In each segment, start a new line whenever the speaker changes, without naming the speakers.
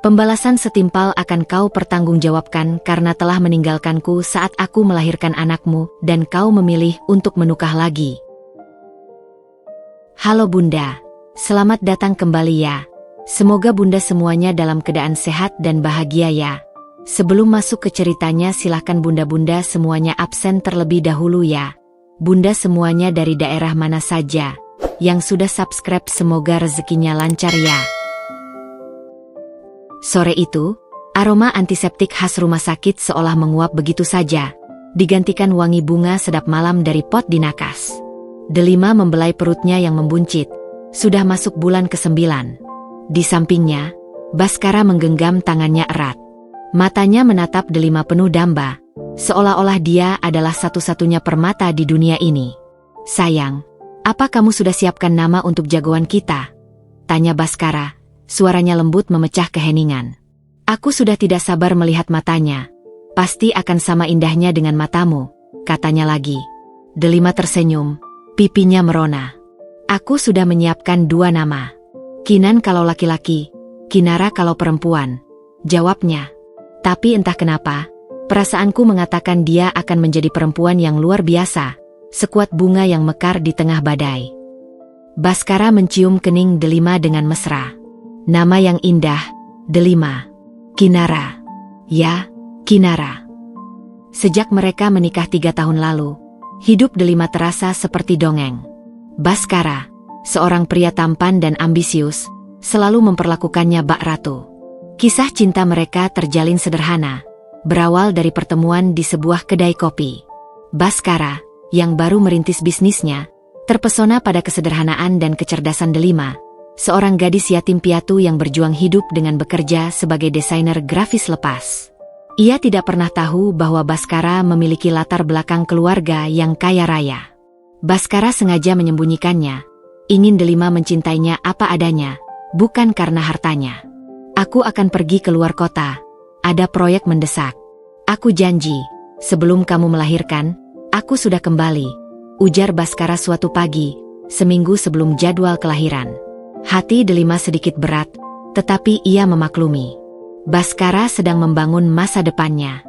Pembalasan setimpal akan kau pertanggungjawabkan karena telah meninggalkanku saat aku melahirkan anakmu dan kau memilih untuk menukah lagi. Halo Bunda, selamat datang kembali ya. Semoga Bunda semuanya dalam keadaan sehat dan bahagia ya. Sebelum masuk ke ceritanya silahkan Bunda-Bunda semuanya absen terlebih dahulu ya. Bunda semuanya dari daerah mana saja yang sudah subscribe semoga rezekinya lancar ya. Sore itu, aroma antiseptik khas rumah sakit seolah menguap begitu saja, digantikan wangi bunga sedap malam dari pot di nakas. Delima membelai perutnya yang membuncit, sudah masuk bulan ke-9. Di sampingnya, Baskara menggenggam tangannya erat. Matanya menatap Delima penuh damba, seolah-olah dia adalah satu-satunya permata di dunia ini. Sayang, apa kamu sudah siapkan nama untuk jagoan kita? Tanya Baskara. Suaranya lembut memecah keheningan. Aku sudah tidak sabar melihat matanya. Pasti akan sama indahnya dengan matamu, katanya lagi. Delima tersenyum, pipinya merona. Aku sudah menyiapkan 2 nama. Kinan kalau laki-laki, Kinara kalau perempuan, jawabnya. Tapi entah kenapa, perasaanku mengatakan dia akan menjadi perempuan yang luar biasa, sekuat bunga yang mekar di tengah badai. Baskara mencium kening Delima dengan mesra. Nama yang indah, Delima. Kinara. Ya, Kinara. Sejak mereka menikah 3 tahun lalu, hidup Delima terasa seperti dongeng. Baskara, seorang pria tampan dan ambisius, selalu memperlakukannya bak ratu. Kisah cinta mereka terjalin sederhana, berawal dari pertemuan di sebuah kedai kopi. Baskara, yang baru merintis bisnisnya, terpesona pada kesederhanaan dan kecerdasan Delima, seorang gadis yatim piatu yang berjuang hidup dengan bekerja sebagai desainer grafis lepas. Ia tidak pernah tahu bahwa Baskara memiliki latar belakang keluarga yang kaya raya. Baskara sengaja menyembunyikannya, ingin Delima mencintainya apa adanya, bukan karena hartanya. Aku akan pergi ke luar kota, ada proyek mendesak. Aku janji, sebelum kamu melahirkan, aku sudah kembali, ujar Baskara suatu pagi, seminggu sebelum jadwal kelahiran. Hati Delima sedikit berat, tetapi ia memaklumi. Baskara sedang membangun masa depannya.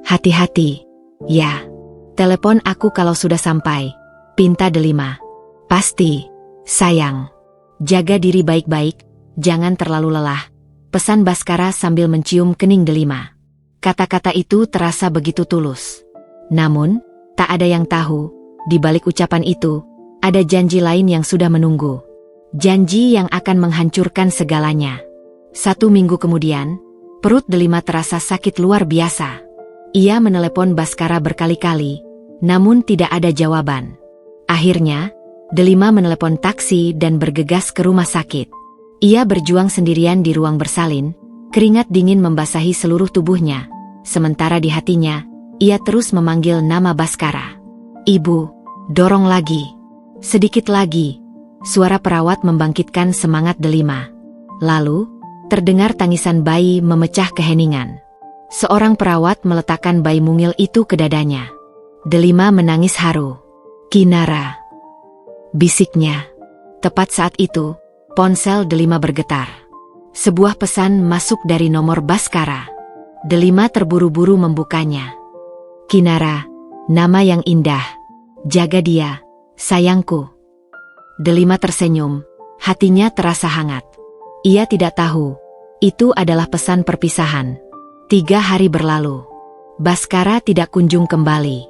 Hati-hati, ya. Telepon aku kalau sudah sampai, pinta Delima. Pasti, sayang. Jaga diri baik-baik, jangan terlalu lelah, pesan Baskara sambil mencium kening Delima. Kata-kata itu terasa begitu tulus. Namun, tak ada yang tahu, di balik ucapan itu, ada janji lain yang sudah menunggu. Janji yang akan menghancurkan segalanya. 1 minggu kemudian, perut Delima terasa sakit luar biasa. Ia menelepon Baskara berkali-kali, namun tidak ada jawaban. Akhirnya, Delima menelepon taksi dan bergegas ke rumah sakit. Ia berjuang sendirian di ruang bersalin, keringat dingin membasahi seluruh tubuhnya. Sementara di hatinya, ia terus memanggil nama Baskara. Ibu, dorong lagi. Sedikit lagi. Suara perawat membangkitkan semangat Delima. Lalu, terdengar tangisan bayi memecah keheningan. Seorang perawat meletakkan bayi mungil itu ke dadanya. Delima menangis haru. Kinara, bisiknya. Tepat saat itu, ponsel Delima bergetar. Sebuah pesan masuk dari nomor Baskara. Delima terburu-buru membukanya. Kinara, nama yang indah. Jaga dia, sayangku. Delima tersenyum, hatinya terasa hangat. Ia tidak tahu, itu adalah pesan perpisahan. 3 hari berlalu. Baskara tidak kunjung kembali.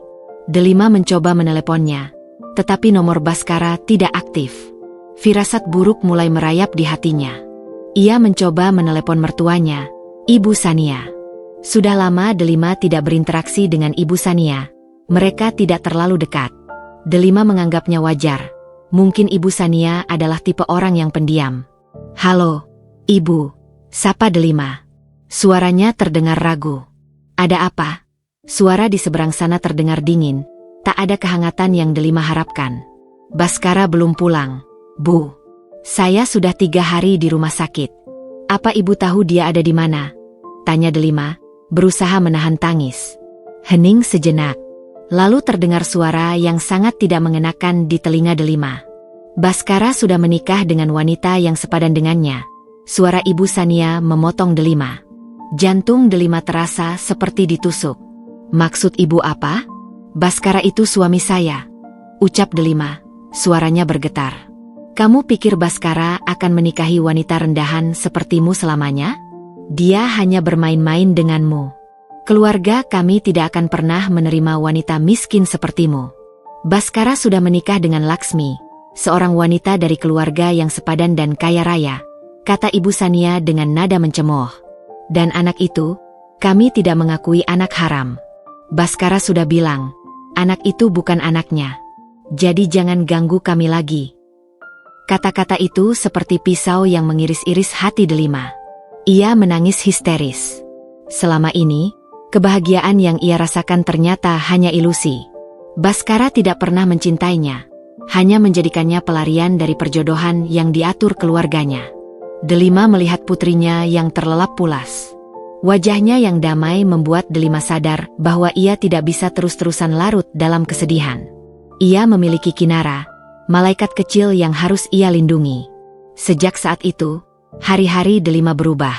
Delima mencoba meneleponnya, tetapi nomor Baskara tidak aktif. Firasat buruk mulai merayap di hatinya. Ia mencoba menelepon mertuanya, Ibu Sania. Sudah lama Delima tidak berinteraksi dengan Ibu Sania. Mereka tidak terlalu dekat. Delima menganggapnya wajar. Mungkin Ibu Sania adalah tipe orang yang pendiam. Halo, Ibu, sapa Delima. Suaranya terdengar ragu. Ada apa? Suara di seberang sana terdengar dingin. Tak ada kehangatan yang Delima harapkan. Baskara belum pulang. Bu, saya sudah 3 hari di rumah sakit. Apa Ibu tahu dia ada di mana? Tanya Delima, berusaha menahan tangis. Hening sejenak. Lalu terdengar suara yang sangat tidak mengenakan di telinga Delima. Baskara sudah menikah dengan wanita yang sepadan dengannya. Suara Ibu Sania memotong Delima. Jantung Delima terasa seperti ditusuk. Maksud ibu apa? Baskara itu suami saya, ucap Delima. Suaranya bergetar. Kamu pikir Baskara akan menikahi wanita rendahan sepertimu selamanya? Dia hanya bermain-main denganmu. Keluarga kami tidak akan pernah menerima wanita miskin sepertimu. Baskara sudah menikah dengan Laksmi, seorang wanita dari keluarga yang sepadan dan kaya raya, kata Ibu Sania dengan nada mencemooh. Dan anak itu, kami tidak mengakui anak haram. Baskara sudah bilang, anak itu bukan anaknya. Jadi jangan ganggu kami lagi. Kata-kata itu seperti pisau yang mengiris-iris hati Delima. Ia menangis histeris. Selama ini, kebahagiaan yang ia rasakan ternyata hanya ilusi. Baskara tidak pernah mencintainya, hanya menjadikannya pelarian dari perjodohan yang diatur keluarganya. Delima melihat putrinya yang terlelap pulas. Wajahnya yang damai membuat Delima sadar bahwa ia tidak bisa terus-terusan larut dalam kesedihan. Ia memiliki Kinara, malaikat kecil yang harus ia lindungi. Sejak saat itu, hari-hari Delima berubah.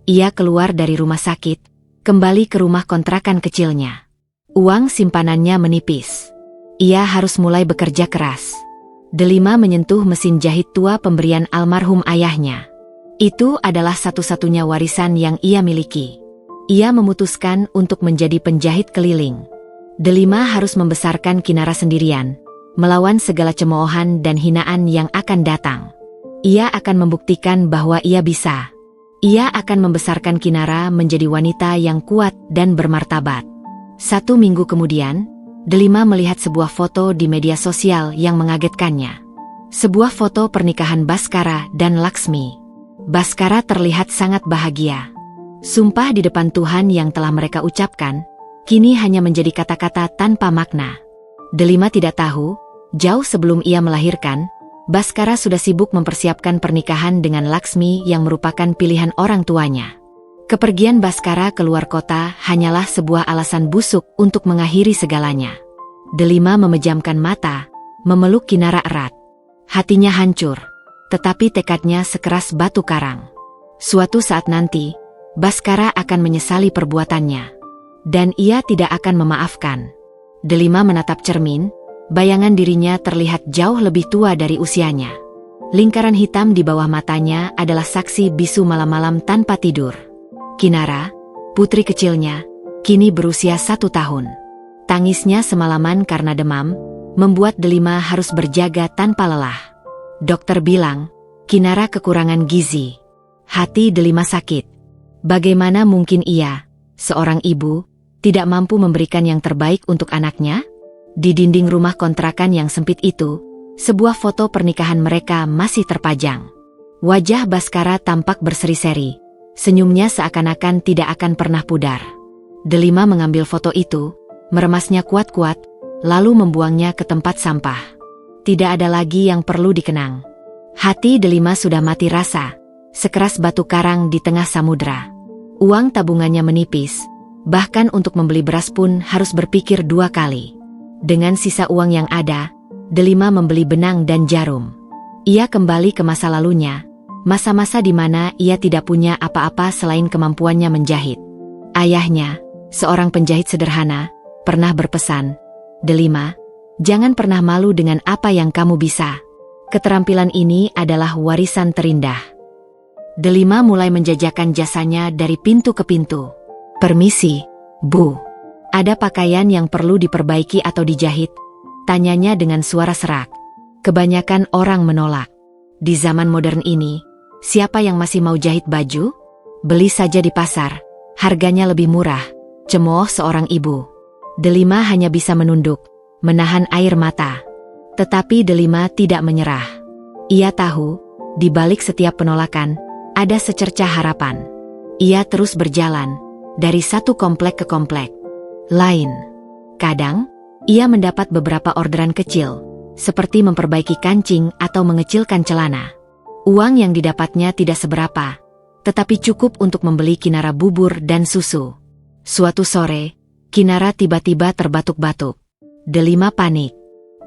Ia keluar dari rumah sakit, kembali ke rumah kontrakan kecilnya. Uang simpanannya menipis. Ia harus mulai bekerja keras. Delima menyentuh mesin jahit tua pemberian almarhum ayahnya. Itu adalah satu-satunya warisan yang ia miliki. Ia memutuskan untuk menjadi penjahit keliling. Delima harus membesarkan Kinara sendirian, melawan segala cemoohan dan hinaan yang akan datang. Ia akan membuktikan bahwa ia bisa. Ia akan membesarkan Kinara menjadi wanita yang kuat dan bermartabat. 1 minggu kemudian, Delima melihat sebuah foto di media sosial yang mengagetkannya. Sebuah foto pernikahan Baskara dan Laksmi. Baskara terlihat sangat bahagia. Sumpah di depan Tuhan yang telah mereka ucapkan, kini hanya menjadi kata-kata tanpa makna. Delima tidak tahu, jauh sebelum ia melahirkan, Baskara sudah sibuk mempersiapkan pernikahan dengan Laksmi yang merupakan pilihan orang tuanya. Kepergian Baskara keluar kota hanyalah sebuah alasan busuk untuk mengakhiri segalanya. Delima memejamkan mata, memeluk Kinara erat. Hatinya hancur, tetapi tekadnya sekeras batu karang. Suatu saat nanti, Baskara akan menyesali perbuatannya. Dan ia tidak akan memaafkan. Delima menatap cermin, bayangan dirinya terlihat jauh lebih tua dari usianya. Lingkaran hitam di bawah matanya adalah saksi bisu malam-malam tanpa tidur. Kinara, putri kecilnya, kini berusia 1 tahun. Tangisnya semalaman karena demam, membuat Delima harus berjaga tanpa lelah. Dokter bilang, Kinara kekurangan gizi. Hati Delima sakit. Bagaimana mungkin ia, seorang ibu, tidak mampu memberikan yang terbaik untuk anaknya? Di dinding rumah kontrakan yang sempit itu, sebuah foto pernikahan mereka masih terpajang. Wajah Baskara tampak berseri-seri. Senyumnya seakan-akan tidak akan pernah pudar. Delima mengambil foto itu, meremasnya kuat-kuat, lalu membuangnya ke tempat sampah. Tidak ada lagi yang perlu dikenang. Hati Delima sudah mati rasa, sekeras batu karang di tengah samudra. Uang tabungannya menipis, bahkan untuk membeli beras pun harus berpikir 2 kali. Dengan sisa uang yang ada, Delima membeli benang dan jarum. Ia kembali ke masa lalunya, masa-masa di mana ia tidak punya apa-apa selain kemampuannya menjahit. Ayahnya, seorang penjahit sederhana, pernah berpesan, Delima, jangan pernah malu dengan apa yang kamu bisa. Keterampilan ini adalah warisan terindah. Delima mulai menjajakan jasanya dari pintu ke pintu. Permisi, Bu. Ada pakaian yang perlu diperbaiki atau dijahit? Tanyanya dengan suara serak. Kebanyakan orang menolak. Di zaman modern ini, siapa yang masih mau jahit baju? Beli saja di pasar, harganya lebih murah, cemooh seorang ibu. Delima hanya bisa menunduk, menahan air mata. Tetapi Delima tidak menyerah. Ia tahu, di balik setiap penolakan, ada secercah harapan. Ia terus berjalan, dari satu komplek ke komplek lain. Kadang, ia mendapat beberapa orderan kecil, seperti memperbaiki kancing atau mengecilkan celana. Uang yang didapatnya tidak seberapa, tetapi cukup untuk membeli Kinara bubur dan susu. Suatu sore, Kinara tiba-tiba terbatuk-batuk. Delima panik.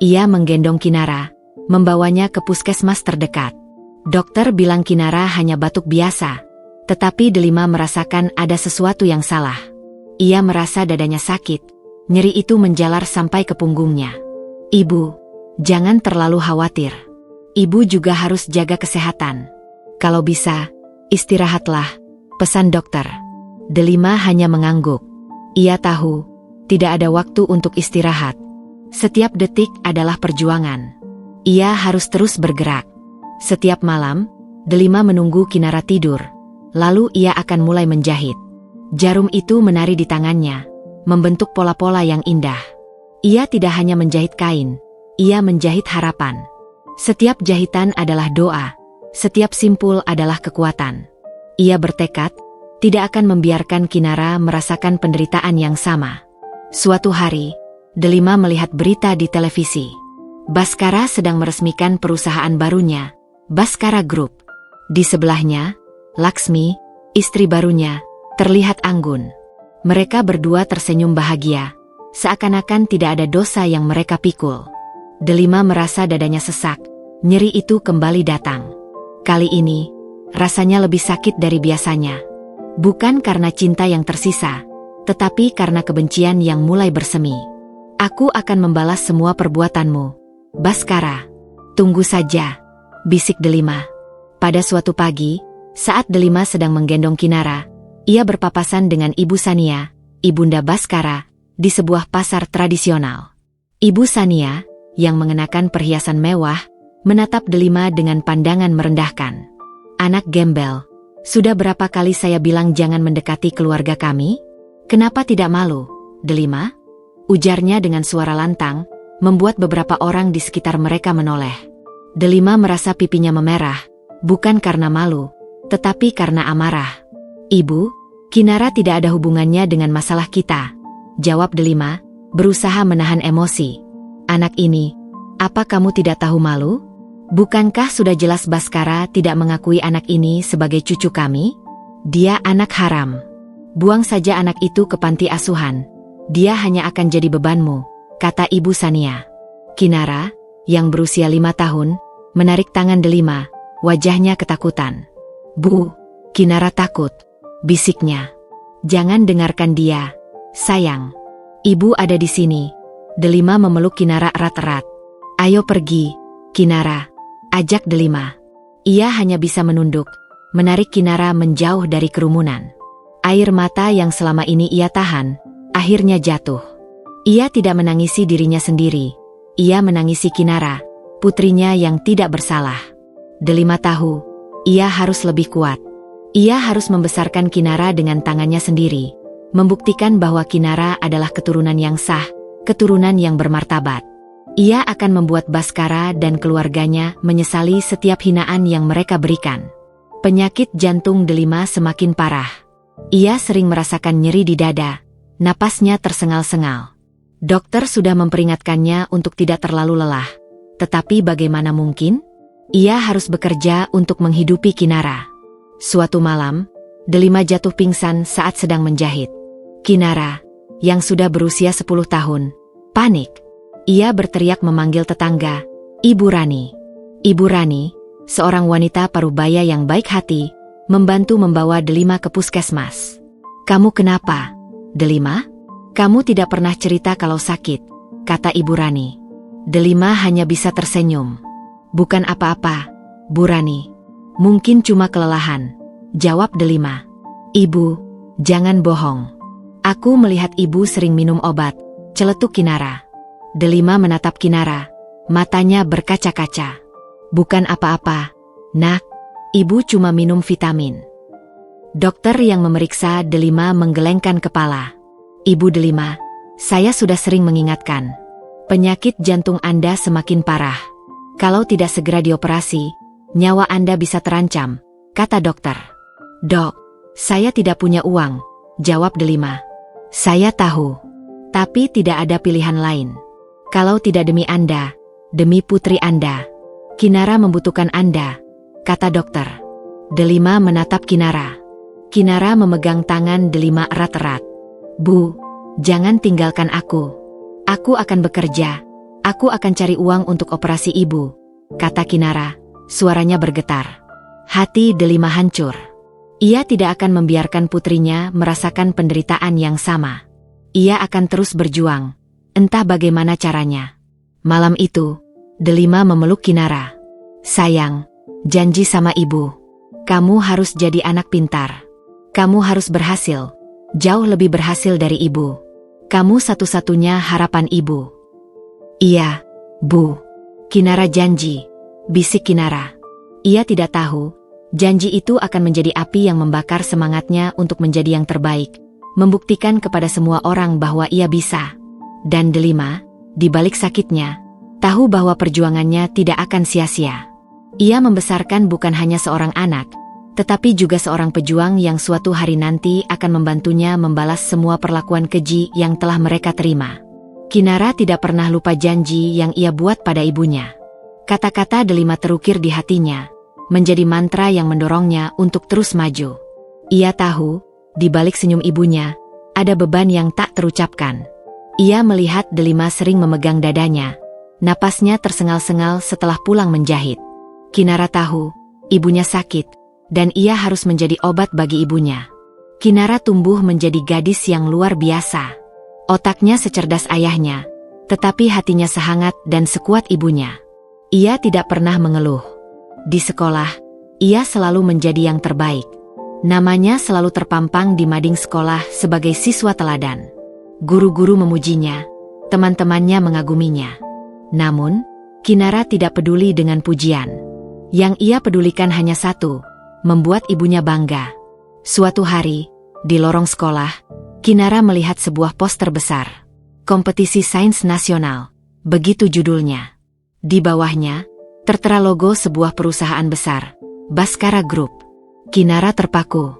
Ia menggendong Kinara, membawanya ke puskesmas terdekat. Dokter bilang Kinara hanya batuk biasa. Tetapi Delima merasakan ada sesuatu yang salah. Ia merasa dadanya sakit. Nyeri itu menjalar sampai ke punggungnya. Ibu, jangan terlalu khawatir. Ibu juga harus jaga kesehatan. Kalau bisa, istirahatlah, pesan dokter. Delima hanya mengangguk. Ia tahu, tidak ada waktu untuk istirahat. Setiap detik adalah perjuangan. Ia harus terus bergerak. Setiap malam, Delima menunggu Kinara tidur. Lalu ia akan mulai menjahit. Jarum itu menari di tangannya, membentuk pola-pola yang indah. Ia tidak hanya menjahit kain, ia menjahit harapan. Setiap jahitan adalah doa, setiap simpul adalah kekuatan. Ia bertekad, tidak akan membiarkan Kinara merasakan penderitaan yang sama. Suatu hari, Delima melihat berita di televisi. Baskara sedang meresmikan perusahaan barunya, Baskara Group. Di sebelahnya, Laksmi, istri barunya, terlihat anggun. Mereka berdua tersenyum bahagia, seakan-akan tidak ada dosa yang mereka pikul. Delima merasa dadanya sesak, nyeri itu kembali datang. Kali ini, rasanya lebih sakit dari biasanya. Bukan karena cinta yang tersisa, tetapi karena kebencian yang mulai bersemi. Aku akan membalas semua perbuatanmu, Baskara. Tunggu saja, bisik Delima. Pada suatu pagi, saat Delima sedang menggendong Kinara, ia berpapasan dengan Ibu Sania, ibunda Baskara, di sebuah pasar tradisional. Ibu Sania, yang mengenakan perhiasan mewah, menatap Delima dengan pandangan merendahkan. Anak gembel, sudah berapa kali saya bilang jangan mendekati keluarga kami? Kenapa tidak malu, Delima? Ujarnya dengan suara lantang, membuat beberapa orang di sekitar mereka menoleh. Delima merasa pipinya memerah, bukan karena malu, tetapi karena amarah. Ibu, Kinara tidak ada hubungannya dengan masalah kita, jawab Delima, berusaha menahan emosi. Anak ini, apa kamu tidak tahu malu? Bukankah sudah jelas Baskara tidak mengakui anak ini sebagai cucu kami? Dia anak haram. Buang saja anak itu ke panti asuhan. Dia hanya akan jadi bebanmu, kata Ibu Sania. Kinara, yang berusia 5 tahun, menarik tangan Delima, wajahnya ketakutan. Bu, Kinara takut, bisiknya. Jangan dengarkan dia, sayang. Ibu ada di sini. Delima memeluk Kinara erat-erat. Ayo pergi, Kinara, ajak Delima. Ia hanya bisa menunduk, menarik Kinara menjauh dari kerumunan. Air mata yang selama ini ia tahan, akhirnya jatuh. Ia tidak menangisi dirinya sendiri. Ia menangisi Kinara, putrinya yang tidak bersalah. Delima tahu, ia harus lebih kuat. Ia harus membesarkan Kinara dengan tangannya sendiri, membuktikan bahwa Kinara adalah keturunan yang sah, keturunan yang bermartabat. Ia akan membuat Baskara dan keluarganya menyesali setiap hinaan yang mereka berikan. Penyakit jantung Delima semakin parah. Ia sering merasakan nyeri di dada. Napasnya tersengal-sengal. Dokter sudah memperingatkannya untuk tidak terlalu lelah. Tetapi bagaimana mungkin? Ia harus bekerja untuk menghidupi Kinara. Suatu malam, Delima jatuh pingsan saat sedang menjahit. Kinara, yang sudah berusia 10 tahun, panik. Ia berteriak memanggil tetangga, Ibu Rani. Ibu Rani, seorang wanita parubaya yang baik hati, membantu membawa Delima ke puskesmas. Kamu kenapa, Delima? Kamu tidak pernah cerita kalau sakit, kata Ibu Rani. Delima hanya bisa tersenyum. Bukan apa-apa, Bu Rani. Mungkin cuma kelelahan, jawab Delima. Ibu, jangan bohong. Aku melihat ibu sering minum obat, celetuk Kinara. Delima menatap Kinara, matanya berkaca-kaca. Bukan apa-apa, nak. Ibu cuma minum vitamin. Dokter yang memeriksa Delima menggelengkan kepala. Ibu Delima, saya sudah sering mengingatkan. Penyakit jantung Anda semakin parah. Kalau tidak segera dioperasi, nyawa Anda bisa terancam, kata dokter. Dok, saya tidak punya uang, jawab Delima. Saya tahu, tapi tidak ada pilihan lain. Kalau tidak demi Anda, demi putri Anda. Kinara membutuhkan Anda, kata dokter. Delima menatap Kinara. Kinara memegang tangan Delima erat-erat. Bu, jangan tinggalkan aku. Aku akan bekerja. Aku akan cari uang untuk operasi ibu, kata Kinara. Suaranya bergetar. Hati Delima hancur. Ia tidak akan membiarkan putrinya merasakan penderitaan yang sama. Ia akan terus berjuang, entah bagaimana caranya. Malam itu, Delima memeluk Kinara. Sayang, janji sama ibu. Kamu harus jadi anak pintar. Kamu harus berhasil, jauh lebih berhasil dari ibu. Kamu satu-satunya harapan ibu. Iya, Bu. Kinara janji, bisik Kinara. Ia tidak tahu, janji itu akan menjadi api yang membakar semangatnya untuk menjadi yang terbaik, membuktikan kepada semua orang bahwa ia bisa. Dan Delima, di balik sakitnya, tahu bahwa perjuangannya tidak akan sia-sia. Ia membesarkan bukan hanya seorang anak, tetapi juga seorang pejuang yang suatu hari nanti akan membantunya membalas semua perlakuan keji yang telah mereka terima. Kinara tidak pernah lupa janji yang ia buat pada ibunya. Kata-kata Delima terukir di hatinya, menjadi mantra yang mendorongnya untuk terus maju. Ia tahu, di balik senyum ibunya, ada beban yang tak terucapkan. Ia melihat Delima sering memegang dadanya. Napasnya tersengal-sengal setelah pulang menjahit. Kinara tahu, ibunya sakit, dan ia harus menjadi obat bagi ibunya. Kinara tumbuh menjadi gadis yang luar biasa. Otaknya secerdas ayahnya, tetapi hatinya sehangat dan sekuat ibunya. Ia tidak pernah mengeluh. Di sekolah, ia selalu menjadi yang terbaik. Namanya selalu terpampang di mading sekolah sebagai siswa teladan. Guru-guru memujinya, teman-temannya mengaguminya. Namun, Kinara tidak peduli dengan pujian. Yang ia pedulikan hanya satu, membuat ibunya bangga. Suatu hari, di lorong sekolah, Kinara melihat sebuah poster besar. Kompetisi Sains Nasional, begitu judulnya. Di bawahnya, tertera logo sebuah perusahaan besar, Baskara Group. Kinara terpaku.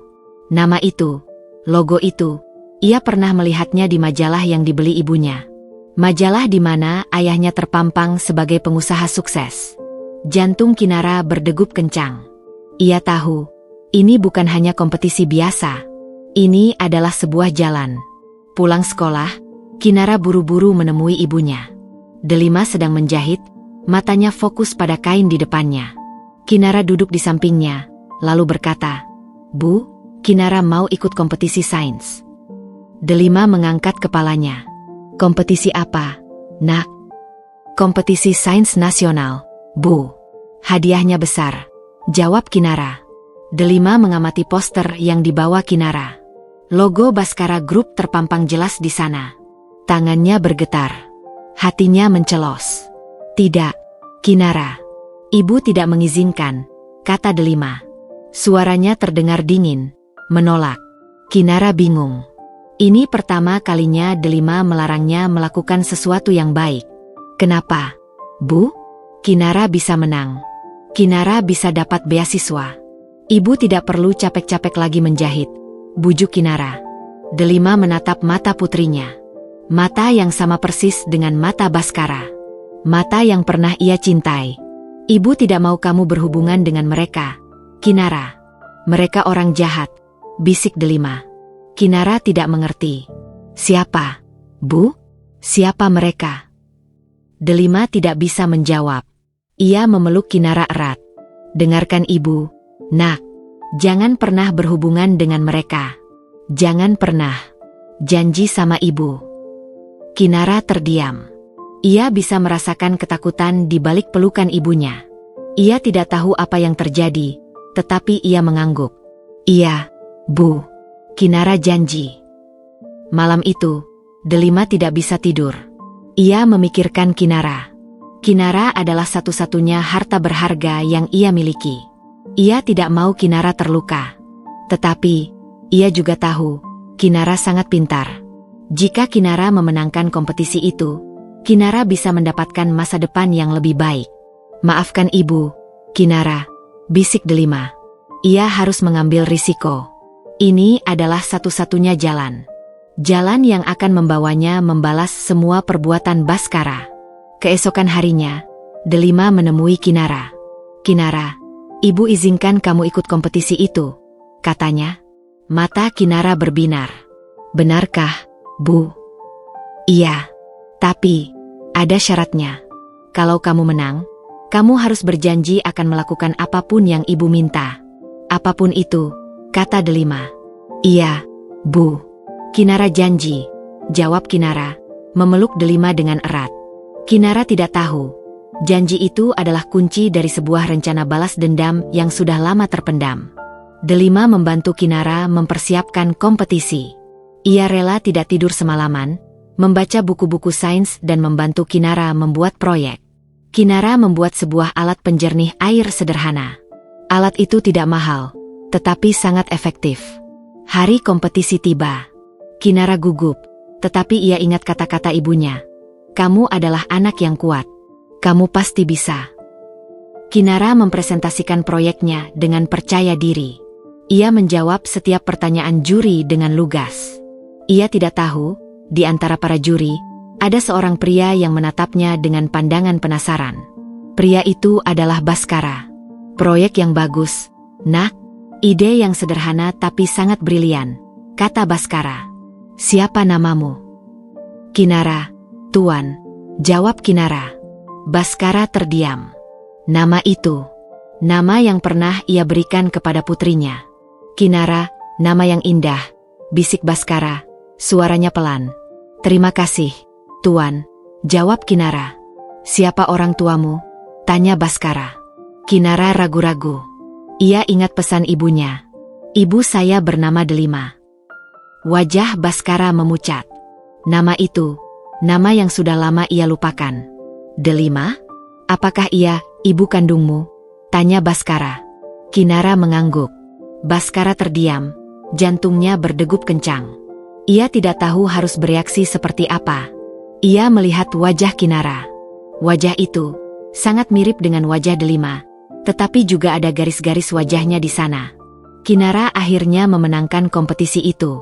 Nama itu, logo itu, ia pernah melihatnya di majalah yang dibeli ibunya. Majalah di mana ayahnya terpampang sebagai pengusaha sukses. Jantung Kinara berdegup kencang. Ia tahu, ini bukan hanya kompetisi biasa. Ini adalah sebuah jalan. Pulang sekolah, Kinara buru-buru menemui ibunya. Delima sedang menjahit, matanya fokus pada kain di depannya. Kinara duduk di sampingnya, lalu berkata, "Bu, Kinara mau ikut kompetisi sains." Delima mengangkat kepalanya. "Kompetisi apa, Nak?" "Kompetisi sains nasional, Bu. Hadiahnya besar," jawab Kinara. Delima mengamati poster yang dibawa Kinara. Logo Baskara Group terpampang jelas di sana. Tangannya bergetar. Hatinya mencelos. "Tidak, Kinara. Ibu tidak mengizinkan," kata Delima. Suaranya terdengar dingin, menolak. Kinara bingung. Ini pertama kalinya Delima melarangnya melakukan sesuatu yang baik. "Kenapa, Bu? Kinara bisa menang. Kinara bisa dapat beasiswa. Ibu tidak perlu capek-capek lagi menjahit," bujuk Kinara. Delima menatap mata putrinya. Mata yang sama persis dengan mata Baskara. Mata yang pernah ia cintai. "Ibu tidak mau kamu berhubungan dengan mereka, Kinara. Mereka orang jahat," bisik Delima. Kinara tidak mengerti. "Siapa, Bu? Siapa mereka?" Delima tidak bisa menjawab. Ia memeluk Kinara erat. "Dengarkan ibu, Nak. Jangan pernah berhubungan dengan mereka. Jangan pernah. Janji sama ibu." Kinara terdiam. Ia bisa merasakan ketakutan di balik pelukan ibunya. Ia tidak tahu apa yang terjadi, tetapi ia mengangguk. "Iya, Bu. Kinara janji." Malam itu, Delima tidak bisa tidur. Ia memikirkan Kinara. Kinara adalah satu-satunya harta berharga yang ia miliki. Ia tidak mau Kinara terluka. Tetapi, ia juga tahu, Kinara sangat pintar. Jika Kinara memenangkan kompetisi itu, Kinara bisa mendapatkan masa depan yang lebih baik. "Maafkan ibu, Kinara," bisik Delima. Ia harus mengambil risiko. Ini adalah satu-satunya jalan. Jalan yang akan membawanya membalas semua perbuatan Baskara. Keesokan harinya, Delima menemui Kinara. "Kinara, ibu izinkan kamu ikut kompetisi itu," katanya. Mata Kinara berbinar. "Benarkah, Bu?" "Iya. Tapi, ada syaratnya. Kalau kamu menang, Kamu harus berjanji akan melakukan apapun yang ibu minta. Apapun itu, kata Delima. Iya, Bu. Kinara janji, jawab Kinara, memeluk Delima dengan erat. Kinara tidak tahu, janji itu adalah kunci dari sebuah rencana balas dendam yang sudah lama terpendam. Delima membantu Kinara mempersiapkan kompetisi. Ia rela tidak tidur semalaman, membaca buku-buku sains dan membantu Kinara membuat proyek. Kinara membuat sebuah alat penjernih air sederhana. Alat itu tidak mahal, tetapi sangat efektif. Hari kompetisi tiba. Kinara gugup, tetapi ia ingat kata-kata ibunya. Kamu adalah anak yang kuat. Kamu pasti bisa. Kinara mempresentasikan proyeknya dengan percaya diri. Ia menjawab setiap pertanyaan juri dengan lugas. Ia tidak tahu, di antara para juri, ada seorang pria yang menatapnya dengan pandangan penasaran. Pria itu adalah Bhaskara. Proyek yang bagus, Nak. Ide yang sederhana tapi sangat brilian, kata Bhaskara. Siapa namamu? Kinara, Tuan, jawab Kinara. Bhaskara terdiam. Nama itu, nama yang pernah ia berikan kepada putrinya. Kinara, nama yang indah, bisik Bhaskara, suaranya pelan. Terima kasih, Tuan, jawab Kinara. Siapa orang tuamu? Tanya Bhaskara. Kinara ragu-ragu. Ia ingat pesan ibunya. Ibu saya bernama Delima. Wajah Bhaskara memucat. Nama itu, nama yang sudah lama ia lupakan. Delima? Apakah ia ibu kandungmu? Tanya Bhaskara. Kinara mengangguk. Bhaskara terdiam, jantungnya berdegup kencang. Ia tidak tahu harus bereaksi seperti apa. Ia melihat wajah Kinara. Wajah itu sangat mirip dengan wajah Delima, tetapi juga ada garis-garis wajahnya di sana. Kinara akhirnya memenangkan kompetisi itu.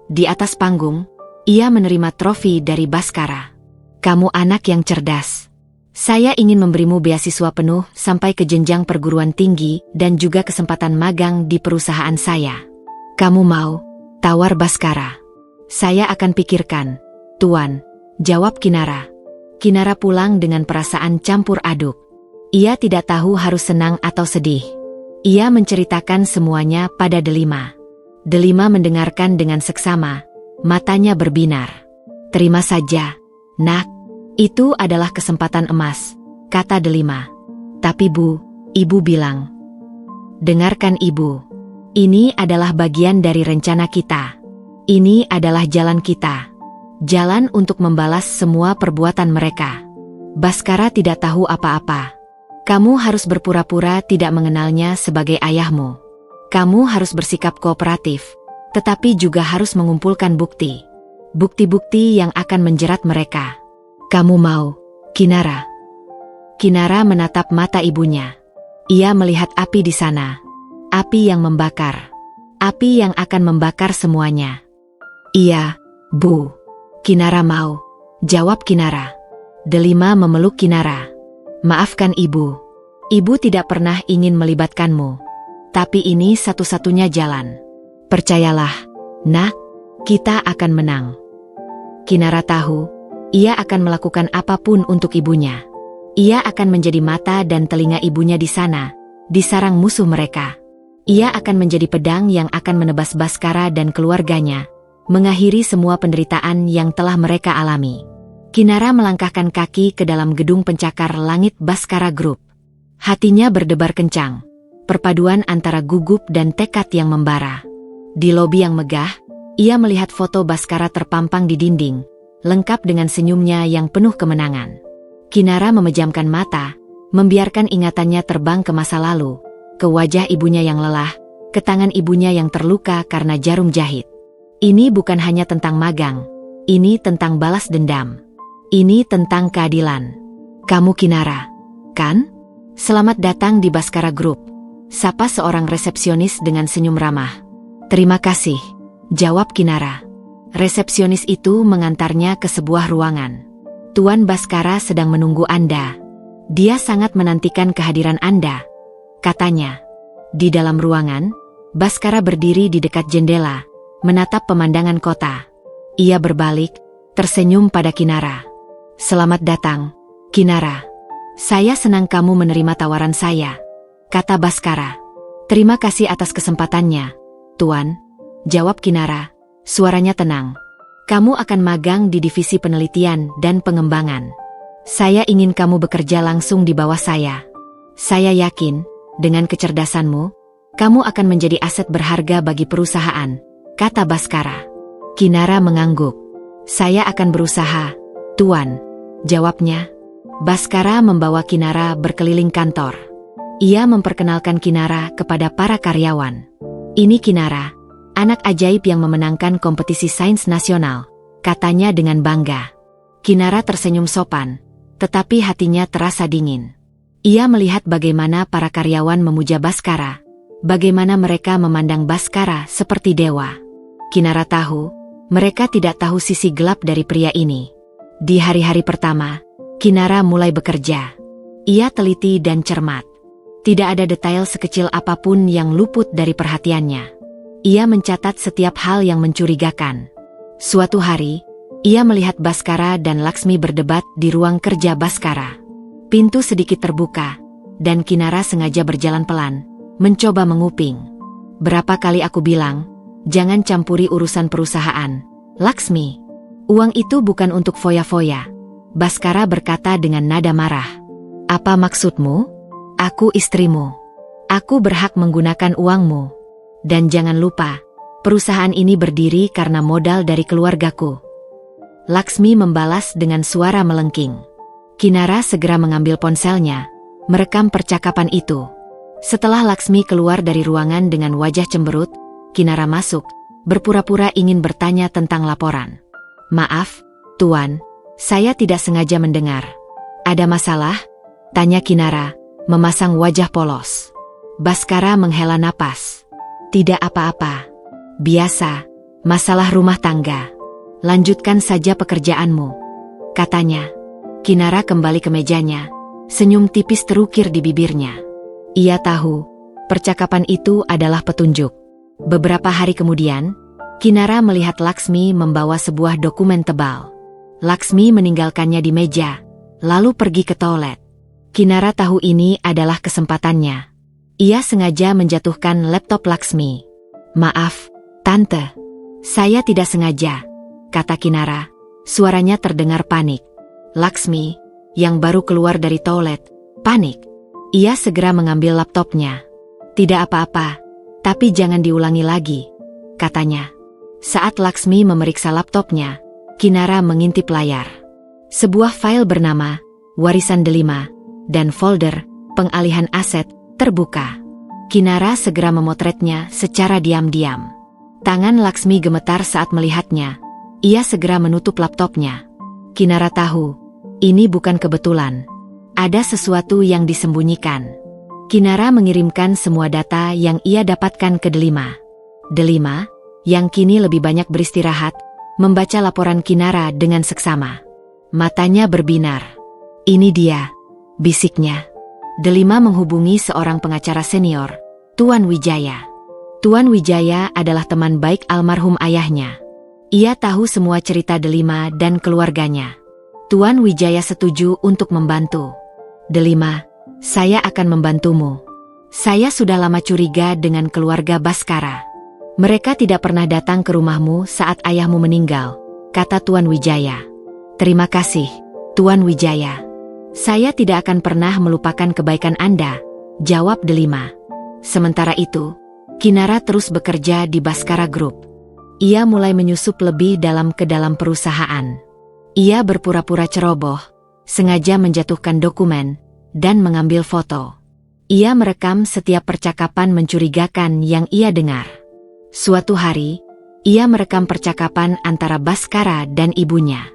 Di atas panggung, ia menerima trofi dari Bhaskara. Kamu anak yang cerdas. Saya ingin memberimu beasiswa penuh sampai ke jenjang perguruan tinggi dan juga kesempatan magang di perusahaan saya. Kamu mau? Tawar Bhaskara. Saya akan pikirkan, Tuan, jawab Kinara. Kinara pulang dengan perasaan campur aduk. Ia tidak tahu harus senang atau sedih. Ia menceritakan semuanya pada Delima. Delima mendengarkan dengan seksama, matanya berbinar. Terima saja, Nak. Itu adalah kesempatan emas, kata Delima. Tapi Bu, Ibu bilang. Dengarkan Ibu. Ini adalah bagian dari rencana kita. Ini adalah jalan kita. Jalan untuk membalas semua perbuatan mereka. Bhaskara tidak tahu apa-apa. Kamu harus berpura-pura tidak mengenalnya sebagai ayahmu. Kamu harus bersikap kooperatif, tetapi juga harus mengumpulkan bukti. Bukti-bukti yang akan menjerat mereka. Kamu mau, Kinara? Kinara menatap mata ibunya. Ia melihat api di sana. Api yang membakar. Api yang akan membakar semuanya. Iya, Bu. Kinara mau, jawab Kinara. Delima memeluk Kinara. Maafkan Ibu. Ibu tidak pernah ingin melibatkanmu. Tapi ini satu-satunya jalan. Percayalah, Nak, kita akan menang. Kinara tahu, ia akan melakukan apapun untuk ibunya. Ia akan menjadi mata dan telinga ibunya di sana, di sarang musuh mereka. Ia akan menjadi pedang yang akan menebas Bhaskara dan keluarganya, mengakhiri semua penderitaan yang telah mereka alami. Kinara melangkahkan kaki ke dalam gedung pencakar langit Bhaskara Group. Hatinya berdebar kencang, perpaduan antara gugup dan tekad yang membara. Di lobi yang megah, ia melihat foto Bhaskara terpampang di dinding, lengkap dengan senyumnya yang penuh kemenangan. Kinara memejamkan mata, membiarkan ingatannya terbang ke masa lalu, ke wajah ibunya yang lelah, ke tangan ibunya yang terluka karena jarum jahit. Ini bukan hanya tentang magang, ini tentang balas dendam. Ini tentang keadilan. Kamu Kinara, kan? Selamat datang di Bhaskara Group, sapa seorang resepsionis dengan senyum ramah. Terima kasih, jawab Kinara. Resepsionis itu mengantarnya ke sebuah ruangan. Tuan Bhaskara sedang menunggu Anda. Dia sangat menantikan kehadiran Anda, katanya. Di dalam ruangan, Bhaskara berdiri di dekat jendela, menatap pemandangan kota. Ia berbalik, tersenyum pada Kinara. Selamat datang, Kinara. Saya senang kamu menerima tawaran saya, kata Baskara. Terima kasih atas kesempatannya, Tuan, jawab Kinara, suaranya tenang. Kamu akan magang di divisi penelitian dan pengembangan. Saya ingin kamu bekerja langsung di bawah saya. Saya yakin, dengan kecerdasanmu, kamu akan menjadi aset berharga bagi perusahaan, kata Baskara. Kinara mengangguk. Saya akan berusaha, Tuan, jawabnya. Baskara membawa Kinara berkeliling kantor. Ia memperkenalkan Kinara kepada para karyawan. Ini Kinara, anak ajaib yang memenangkan kompetisi sains nasional, katanya dengan bangga. Kinara tersenyum sopan, tetapi hatinya terasa dingin. Ia melihat bagaimana para karyawan memuja Baskara, bagaimana mereka memandang Baskara seperti dewa. Kinara tahu, mereka tidak tahu sisi gelap dari pria ini. Di hari-hari pertama, Kinara mulai bekerja. Ia teliti dan cermat. Tidak ada detail sekecil apapun yang luput dari perhatiannya. Ia mencatat setiap hal yang mencurigakan. Suatu hari, ia melihat Baskara dan Laksmi berdebat di ruang kerja Baskara. Pintu sedikit terbuka, dan Kinara sengaja berjalan pelan, mencoba menguping. Berapa kali aku bilang, jangan campuri urusan perusahaan, Laksmi. Uang itu bukan untuk foya-foya, Baskara berkata dengan nada marah. Apa maksudmu? Aku istrimu. Aku berhak menggunakan uangmu. Dan jangan lupa, perusahaan ini berdiri karena modal dari keluargaku. Laksmi membalas dengan suara melengking. Kinara segera mengambil ponselnya, merekam percakapan itu. Setelah Laksmi keluar dari ruangan dengan wajah cemberut, Kinara masuk, berpura-pura ingin bertanya tentang laporan. Maaf, Tuan, saya tidak sengaja mendengar. Ada masalah? Tanya Kinara, memasang wajah polos. Baskara menghela napas. Tidak apa-apa. Biasa, masalah rumah tangga. Lanjutkan saja pekerjaanmu, katanya. Kinara kembali ke mejanya, senyum tipis terukir di bibirnya. Ia tahu, percakapan itu adalah petunjuk. Beberapa hari kemudian, Kinara melihat Laksmi membawa sebuah dokumen tebal. Laksmi meninggalkannya di meja, lalu pergi ke toilet. Kinara tahu ini adalah kesempatannya. Ia sengaja menjatuhkan laptop Laksmi. Maaf, Tante. Saya tidak sengaja, kata Kinara. Suaranya terdengar panik. Laksmi, yang baru keluar dari toilet, panik. Ia segera mengambil laptopnya. Tidak apa-apa, tapi jangan diulangi lagi, katanya. Saat Laksmi memeriksa laptopnya, Kinara mengintip layar. Sebuah file bernama Warisan Delima dan folder Pengalihan Aset terbuka. Kinara segera memotretnya secara diam-diam. Tangan Laksmi gemetar saat melihatnya. Ia segera menutup laptopnya. Kinara tahu, ini bukan kebetulan. Ada sesuatu yang disembunyikan. Kinara mengirimkan semua data yang ia dapatkan ke Delima. Delima, yang kini lebih banyak beristirahat, membaca laporan Kinara dengan seksama. Matanya berbinar. Ini dia, bisiknya. Delima menghubungi seorang pengacara senior, Tuan Wijaya. Tuan Wijaya adalah teman baik almarhum ayahnya. Ia tahu semua cerita Delima dan keluarganya. Tuan Wijaya setuju untuk membantu. Delima, saya akan membantumu. Saya sudah lama curiga dengan keluarga Baskara. Mereka tidak pernah datang ke rumahmu saat ayahmu meninggal, kata Tuan Wijaya. Terima kasih, Tuan Wijaya. Saya tidak akan pernah melupakan kebaikan Anda, jawab Delima. Sementara itu, Kinara terus bekerja di Baskara Group. Ia mulai menyusup lebih dalam ke dalam perusahaan. Ia berpura-pura ceroboh, sengaja menjatuhkan dokumen, dan mengambil foto. Ia merekam setiap percakapan mencurigakan yang ia dengar. Suatu hari, ia merekam percakapan antara Baskara dan ibunya.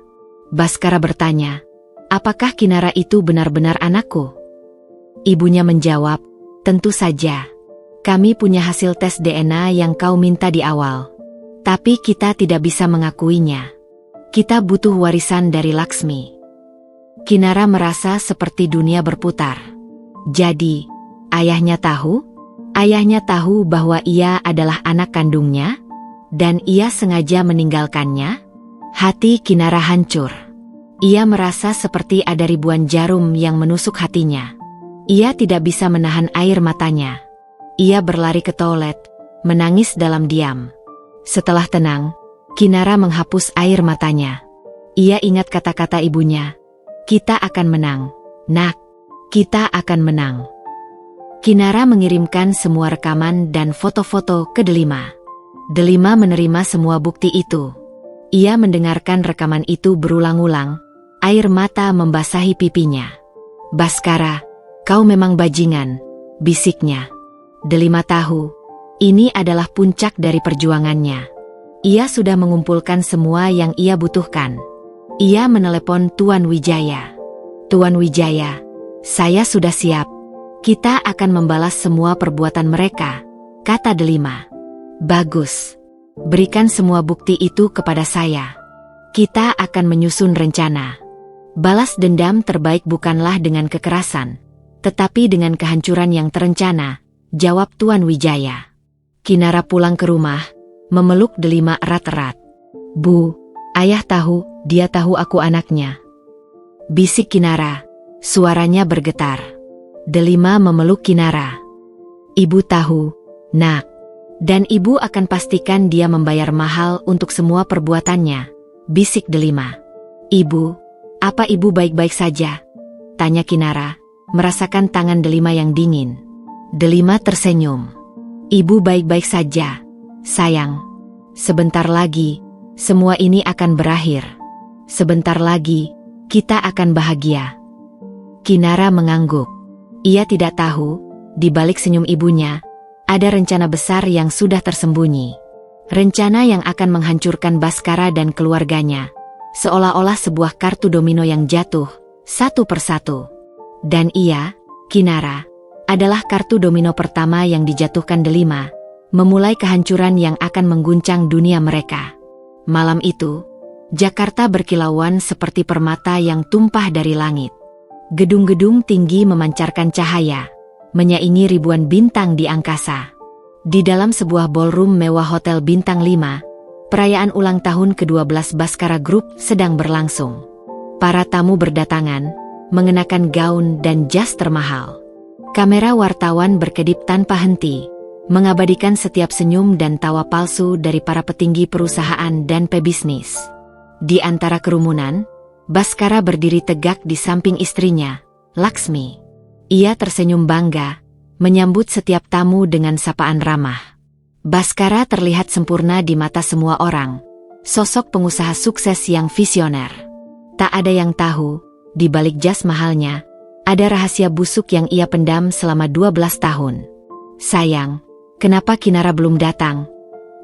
Baskara bertanya, apakah Kinara itu benar-benar anakku? Ibunya menjawab, tentu saja. Kami punya hasil tes DNA yang kau minta di awal. Tapi kita tidak bisa mengakuinya. Kita butuh warisan dari Laksmi. Kinara merasa seperti dunia berputar. Jadi, ayahnya tahu? Ayahnya tahu bahwa ia adalah anak kandungnya? Dan ia sengaja meninggalkannya? Hati Kinara hancur. Ia merasa seperti ada ribuan jarum yang menusuk hatinya. Ia tidak bisa menahan air matanya. Ia berlari ke toilet, menangis dalam diam. Setelah tenang, Kinara menghapus air matanya. Ia ingat kata-kata ibunya. Kita akan menang, nak. Kita akan menang. Kinara mengirimkan semua rekaman dan foto-foto ke Delima. Delima menerima semua bukti itu. Ia mendengarkan rekaman itu berulang-ulang. Air mata membasahi pipinya. Baskara, kau memang bajingan, bisiknya. Delima tahu, ini adalah puncak dari perjuangannya. Ia sudah mengumpulkan semua yang ia butuhkan. Ia menelepon Tuan Wijaya. Tuan Wijaya, saya sudah siap. Kita akan membalas semua perbuatan mereka, kata Delima. Bagus. Berikan semua bukti itu kepada saya. Kita akan menyusun rencana. Balas dendam terbaik bukanlah dengan kekerasan, tetapi dengan kehancuran yang terencana, jawab Tuan Wijaya. Kinara pulang ke rumah, memeluk Delima erat-erat. Bu, ayah tahu, dia tahu aku anaknya. Bisik Kinara, suaranya bergetar. Delima memeluk Kinara. Ibu tahu, nak. Dan ibu akan pastikan dia membayar mahal untuk semua perbuatannya, bisik Delima. Ibu, apa ibu baik-baik saja? Tanya Kinara, merasakan tangan Delima yang dingin. Delima tersenyum. Ibu baik-baik saja, sayang. Sebentar lagi, semua ini akan berakhir. Sebentar lagi, kita akan bahagia. Kinara mengangguk. Ia tidak tahu, di balik senyum ibunya, ada rencana besar yang sudah tersembunyi. Rencana yang akan menghancurkan Baskara dan keluarganya. Seolah-olah sebuah kartu domino yang jatuh, satu persatu. Dan ia, Kinara, adalah kartu domino pertama yang dijatuhkan Delima, memulai kehancuran yang akan mengguncang dunia mereka. Malam itu, Jakarta berkilauan seperti permata yang tumpah dari langit. Gedung-gedung tinggi memancarkan cahaya, menyaingi ribuan bintang di angkasa. Di dalam sebuah ballroom mewah Hotel Bintang 5, perayaan ulang tahun ke-12 Baskara Group sedang berlangsung. Para tamu berdatangan, mengenakan gaun dan jas termahal. Kamera wartawan berkedip tanpa henti, mengabadikan setiap senyum dan tawa palsu dari para petinggi perusahaan dan pebisnis. Di antara kerumunan, Baskara berdiri tegak di samping istrinya, Laksmi. Ia tersenyum bangga, menyambut setiap tamu dengan sapaan ramah. Baskara terlihat sempurna di mata semua orang, sosok pengusaha sukses yang visioner. Tak ada yang tahu, di balik jas mahalnya, ada rahasia busuk yang ia pendam selama 12 tahun. Sayang, kenapa Kinara belum datang?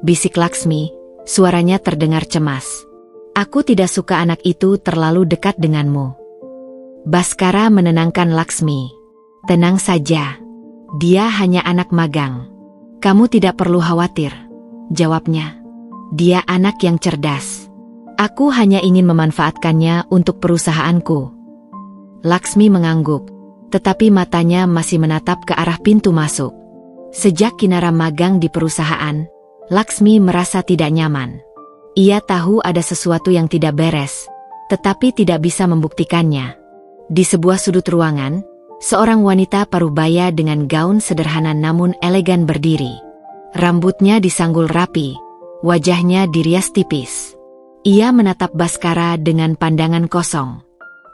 Bisik Laksmi, suaranya terdengar cemas. Aku tidak suka anak itu terlalu dekat denganmu. Baskara menenangkan Laksmi. Tenang saja, dia hanya anak magang. Kamu tidak perlu khawatir, jawabnya. Dia anak yang cerdas. Aku hanya ingin memanfaatkannya untuk perusahaanku. Laksmi mengangguk, tetapi matanya masih menatap ke arah pintu masuk. Sejak Kinara magang di perusahaan, Laksmi merasa tidak nyaman. Ia tahu ada sesuatu yang tidak beres, tetapi tidak bisa membuktikannya. Di sebuah sudut ruangan, seorang wanita parubaya dengan gaun sederhana namun elegan berdiri. Rambutnya disanggul rapi, wajahnya dirias tipis. Ia menatap Baskara dengan pandangan kosong.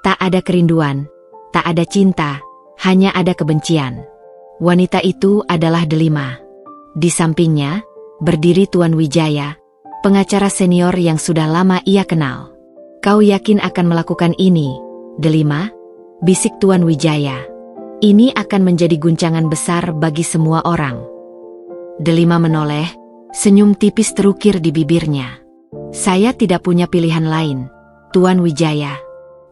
Tak ada kerinduan, tak ada cinta, hanya ada kebencian. Wanita itu adalah Delima. Di sampingnya, berdiri Tuan Wijaya, pengacara senior yang sudah lama ia kenal. Kau yakin akan melakukan ini, Delima? Bisik Tuan Wijaya. Ini akan menjadi guncangan besar bagi semua orang. Delima menoleh, senyum tipis terukir di bibirnya. Saya tidak punya pilihan lain, Tuan Wijaya.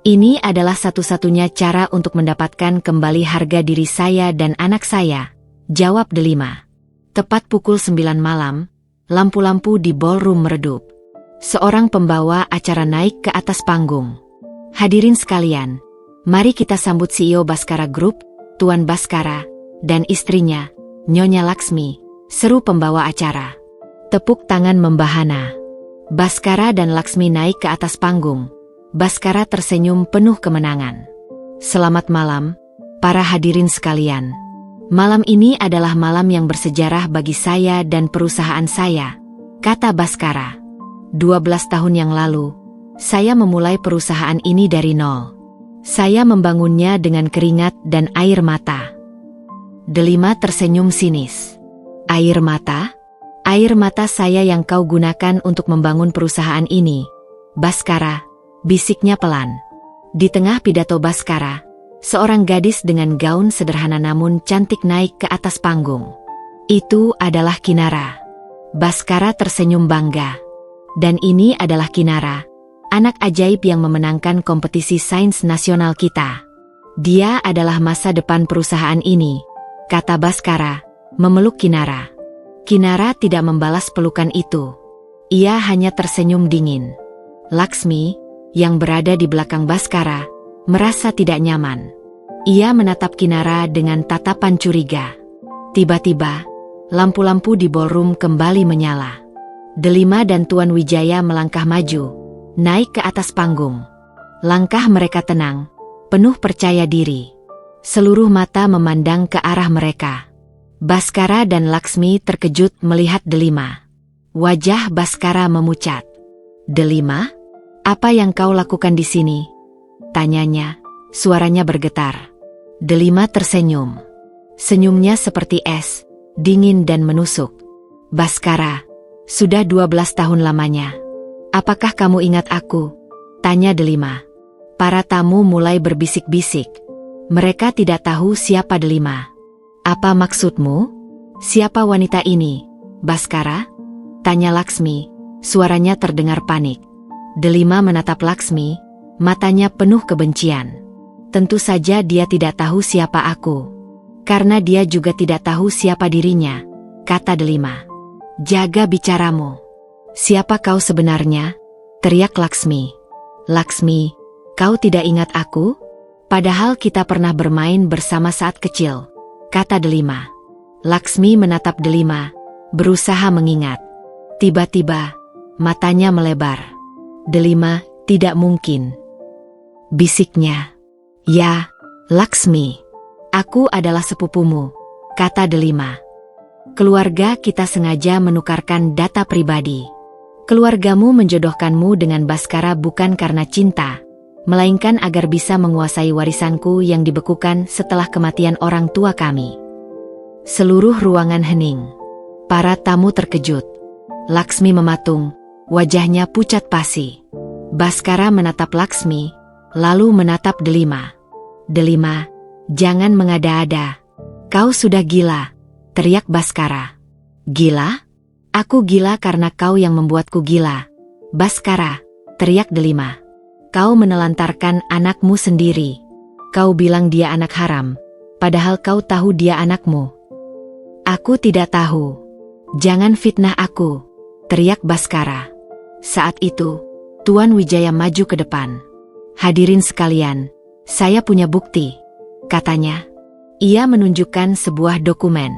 Ini adalah satu-satunya cara untuk mendapatkan kembali harga diri saya dan anak saya, jawab Delima. Tepat pukul 9 malam, lampu-lampu di ballroom meredup. Seorang pembawa acara naik ke atas panggung. Hadirin sekalian, mari kita sambut CEO Baskara Group, Tuan Baskara, dan istrinya, Nyonya Laksmi, seru pembawa acara. Tepuk tangan membahana. Baskara dan Laksmi naik ke atas panggung, Baskara tersenyum penuh kemenangan. Selamat malam, para hadirin sekalian. Malam ini adalah malam yang bersejarah bagi saya dan perusahaan saya, kata Baskara. 12 tahun yang lalu, saya memulai perusahaan ini dari nol. Saya membangunnya dengan keringat dan air mata. Delima tersenyum sinis. Air mata? Air mata saya yang kau gunakan untuk membangun perusahaan ini, Baskara, bisiknya pelan. Di tengah pidato Baskara, seorang gadis dengan gaun sederhana namun cantik naik ke atas panggung. Itu adalah Kinara. Baskara tersenyum bangga. Dan ini adalah Kinara, anak ajaib yang memenangkan kompetisi sains nasional kita. Dia adalah masa depan perusahaan ini, kata Baskara, memeluk Kinara. Kinara tidak membalas pelukan itu. Ia hanya tersenyum dingin. Laksmi, yang berada di belakang Baskara, merasa tidak nyaman. Ia menatap Kinara dengan tatapan curiga. Tiba-tiba, lampu-lampu di ballroom kembali menyala. Delima dan Tuan Wijaya melangkah maju, naik ke atas panggung. Langkah mereka tenang, penuh percaya diri. Seluruh mata memandang ke arah mereka. Baskara dan Laksmi terkejut melihat Delima. Wajah Baskara memucat. Delima? Apa yang kau lakukan di sini? Tanyanya, suaranya bergetar. Delima tersenyum. Senyumnya seperti es, dingin dan menusuk. Baskara, sudah 12 tahun lamanya. Apakah kamu ingat aku? Tanya Delima. Para tamu mulai berbisik-bisik. Mereka tidak tahu siapa Delima. Apa maksudmu? Siapa wanita ini, Baskara? Tanya Laksmi, suaranya terdengar panik. Delima menatap Laksmi, matanya penuh kebencian. Tentu saja dia tidak tahu siapa aku. Karena dia juga tidak tahu siapa dirinya, kata Delima. Jaga bicaramu. Siapa kau sebenarnya? Teriak Laksmi. Laksmi, kau tidak ingat aku? Padahal kita pernah bermain bersama saat kecil, kata Delima. Laksmi menatap Delima, berusaha mengingat. Tiba-tiba, matanya melebar. Delima, tidak mungkin. Bisiknya. Ya, Laksmi. Aku adalah sepupumu, kata Delima. Keluarga kita sengaja menukarkan data pribadi. Keluargamu menjodohkanmu dengan Baskara bukan karena cinta, melainkan agar bisa menguasai warisanku yang dibekukan setelah kematian orang tua kami. Seluruh ruangan hening. Para tamu terkejut. Laksmi mematung, wajahnya pucat pasi. Baskara menatap Laksmi, lalu menatap Delima. Delima, jangan mengada-ada. Kau sudah gila, teriak Baskara. Gila? Aku gila karena kau yang membuatku gila. Baskara, teriak Delima. Kau menelantarkan anakmu sendiri. Kau bilang dia anak haram, padahal kau tahu dia anakmu. Aku tidak tahu. Jangan fitnah aku, teriak Baskara. Saat itu, Tuan Wijaya maju ke depan. Hadirin sekalian, saya punya bukti, katanya. Ia menunjukkan sebuah dokumen.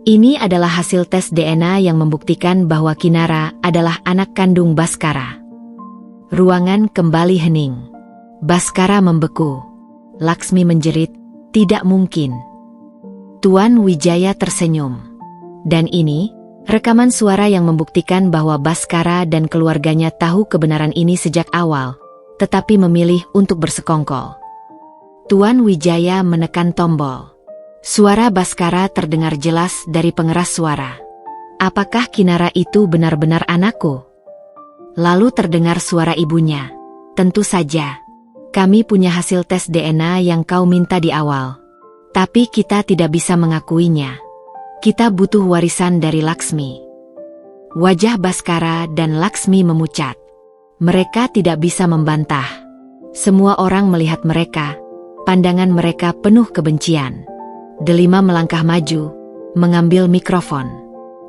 Ini adalah hasil tes DNA yang membuktikan bahwa Kinara adalah anak kandung Baskara. Ruangan kembali hening. Baskara membeku. Laksmi menjerit, tidak mungkin. Tuan Wijaya tersenyum. Dan ini, rekaman suara yang membuktikan bahwa Baskara dan keluarganya tahu kebenaran ini sejak awal, tetapi memilih untuk bersekongkol. Tuan Wijaya menekan tombol. Suara Baskara terdengar jelas dari pengeras suara. Apakah Kinara itu benar-benar anakku? Lalu terdengar suara ibunya. Tentu saja. Kami punya hasil tes DNA yang kau minta di awal. Tapi kita tidak bisa mengakuinya. Kita butuh warisan dari Laksmi. Wajah Baskara dan Laksmi memucat. Mereka tidak bisa membantah. Semua orang melihat mereka. Pandangan mereka penuh kebencian. Delima melangkah maju, mengambil mikrofon.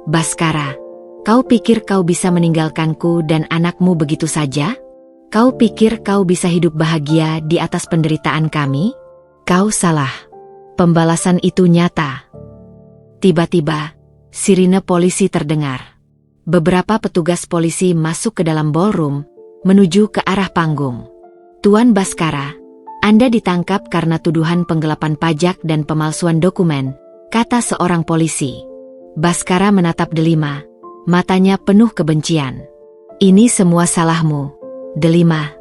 Baskara, kau pikir kau bisa meninggalkanku dan anakmu begitu saja? Kau pikir kau bisa hidup bahagia di atas penderitaan kami? Kau salah. Pembalasan itu nyata. Tiba-tiba, sirine polisi terdengar. Beberapa petugas polisi masuk ke dalam ballroom, menuju ke arah panggung. Tuan Baskara, Anda ditangkap karena tuduhan penggelapan pajak dan pemalsuan dokumen, kata seorang polisi. Baskara menatap Delima, matanya penuh kebencian. Ini semua salahmu, Delima.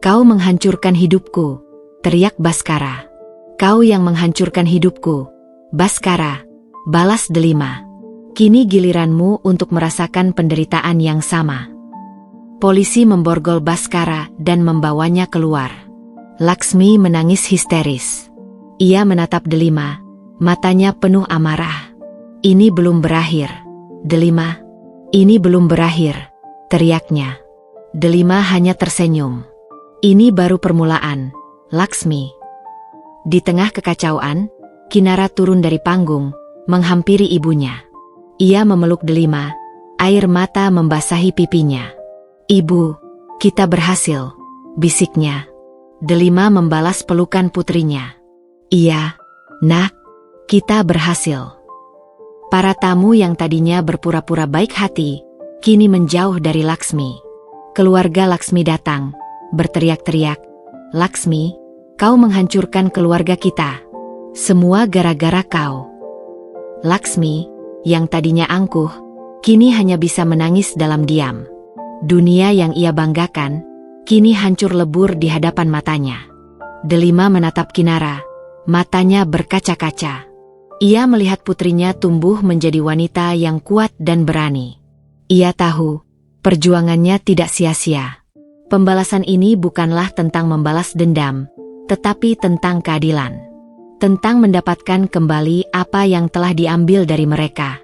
Kau menghancurkan hidupku, teriak Baskara. Kau yang menghancurkan hidupku, Baskara, balas Delima. Kini giliranmu untuk merasakan penderitaan yang sama. Polisi memborgol Baskara dan membawanya keluar. Laksmi menangis histeris. Ia menatap Delima, matanya penuh amarah. Ini belum berakhir, Delima. Ini belum berakhir, teriaknya. Delima hanya tersenyum. Ini baru permulaan, Laksmi. Di tengah kekacauan, Kinara turun dari panggung, menghampiri ibunya. Ia memeluk Delima, air mata membasahi pipinya. Ibu, kita berhasil, bisiknya. Delima membalas pelukan putrinya. Iya, nak, kita berhasil. Para tamu yang tadinya berpura-pura baik hati, kini menjauh dari Laksmi. Keluarga Laksmi datang, berteriak-teriak, Laksmi, kau menghancurkan keluarga kita. Semua gara-gara kau. Laksmi, yang tadinya angkuh, kini hanya bisa menangis dalam diam. Dunia yang ia banggakan, kini hancur lebur di hadapan matanya. Delima menatap Kinara, matanya berkaca-kaca. Ia melihat putrinya tumbuh menjadi wanita yang kuat dan berani. Ia tahu, perjuangannya tidak sia-sia. Pembalasan ini bukanlah tentang membalas dendam, tetapi tentang keadilan. Tentang mendapatkan kembali apa yang telah diambil dari mereka.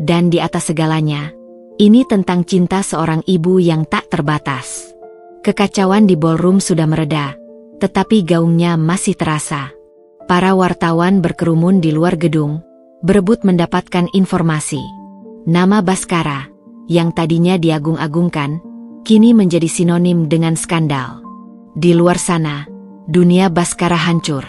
Dan di atas segalanya, ini tentang cinta seorang ibu yang tak terbatas. Kekacauan di ballroom sudah mereda, tetapi gaungnya masih terasa. Para wartawan berkerumun di luar gedung, berebut mendapatkan informasi. Nama Baskara, yang tadinya diagung-agungkan, kini menjadi sinonim dengan skandal. Di luar sana, dunia Baskara hancur.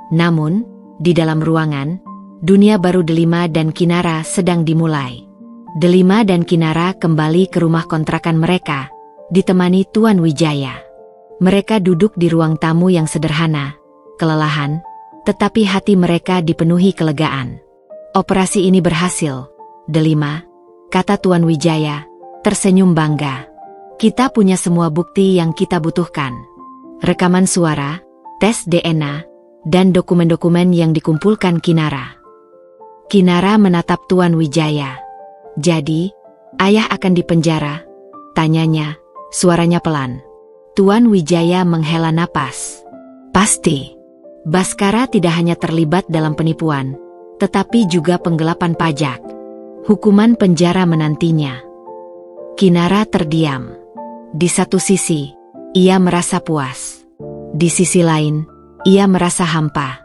Namun, di dalam ruangan, dunia baru Delima dan Kinara sedang dimulai. Delima dan Kinara kembali ke rumah kontrakan mereka, ditemani Tuan Wijaya. Mereka duduk di ruang tamu yang sederhana, kelelahan, tetapi hati mereka dipenuhi kelegaan. Operasi ini berhasil, Delima, kata Tuan Wijaya, tersenyum bangga. Kita punya semua bukti yang kita butuhkan. Rekaman suara, tes DNA, dan dokumen-dokumen yang dikumpulkan Kinara. Kinara menatap Tuan Wijaya. Jadi, ayah akan dipenjara? Tanyanya, suaranya pelan. Tuan Wijaya menghela napas. Pasti. Baskara tidak hanya terlibat dalam penipuan, tetapi juga penggelapan pajak. Hukuman penjara menantinya. Kinara terdiam. Di satu sisi, ia merasa puas. Di sisi lain, ia merasa hampa.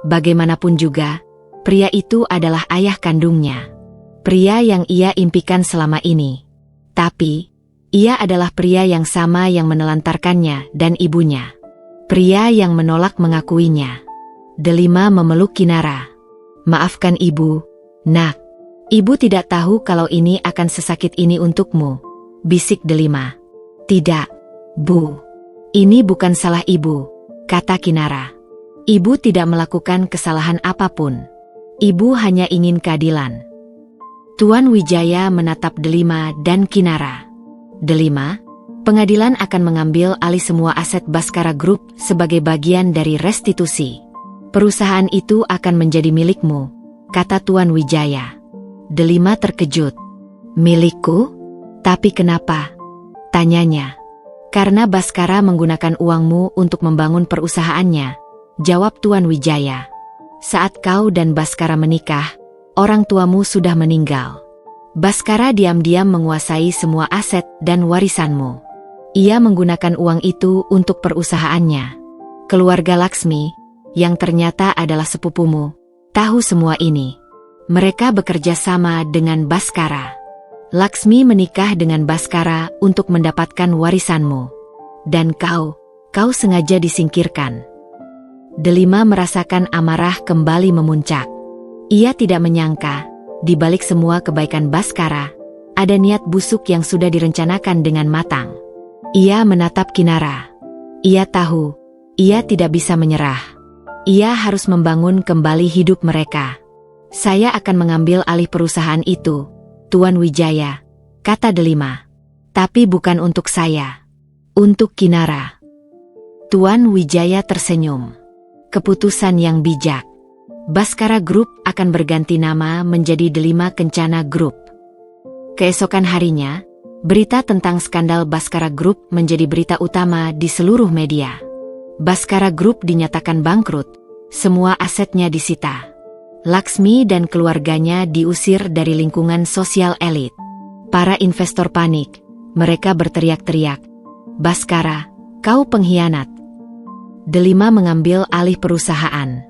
Bagaimanapun juga, pria itu adalah ayah kandungnya. Pria yang ia impikan selama ini. Tapi, ia adalah pria yang sama yang menelantarkannya dan ibunya. Pria yang menolak mengakuinya. Delima memeluk Kinara. Maafkan ibu, nak. Ibu tidak tahu kalau ini akan sesakit ini untukmu, bisik Delima. Tidak, Bu. Ini bukan salah ibu, kata Kinara. Ibu tidak melakukan kesalahan apapun. Ibu hanya ingin keadilan. Tuan Wijaya menatap Delima dan Kinara. Delima, pengadilan akan mengambil alih semua aset Baskara Group sebagai bagian dari restitusi. Perusahaan itu akan menjadi milikmu, kata Tuan Wijaya. Delima terkejut. Milikku? Tapi kenapa? Tanyanya. Karena Baskara menggunakan uangmu untuk membangun perusahaannya, jawab Tuan Wijaya. Saat kau dan Baskara menikah, orang tuamu sudah meninggal. Baskara diam-diam menguasai semua aset dan warisanmu. Ia menggunakan uang itu untuk perusahaannya. Keluarga Laksmi, yang ternyata adalah sepupumu, tahu semua ini. Mereka bekerja sama dengan Baskara. Laksmi menikah dengan Baskara untuk mendapatkan warisanmu. Dan kau sengaja disingkirkan. Delima merasakan amarah kembali memuncak. Ia tidak menyangka, di balik semua kebaikan Baskara, ada niat busuk yang sudah direncanakan dengan matang. Ia menatap Kinara. Ia tahu, ia tidak bisa menyerah. Ia harus membangun kembali hidup mereka. Saya akan mengambil alih perusahaan itu, Tuan Wijaya, kata Delima. Tapi bukan untuk saya. Untuk Kinara. Tuan Wijaya tersenyum. Keputusan yang bijak. Baskara Group akan berganti nama menjadi Delima Kencana Group. Keesokan harinya, berita tentang skandal Baskara Group menjadi berita utama di seluruh media. Baskara Group dinyatakan bangkrut, semua asetnya disita. Laksmi dan keluarganya diusir dari lingkungan sosial elit. Para investor panik, mereka berteriak-teriak, "Baskara, kau pengkhianat." Delima mengambil alih perusahaan.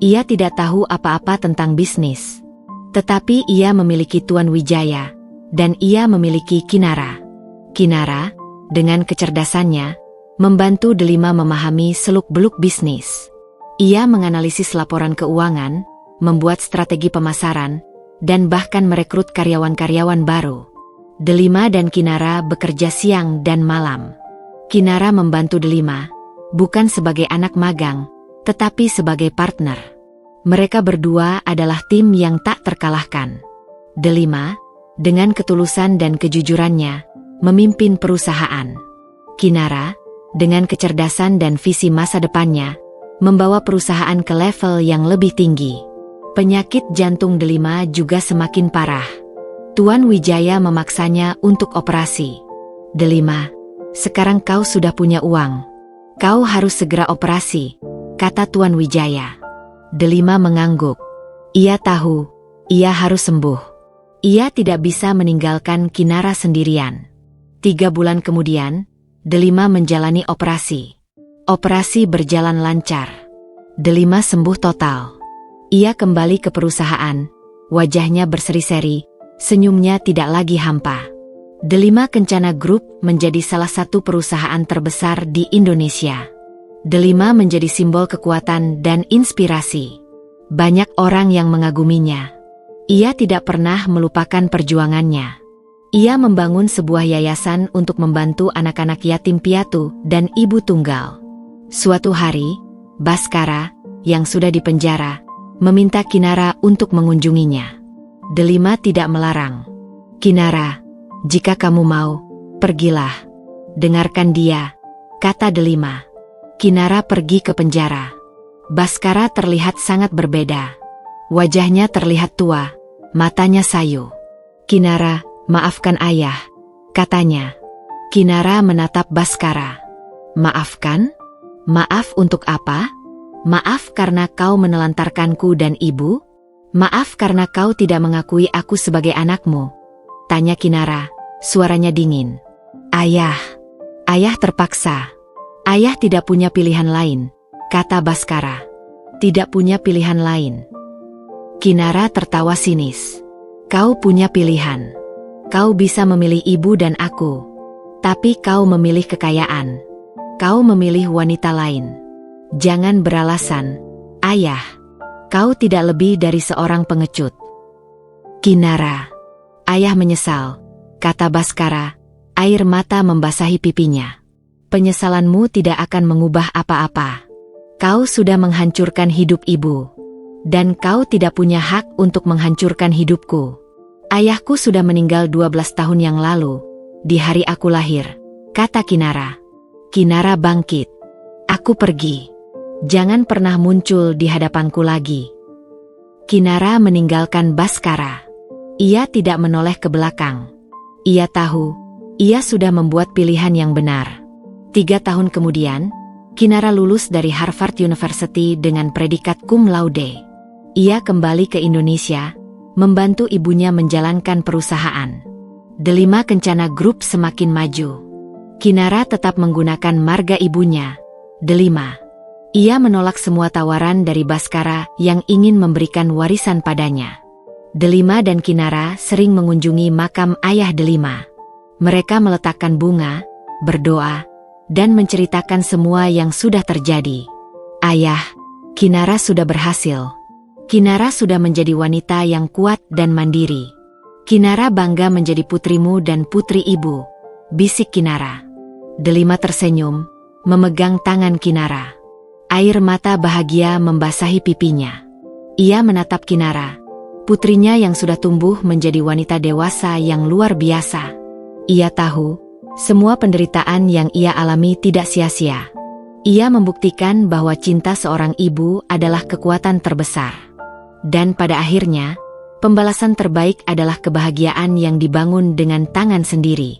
Ia tidak tahu apa-apa tentang bisnis. Tetapi ia memiliki Tuan Wijaya, dan ia memiliki Kinara. Kinara, dengan kecerdasannya, membantu Delima memahami seluk-beluk bisnis. Ia menganalisis laporan keuangan, membuat strategi pemasaran, dan bahkan merekrut karyawan-karyawan baru. Delima dan Kinara bekerja siang dan malam. Kinara membantu Delima, bukan sebagai anak magang, tetapi sebagai partner. Mereka berdua adalah tim yang tak terkalahkan. Delima, dengan ketulusan dan kejujurannya, memimpin perusahaan. Kinara, dengan kecerdasan dan visi masa depannya, membawa perusahaan ke level yang lebih tinggi. Penyakit jantung Delima juga semakin parah. Tuan Wijaya memaksanya untuk operasi. "Delima, sekarang kau sudah punya uang. Kau harus segera operasi," kata Tuan Wijaya. Delima mengangguk. Ia tahu, ia harus sembuh. Ia tidak bisa meninggalkan Kinara sendirian. 3 bulan kemudian, Delima menjalani operasi. Operasi berjalan lancar. Delima sembuh total. Ia kembali ke perusahaan, wajahnya berseri-seri, senyumnya tidak lagi hampa. Delima Kencana Group menjadi salah satu perusahaan terbesar di Indonesia. Delima menjadi simbol kekuatan dan inspirasi. Banyak orang yang mengaguminya. Ia tidak pernah melupakan perjuangannya. Ia membangun sebuah yayasan untuk membantu anak-anak yatim piatu dan ibu tunggal. Suatu hari, Baskara, yang sudah dipenjara, meminta Kinara untuk mengunjunginya. Delima tidak melarang. "Kinara, jika kamu mau, pergilah. Dengarkan dia," kata Delima. Kinara pergi ke penjara. Baskara terlihat sangat berbeda. Wajahnya terlihat tua, matanya sayu. "Kinara, maafkan ayah," katanya. Kinara menatap Baskara. "Maafkan? Maaf untuk apa? Maaf karena kau menelantarkanku dan ibu? Maaf karena kau tidak mengakui aku sebagai anakmu?" tanya Kinara, suaranya dingin. "Ayah, ayah terpaksa. Ayah tidak punya pilihan lain," kata Baskara. "Tidak punya pilihan lain?" Kinara tertawa sinis. "Kau punya pilihan. Kau bisa memilih ibu dan aku. Tapi kau memilih kekayaan. Kau memilih wanita lain. Jangan beralasan, ayah. Kau tidak lebih dari seorang pengecut." "Kinara, ayah menyesal," kata Baskara, air mata membasahi pipinya. "Penyesalanmu tidak akan mengubah apa-apa. Kau sudah menghancurkan hidup ibu. Dan kau tidak punya hak untuk menghancurkan hidupku. Ayahku sudah meninggal 12 tahun yang lalu, di hari aku lahir," kata Kinara. Kinara bangkit. "Aku pergi. Jangan pernah muncul di hadapanku lagi." Kinara meninggalkan Baskara. Ia tidak menoleh ke belakang. Ia tahu, ia sudah membuat pilihan yang benar. 3 tahun kemudian, Kinara lulus dari Harvard University dengan predikat cum laude. Ia kembali ke Indonesia, membantu ibunya menjalankan perusahaan. Delima Kencana Group semakin maju. Kinara tetap menggunakan marga ibunya, Delima. Ia menolak semua tawaran dari Baskara yang ingin memberikan warisan padanya. Delima dan Kinara sering mengunjungi makam ayah Delima. Mereka meletakkan bunga, berdoa, dan menceritakan semua yang sudah terjadi. "Ayah, Kinara sudah berhasil. Kinara sudah menjadi wanita yang kuat dan mandiri. Kinara bangga menjadi putrimu dan putri ibu," bisik Kinara. Delima tersenyum, memegang tangan Kinara. Air mata bahagia membasahi pipinya. Ia menatap Kinara, putrinya yang sudah tumbuh menjadi wanita dewasa yang luar biasa. Ia tahu, semua penderitaan yang ia alami tidak sia-sia. Ia membuktikan bahwa cinta seorang ibu adalah kekuatan terbesar. Dan pada akhirnya, pembalasan terbaik adalah kebahagiaan yang dibangun dengan tangan sendiri.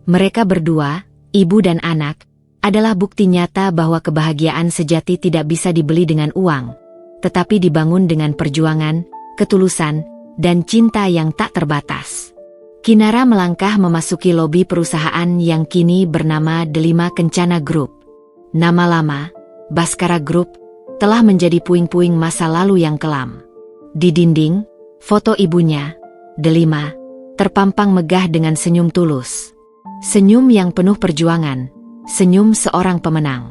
Mereka berdua, ibu dan anak, adalah bukti nyata bahwa kebahagiaan sejati tidak bisa dibeli dengan uang, tetapi dibangun dengan perjuangan, ketulusan, dan cinta yang tak terbatas. Kinara melangkah memasuki lobi perusahaan yang kini bernama Delima Kencana Group. Nama lama, Baskara Group, telah menjadi puing-puing masa lalu yang kelam. Di dinding, foto ibunya, Delima, terpampang megah dengan senyum tulus. Senyum yang penuh perjuangan, senyum seorang pemenang.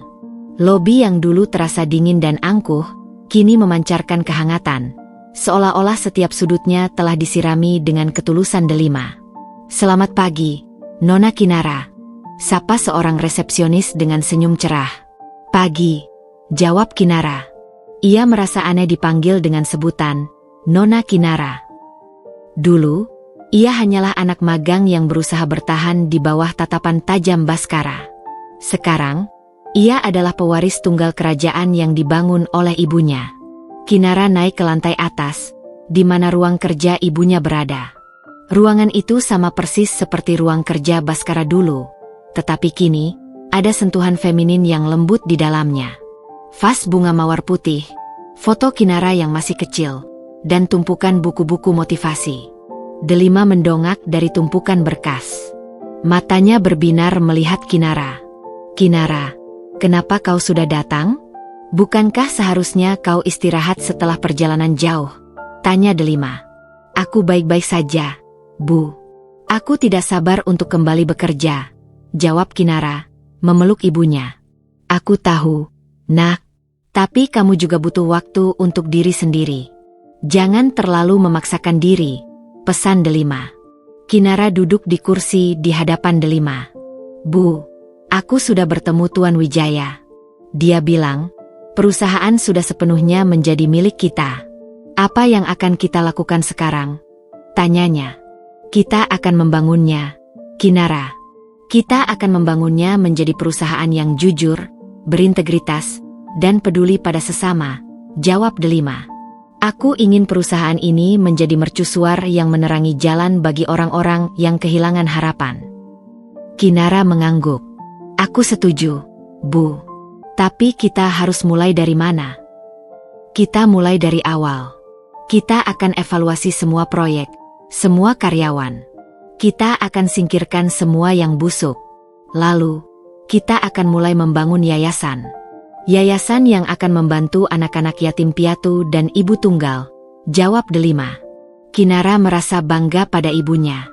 Lobi yang dulu terasa dingin dan angkuh, kini memancarkan kehangatan, seolah-olah setiap sudutnya telah disirami dengan ketulusan Delima. "Selamat pagi, Nona Kinara," sapa seorang resepsionis dengan senyum cerah. "Pagi," jawab Kinara. Ia merasa aneh dipanggil dengan sebutan Nona Kinara. Dulu, ia hanyalah anak magang yang berusaha bertahan di bawah tatapan tajam Baskara. Sekarang, ia adalah pewaris tunggal kerajaan yang dibangun oleh ibunya. Kinara naik ke lantai atas, di mana ruang kerja ibunya berada. Ruangan itu sama persis seperti ruang kerja Baskara dulu, tetapi kini, ada sentuhan feminin yang lembut di dalamnya. Vas bunga mawar putih, foto Kinara yang masih kecil, dan tumpukan buku-buku motivasi. Delima mendongak dari tumpukan berkas. Matanya berbinar melihat Kinara. "Kinara, kenapa kau sudah datang? Bukankah seharusnya kau istirahat setelah perjalanan jauh?" tanya Delima. "Aku baik-baik saja, Bu. Aku tidak sabar untuk kembali bekerja," jawab Kinara, memeluk ibunya. "Aku tahu, Nak. Tapi kamu juga butuh waktu untuk diri sendiri. Jangan terlalu memaksakan diri," pesan Delima. Kinara duduk di kursi di hadapan Delima. "Bu, aku sudah bertemu Tuan Wijaya. Dia bilang, perusahaan sudah sepenuhnya menjadi milik kita. Apa yang akan kita lakukan sekarang?" tanyanya. "Kita akan membangunnya, Kinara. Kita akan membangunnya menjadi perusahaan yang jujur, berintegritas, dan peduli pada sesama," jawab Delima. "Aku ingin perusahaan ini menjadi mercusuar yang menerangi jalan bagi orang-orang yang kehilangan harapan." Kinara mengangguk. "Aku setuju, Bu. Tapi kita harus mulai dari mana?" "Kita mulai dari awal. Kita akan evaluasi semua proyek, semua karyawan. Kita akan singkirkan semua yang busuk. Lalu, kita akan mulai membangun yayasan. Yayasan yang akan membantu anak-anak yatim piatu dan ibu tunggal," jawab Delima. Kinara merasa bangga pada ibunya.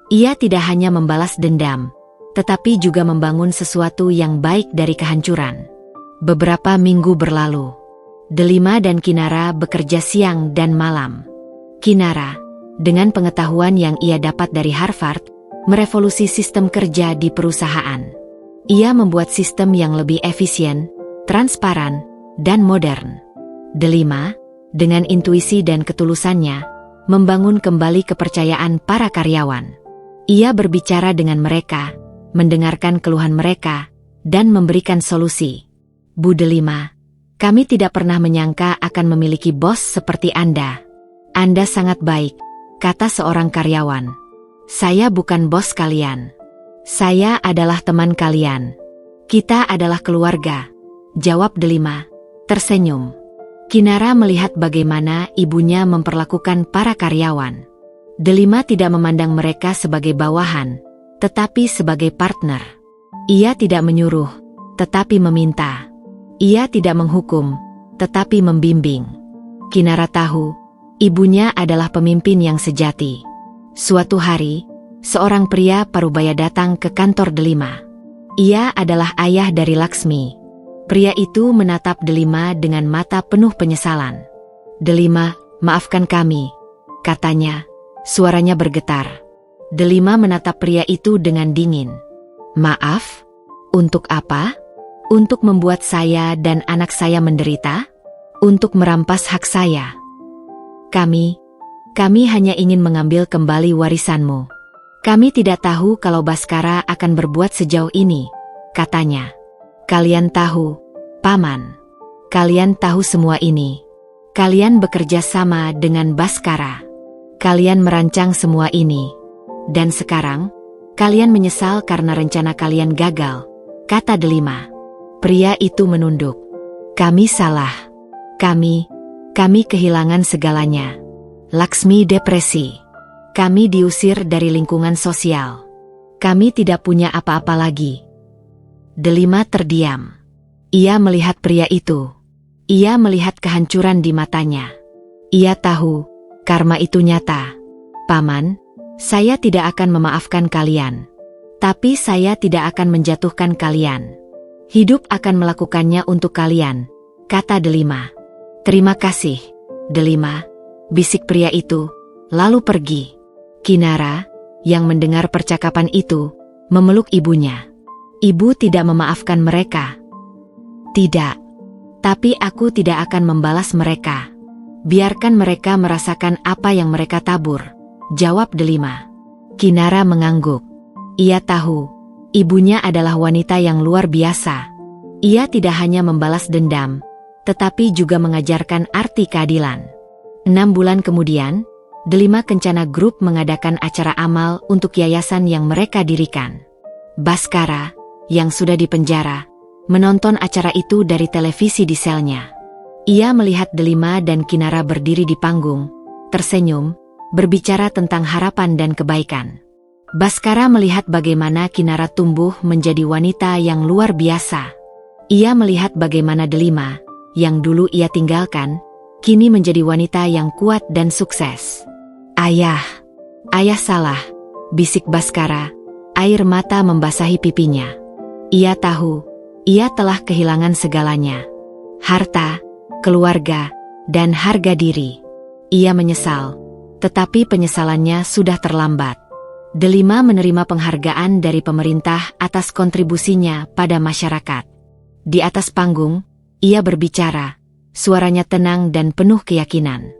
Ia tidak hanya membalas dendam, tetapi juga membangun sesuatu yang baik dari kehancuran. Beberapa minggu berlalu. Delima dan Kinara bekerja siang dan malam. Kinara, dengan pengetahuan yang ia dapat dari Harvard, merevolusi sistem kerja di perusahaan. Ia membuat sistem yang lebih efisien, transparan, dan modern. Delima, dengan intuisi dan ketulusannya, membangun kembali kepercayaan para karyawan. Ia berbicara dengan mereka, mendengarkan keluhan mereka, dan memberikan solusi. "Bu Delima, kami tidak pernah menyangka akan memiliki bos seperti Anda. Anda sangat baik," kata seorang karyawan. "Saya bukan bos kalian. Saya adalah teman kalian. Kita adalah keluarga," jawab Delima, tersenyum. Kinara melihat bagaimana ibunya memperlakukan para karyawan. Delima tidak memandang mereka sebagai bawahan, tetapi sebagai partner. Ia tidak menyuruh, tetapi meminta. Ia tidak menghukum, tetapi membimbing. Kinara tahu, ibunya adalah pemimpin yang sejati. Suatu hari, seorang pria parubaya datang ke kantor Delima. Ia adalah ayah dari Laksmi. Pria itu menatap Delima dengan mata penuh penyesalan. "Delima, maafkan kami," katanya. Suaranya bergetar. Delima menatap pria itu dengan dingin. "Maaf? Untuk apa?" Untuk membuat saya dan anak saya menderita? Untuk merampas hak saya? Kami hanya ingin mengambil kembali warisanmu. Kami tidak tahu kalau Baskara akan berbuat sejauh ini, katanya. Kalian tahu, Paman. Kalian tahu semua ini. Kalian bekerja sama dengan Baskara. Kalian merancang semua ini. Dan sekarang, kalian menyesal karena rencana kalian gagal, kata Delima. Pria itu menunduk. Kami salah. Kami kehilangan segalanya. Laksmi depresi. Kami diusir dari lingkungan sosial. Kami tidak punya apa-apa lagi. Delima terdiam. Ia melihat pria itu. Ia melihat kehancuran di matanya. Ia tahu, karma itu nyata. Paman, saya tidak akan memaafkan kalian. Tapi saya tidak akan menjatuhkan kalian. Hidup akan melakukannya untuk kalian, kata Delima. Terima kasih, Delima, bisik pria itu, lalu pergi. Kinara, yang mendengar percakapan itu, memeluk ibunya. Ibu tidak memaafkan mereka. Tidak. Tapi aku tidak akan membalas mereka. Biarkan mereka merasakan apa yang mereka tabur, jawab Delima. Kinara mengangguk. Ia tahu, ibunya adalah wanita yang luar biasa. Ia tidak hanya membalas dendam, tetapi juga mengajarkan arti keadilan. 6 bulan kemudian, Delima Kencana Group mengadakan acara amal untuk yayasan yang mereka dirikan. Baskara, yang sudah dipenjara, menonton acara itu dari televisi di selnya. Ia melihat Delima dan Kinara berdiri di panggung, tersenyum, berbicara tentang harapan dan kebaikan. Baskara melihat bagaimana Kinara tumbuh menjadi wanita yang luar biasa. Ia melihat bagaimana Delima, yang dulu ia tinggalkan, kini menjadi wanita yang kuat dan sukses. Ayah salah, bisik Baskara, air mata membasahi pipinya. Ia tahu, ia telah kehilangan segalanya. Harta, keluarga, dan harga diri. Ia menyesal, tetapi penyesalannya sudah terlambat. Delima menerima penghargaan dari pemerintah atas kontribusinya pada masyarakat. Di atas panggung, ia berbicara, suaranya tenang dan penuh keyakinan.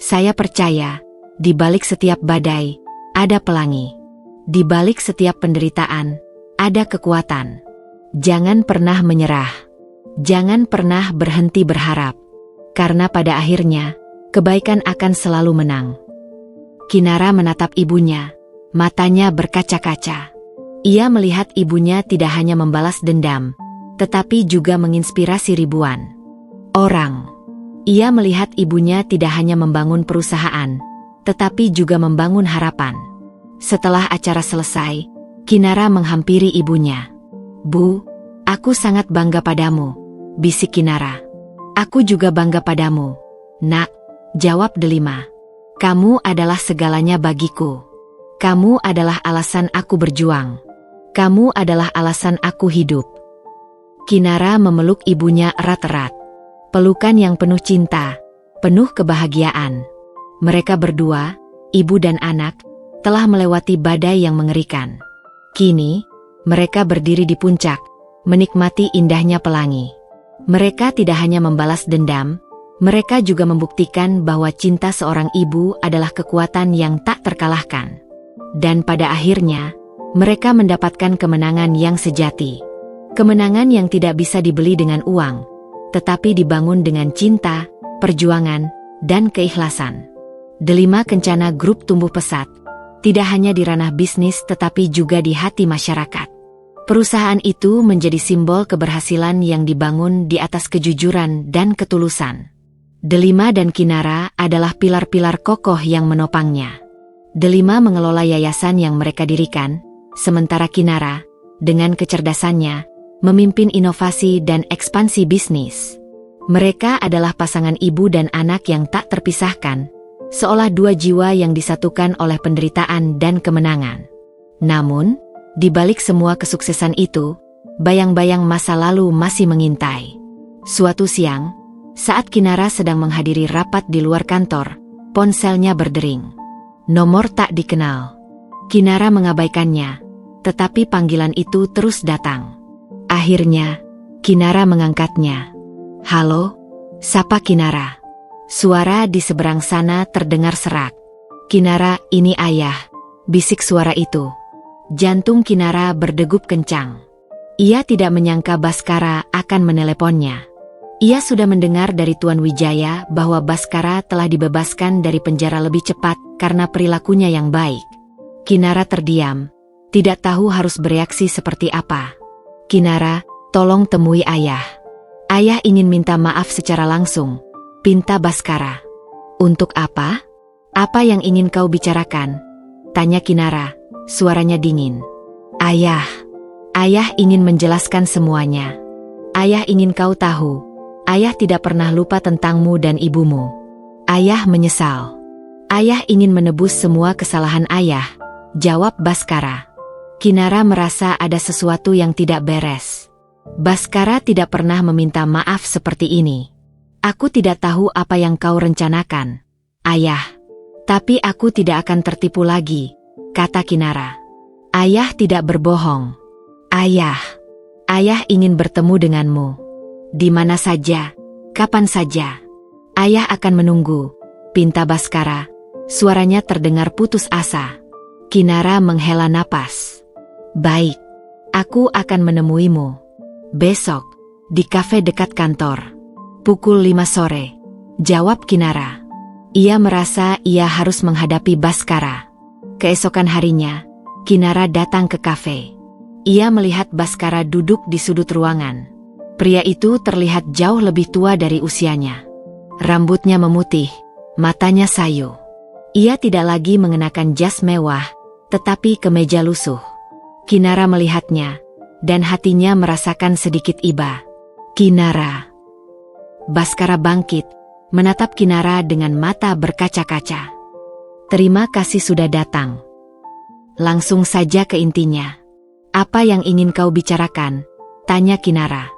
Saya percaya, di balik setiap badai, ada pelangi. Di balik setiap penderitaan, ada kekuatan. Jangan pernah menyerah. Jangan pernah berhenti berharap. Karena pada akhirnya, kebaikan akan selalu menang. Kinara menatap ibunya. Matanya berkaca-kaca. Ia melihat ibunya tidak hanya membalas dendam, tetapi juga menginspirasi ribuan orang. Ia melihat ibunya tidak hanya membangun perusahaan, tetapi juga membangun harapan. Setelah acara selesai, Kinara menghampiri ibunya. Bu, aku sangat bangga padamu, bisik Kinara. Aku juga bangga padamu, Nak, jawab Delima. Kamu adalah segalanya bagiku. Kamu adalah alasan aku berjuang. Kamu adalah alasan aku hidup. Kinara memeluk ibunya erat-erat. Pelukan yang penuh cinta, penuh kebahagiaan. Mereka berdua, ibu dan anak, telah melewati badai yang mengerikan. Kini, mereka berdiri di puncak, menikmati indahnya pelangi. Mereka tidak hanya membalas dendam, mereka juga membuktikan bahwa cinta seorang ibu adalah kekuatan yang tak terkalahkan. Dan pada akhirnya, mereka mendapatkan kemenangan yang sejati. Kemenangan yang tidak bisa dibeli dengan uang, tetapi dibangun dengan cinta, perjuangan, dan keikhlasan. Delima Kencana Group tumbuh pesat, tidak hanya di ranah bisnis tetapi juga di hati masyarakat. Perusahaan itu menjadi simbol keberhasilan yang dibangun di atas kejujuran dan ketulusan. Delima dan Kinara adalah pilar-pilar kokoh yang menopangnya. Delima mengelola yayasan yang mereka dirikan, sementara Kinara, dengan kecerdasannya, memimpin inovasi dan ekspansi bisnis. Mereka adalah pasangan ibu dan anak yang tak terpisahkan, seolah dua jiwa yang disatukan oleh penderitaan dan kemenangan. Namun, di balik semua kesuksesan itu, bayang-bayang masa lalu masih mengintai. Suatu siang, saat Kinara sedang menghadiri rapat di luar kantor, ponselnya berdering. Nomor tak dikenal. Kinara mengabaikannya, tetapi panggilan itu terus datang. Akhirnya, Kinara mengangkatnya. "Halo?" sapa Kinara. Suara di seberang sana terdengar serak. "Kinara, ini ayah," bisik suara itu. Jantung Kinara berdegup kencang. Ia tidak menyangka Baskara akan meneleponnya. Ia sudah mendengar dari Tuan Wijaya bahwa Baskara telah dibebaskan dari penjara lebih cepat karena perilakunya yang baik. Kinara terdiam, tidak tahu harus bereaksi seperti apa. "Kinara, tolong temui ayah. Ayah ingin minta maaf secara langsung," pinta Baskara. "Untuk apa? Apa yang ingin kau bicarakan?" tanya Kinara, suaranya dingin. "Ayah ingin menjelaskan semuanya. Ayah ingin kau tahu, ayah tidak pernah lupa tentangmu dan ibumu. Ayah menyesal. Ayah ingin menebus semua kesalahan ayah," jawab Baskara. Kinara merasa ada sesuatu yang tidak beres. "Baskara tidak pernah meminta maaf seperti ini. Aku tidak tahu apa yang kau rencanakan, ayah. Tapi aku tidak akan tertipu lagi," kata Kinara. "Ayah tidak berbohong. Ayah ingin bertemu denganmu. Di mana saja, kapan saja. Ayah akan menunggu," pinta Baskara. Suaranya terdengar putus asa. Kinara menghela napas. "Baik, aku akan menemuimu. Besok, di kafe dekat kantor. Pukul 5 sore, jawab Kinara. Ia merasa ia harus menghadapi Baskara. Keesokan harinya, Kinara datang ke kafe. Ia melihat Baskara duduk di sudut ruangan. Pria itu terlihat jauh lebih tua dari usianya. Rambutnya memutih, matanya sayu. Ia tidak lagi mengenakan jas mewah, tetapi kemeja lusuh. Kinara melihatnya, dan hatinya merasakan sedikit iba. "Kinara." Baskara bangkit, menatap Kinara dengan mata berkaca-kaca. "Terima kasih sudah datang. Langsung saja ke intinya. Apa yang ingin kau bicarakan?" tanya Kinara.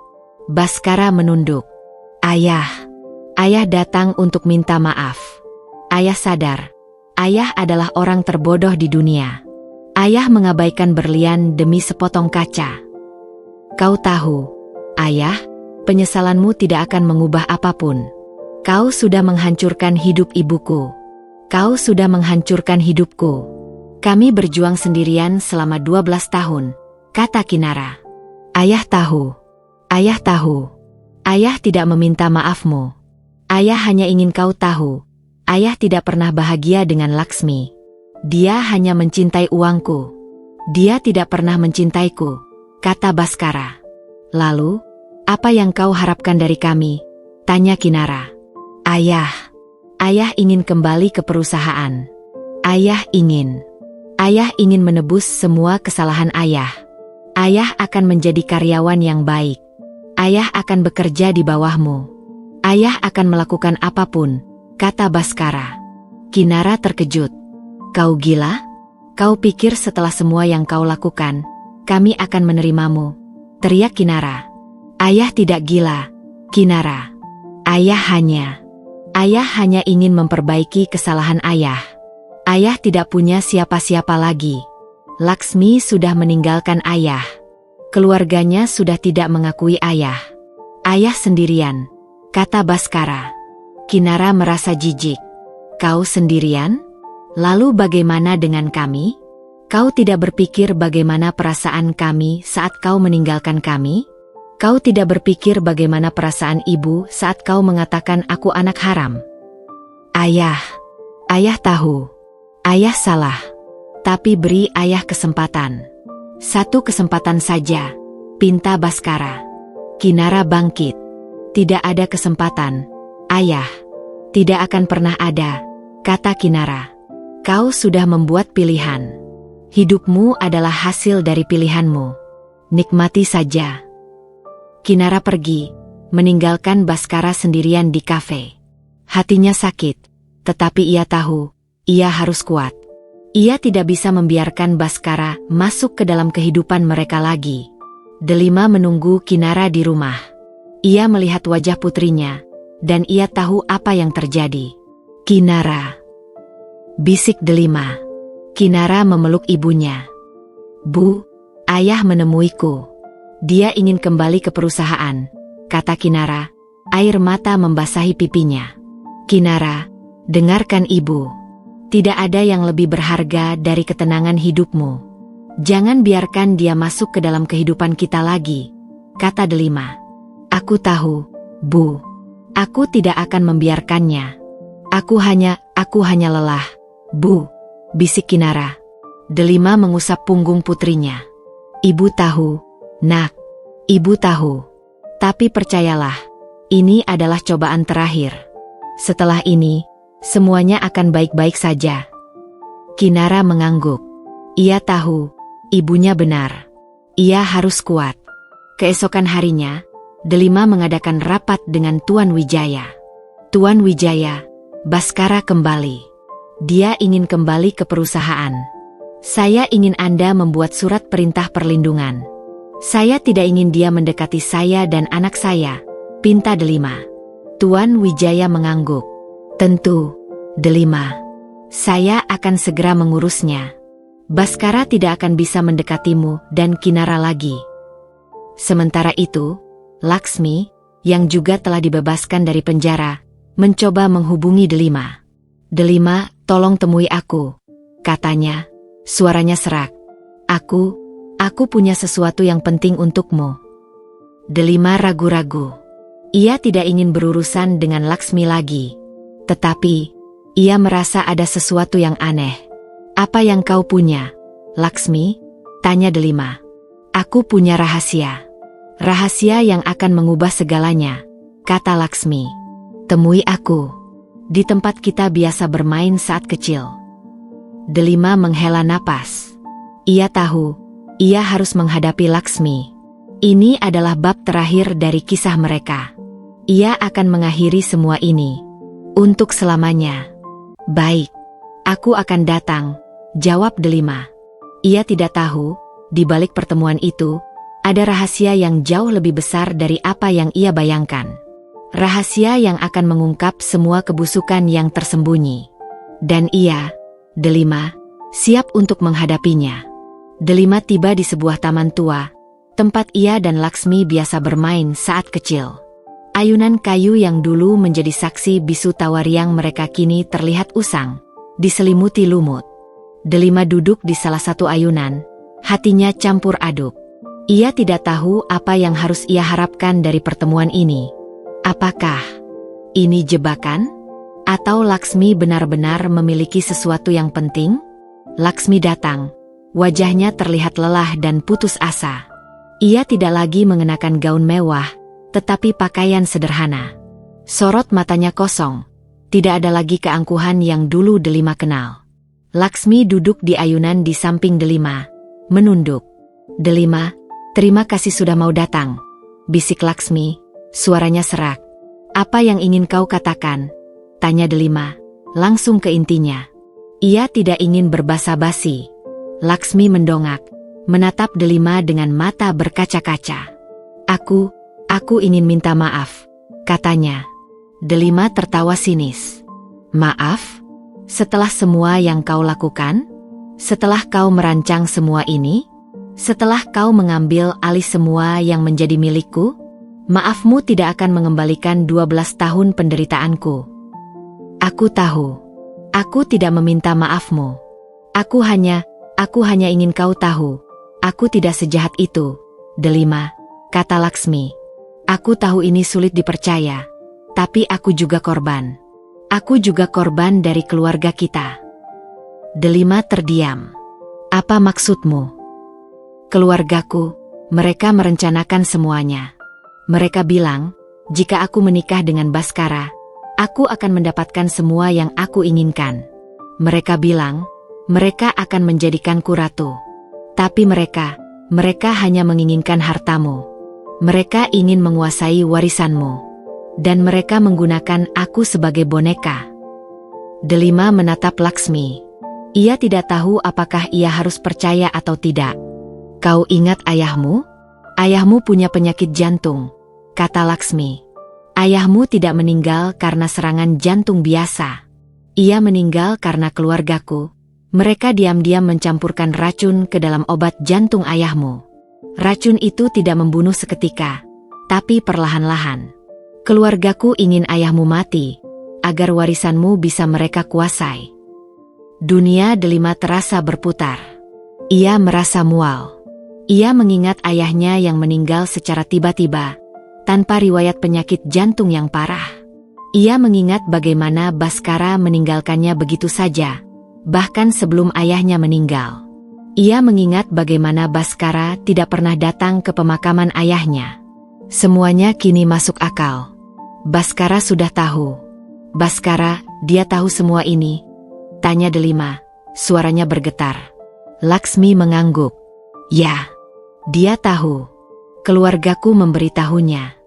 Baskara menunduk. Ayah datang untuk minta maaf. Ayah sadar, ayah adalah orang terbodoh di dunia. Ayah mengabaikan berlian demi sepotong kaca. Kau tahu, ayah, penyesalanmu tidak akan mengubah apapun. Kau sudah menghancurkan hidup ibuku. Kau sudah menghancurkan hidupku. Kami berjuang sendirian selama 12 tahun, kata Kinara. Ayah tahu. Ayah tahu. Ayah tidak meminta maafmu. Ayah hanya ingin kau tahu. Ayah tidak pernah bahagia dengan Laksmi. Dia hanya mencintai uangku. Dia tidak pernah mencintaiku, kata Baskara. Lalu, apa yang kau harapkan dari kami? Tanya Kinara. Ayah ingin kembali ke perusahaan. Ayah ingin menebus semua kesalahan ayah. Ayah akan menjadi karyawan yang baik. Ayah akan bekerja di bawahmu. Ayah akan melakukan apapun, kata Baskara. Kinara terkejut. Kau gila? Kau pikir setelah semua yang kau lakukan, kami akan menerimamu? Teriak Kinara. Ayah tidak gila, Kinara. Ayah hanya ingin memperbaiki kesalahan ayah. Ayah tidak punya siapa-siapa lagi. Laksmi sudah meninggalkan ayah. Keluarganya sudah tidak mengakui ayah. Ayah sendirian, kata Baskara. Kinara merasa jijik. Kau sendirian? Lalu bagaimana dengan kami? Kau tidak berpikir bagaimana perasaan kami saat kau meninggalkan kami? Kau tidak berpikir bagaimana perasaan ibu saat kau mengatakan aku anak haram? Ayah tahu. Ayah salah. Tapi beri ayah kesempatan. Satu kesempatan saja, pinta Baskara. Kinara bangkit. Tidak ada kesempatan, ayah. Tidak akan pernah ada, kata Kinara. Kau sudah membuat pilihan. Hidupmu adalah hasil dari pilihanmu. Nikmati saja. Kinara pergi, meninggalkan Baskara sendirian di kafe. Hatinya sakit, tetapi ia tahu, ia harus kuat. Ia tidak bisa membiarkan Baskara masuk ke dalam kehidupan mereka lagi. Delima menunggu Kinara di rumah. Ia melihat wajah putrinya, dan ia tahu apa yang terjadi. Kinara, bisik Delima. Kinara memeluk ibunya. Bu, ayah menemuiku. Dia ingin kembali ke perusahaan, kata Kinara. Air mata membasahi pipinya. Kinara, dengarkan ibu. Tidak ada yang lebih berharga dari ketenangan hidupmu. Jangan biarkan dia masuk ke dalam kehidupan kita lagi, kata Delima. Aku tahu, Bu. Aku tidak akan membiarkannya. Aku hanya lelah, Bu, bisik Kinara. Delima mengusap punggung putrinya. Ibu tahu, Nak. Ibu tahu. Tapi percayalah, ini adalah cobaan terakhir. Setelah ini, semuanya akan baik-baik saja. Kinara mengangguk. Ia tahu, ibunya benar. Ia harus kuat. Keesokan harinya, Delima mengadakan rapat dengan Tuan Wijaya. Tuan Wijaya, Baskara kembali. Dia ingin kembali ke perusahaan. Saya ingin Anda membuat surat perintah perlindungan. Saya tidak ingin dia mendekati saya dan anak saya, pinta Delima. Tuan Wijaya mengangguk. Tentu, Delima. Saya akan segera mengurusnya. Baskara tidak akan bisa mendekatimu dan Kinara lagi. Sementara itu, Laksmi, yang juga telah dibebaskan dari penjara, mencoba menghubungi Delima. Delima, tolong temui aku, katanya, suaranya serak. Aku punya sesuatu yang penting untukmu. Delima ragu-ragu. Ia tidak ingin berurusan dengan Laksmi lagi. Tetapi, ia merasa ada sesuatu yang aneh. Apa yang kau punya, Laksmi? Tanya Delima. Aku punya rahasia. Rahasia yang akan mengubah segalanya, kata Laksmi. Temui aku. Di tempat kita biasa bermain saat kecil. Delima menghela napas. Ia tahu, ia harus menghadapi Laksmi. Ini adalah bab terakhir dari kisah mereka. Ia akan mengakhiri semua ini. Untuk selamanya. Baik. Aku akan datang, jawab Delima. Ia tidak tahu, di balik pertemuan itu, ada rahasia yang jauh lebih besar dari apa yang ia bayangkan. Rahasia yang akan mengungkap semua kebusukan yang tersembunyi. Dan ia, Delima, siap untuk menghadapinya. Delima tiba di sebuah taman tua, tempat ia dan Laksmi biasa bermain saat kecil. Ayunan kayu yang dulu menjadi saksi bisu tawariang mereka kini terlihat usang, diselimuti lumut. Delima duduk di salah satu ayunan, hatinya campur aduk. Ia tidak tahu apa yang harus ia harapkan dari pertemuan ini. Apakah ini jebakan? Atau Laksmi benar-benar memiliki sesuatu yang penting? Laksmi datang. Wajahnya terlihat lelah dan putus asa. Ia tidak lagi mengenakan gaun mewah, tetapi pakaian sederhana. Sorot matanya kosong. Tidak ada lagi keangkuhan yang dulu Delima kenal. Laksmi duduk di ayunan di samping Delima, menunduk. Delima, terima kasih sudah mau datang, bisik Laksmi, suaranya serak. Apa yang ingin kau katakan? Tanya Delima, langsung ke intinya. Ia tidak ingin berbasa-basi. Laksmi mendongak, menatap Delima dengan mata berkaca-kaca. Aku ingin minta maaf, katanya. Delima tertawa sinis. Maaf? Setelah semua yang kau lakukan? Setelah kau merancang semua ini? Setelah kau mengambil alih semua yang menjadi milikku? Maafmu tidak akan mengembalikan 12 tahun penderitaanku. Aku tahu. Aku tidak meminta maafmu. Aku hanya ingin kau tahu. Aku tidak sejahat itu, Delima, kata Laksmi. Aku tahu ini sulit dipercaya. Tapi aku juga korban. Aku juga korban dari keluarga kita. Delima terdiam. Apa maksudmu? Keluargaku, mereka merencanakan semuanya. Mereka bilang, jika aku menikah dengan Baskara, aku akan mendapatkan semua yang aku inginkan. Mereka bilang, mereka akan menjadikanku ratu. Tapi mereka hanya menginginkan hartamu. Mereka ingin menguasai warisanmu. Dan mereka menggunakan aku sebagai boneka. Delima menatap Laksmi. Ia tidak tahu apakah ia harus percaya atau tidak. Kau ingat ayahmu? Ayahmu punya penyakit jantung, kata Laksmi. Ayahmu tidak meninggal karena serangan jantung biasa. Ia meninggal karena keluargaku. Mereka diam-diam mencampurkan racun ke dalam obat jantung ayahmu. Racun itu tidak membunuh seketika, tapi perlahan-lahan. Keluargaku ingin ayahmu mati, agar warisanmu bisa mereka kuasai. Dunia Delima terasa berputar. Ia merasa mual. Ia mengingat ayahnya yang meninggal secara tiba-tiba, tanpa riwayat penyakit jantung yang parah. Ia mengingat bagaimana Baskara meninggalkannya begitu saja, bahkan sebelum ayahnya meninggal. Ia mengingat bagaimana Baskara tidak pernah datang ke pemakaman ayahnya. Semuanya kini masuk akal. Baskara sudah tahu. Baskara, dia tahu semua ini? Tanya Delima, suaranya bergetar. Laksmi mengangguk. Ya, dia tahu. Keluargaku memberitahunya.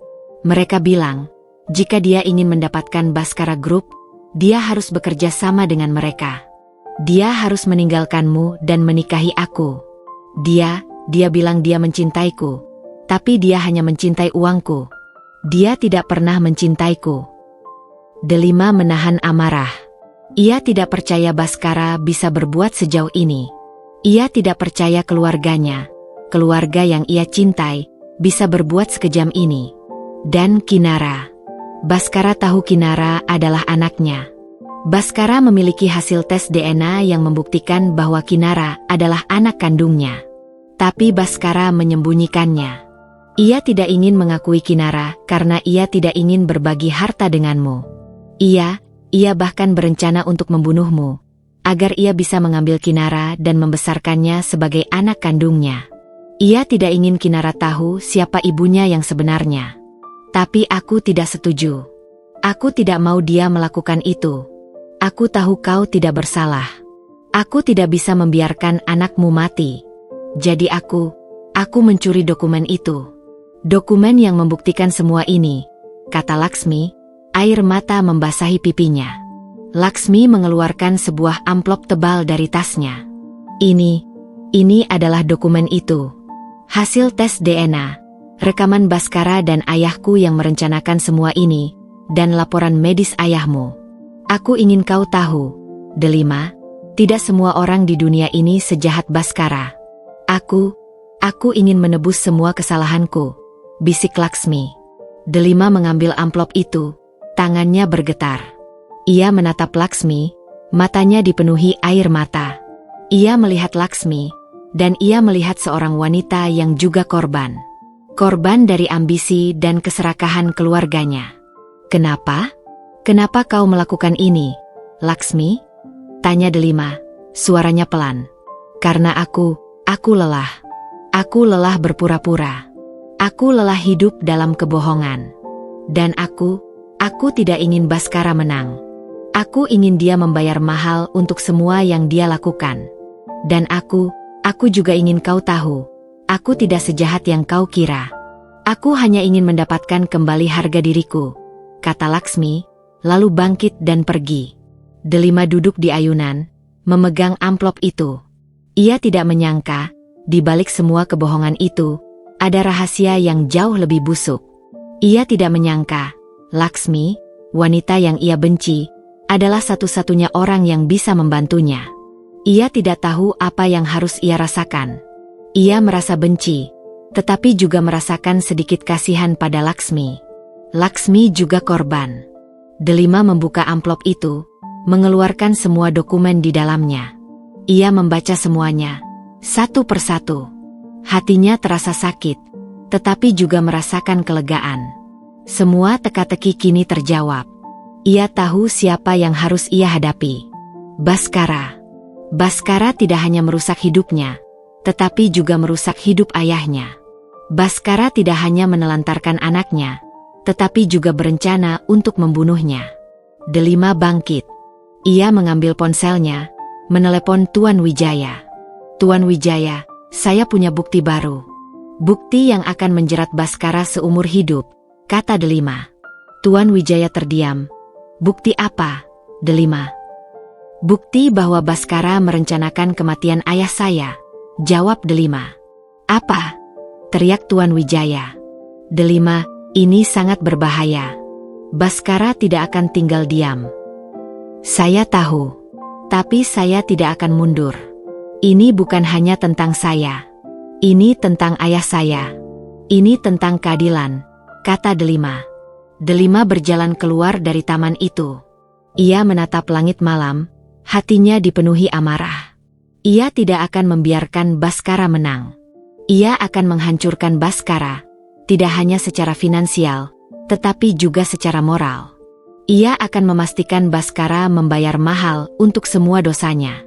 Mereka bilang, jika dia ingin mendapatkan Baskara Group, dia harus bekerja sama dengan mereka. Dia harus meninggalkanmu dan menikahi aku. Dia bilang dia mencintaiku, tapi dia hanya mencintai uangku. Dia tidak pernah mencintaiku. Delima menahan amarah. Ia tidak percaya Baskara bisa berbuat sejauh ini. Ia tidak percaya keluarganya, keluarga yang ia cintai, bisa berbuat sekejam ini. Dan Kinara. Baskara tahu Kinara adalah anaknya. Baskara memiliki hasil tes DNA yang membuktikan bahwa Kinara adalah anak kandungnya. Tapi Baskara menyembunyikannya. Ia tidak ingin mengakui Kinara karena ia tidak ingin berbagi harta denganmu. Ia bahkan berencana untuk membunuhmu, agar ia bisa mengambil Kinara dan membesarkannya sebagai anak kandungnya. Ia tidak ingin Kinara tahu siapa ibunya yang sebenarnya. Tapi aku tidak setuju. Aku tidak mau dia melakukan itu. Aku tahu kau tidak bersalah. Aku tidak bisa membiarkan anakmu mati. Jadi aku mencuri dokumen itu. Dokumen yang membuktikan semua ini, kata Laksmi, air mata membasahi pipinya. Laksmi mengeluarkan sebuah amplop tebal dari tasnya. Ini adalah dokumen itu. Hasil tes DNA, rekaman Baskara dan ayahku yang merencanakan semua ini, dan laporan medis ayahmu. Aku ingin kau tahu, Delima, tidak semua orang di dunia ini sejahat Baskara. Aku ingin menebus semua kesalahanku, bisik Laksmi. Delima mengambil amplop itu, tangannya bergetar. Ia menatap Laksmi, matanya dipenuhi air mata. Ia melihat Laksmi, dan ia melihat seorang wanita yang juga korban. Korban dari ambisi dan keserakahan keluarganya. Kenapa? Kenapa kau melakukan ini, Laksmi? Tanya Delima, suaranya pelan. Karena aku lelah. Aku lelah berpura-pura. Aku lelah hidup dalam kebohongan. Dan aku tidak ingin Baskara menang. Aku ingin dia membayar mahal untuk semua yang dia lakukan. Dan aku juga ingin kau tahu, aku tidak sejahat yang kau kira. Aku hanya ingin mendapatkan kembali harga diriku, kata Laksmi, lalu bangkit dan pergi. Delima duduk di ayunan, memegang amplop itu. Ia tidak menyangka, di balik semua kebohongan itu, ada rahasia yang jauh lebih busuk. Ia tidak menyangka, Laksmi, wanita yang ia benci, adalah satu-satunya orang yang bisa membantunya. Ia tidak tahu apa yang harus ia rasakan. Ia merasa benci, tetapi juga merasakan sedikit kasihan pada Laksmi. Laksmi juga korban. Delima membuka amplop itu, mengeluarkan semua dokumen di dalamnya. Ia membaca semuanya, satu persatu. Hatinya terasa sakit, tetapi juga merasakan kelegaan. Semua teka-teki kini terjawab. Ia tahu siapa yang harus ia hadapi. Baskara. Baskara tidak hanya merusak hidupnya, tetapi juga merusak hidup ayahnya. Baskara tidak hanya menelantarkan anaknya, tetapi juga berencana untuk membunuhnya. Delima bangkit. Ia mengambil ponselnya, menelepon Tuan Wijaya. Tuan Wijaya, saya punya bukti baru. Bukti yang akan menjerat Baskara seumur hidup, kata Delima. Tuan Wijaya terdiam. Bukti apa, Delima? Bukti bahwa Baskara merencanakan kematian ayah saya, jawab Delima. Apa? Teriak Tuan Wijaya. Delima, ini sangat berbahaya. Baskara tidak akan tinggal diam. Saya tahu, tapi saya tidak akan mundur. Ini bukan hanya tentang saya. Ini tentang ayah saya. Ini tentang keadilan, kata Delima. Delima berjalan keluar dari taman itu. Ia menatap langit malam, hatinya dipenuhi amarah. Ia tidak akan membiarkan Bhaskara menang. Ia akan menghancurkan Bhaskara, tidak hanya secara finansial, tetapi juga secara moral. Ia akan memastikan Bhaskara membayar mahal untuk semua dosanya.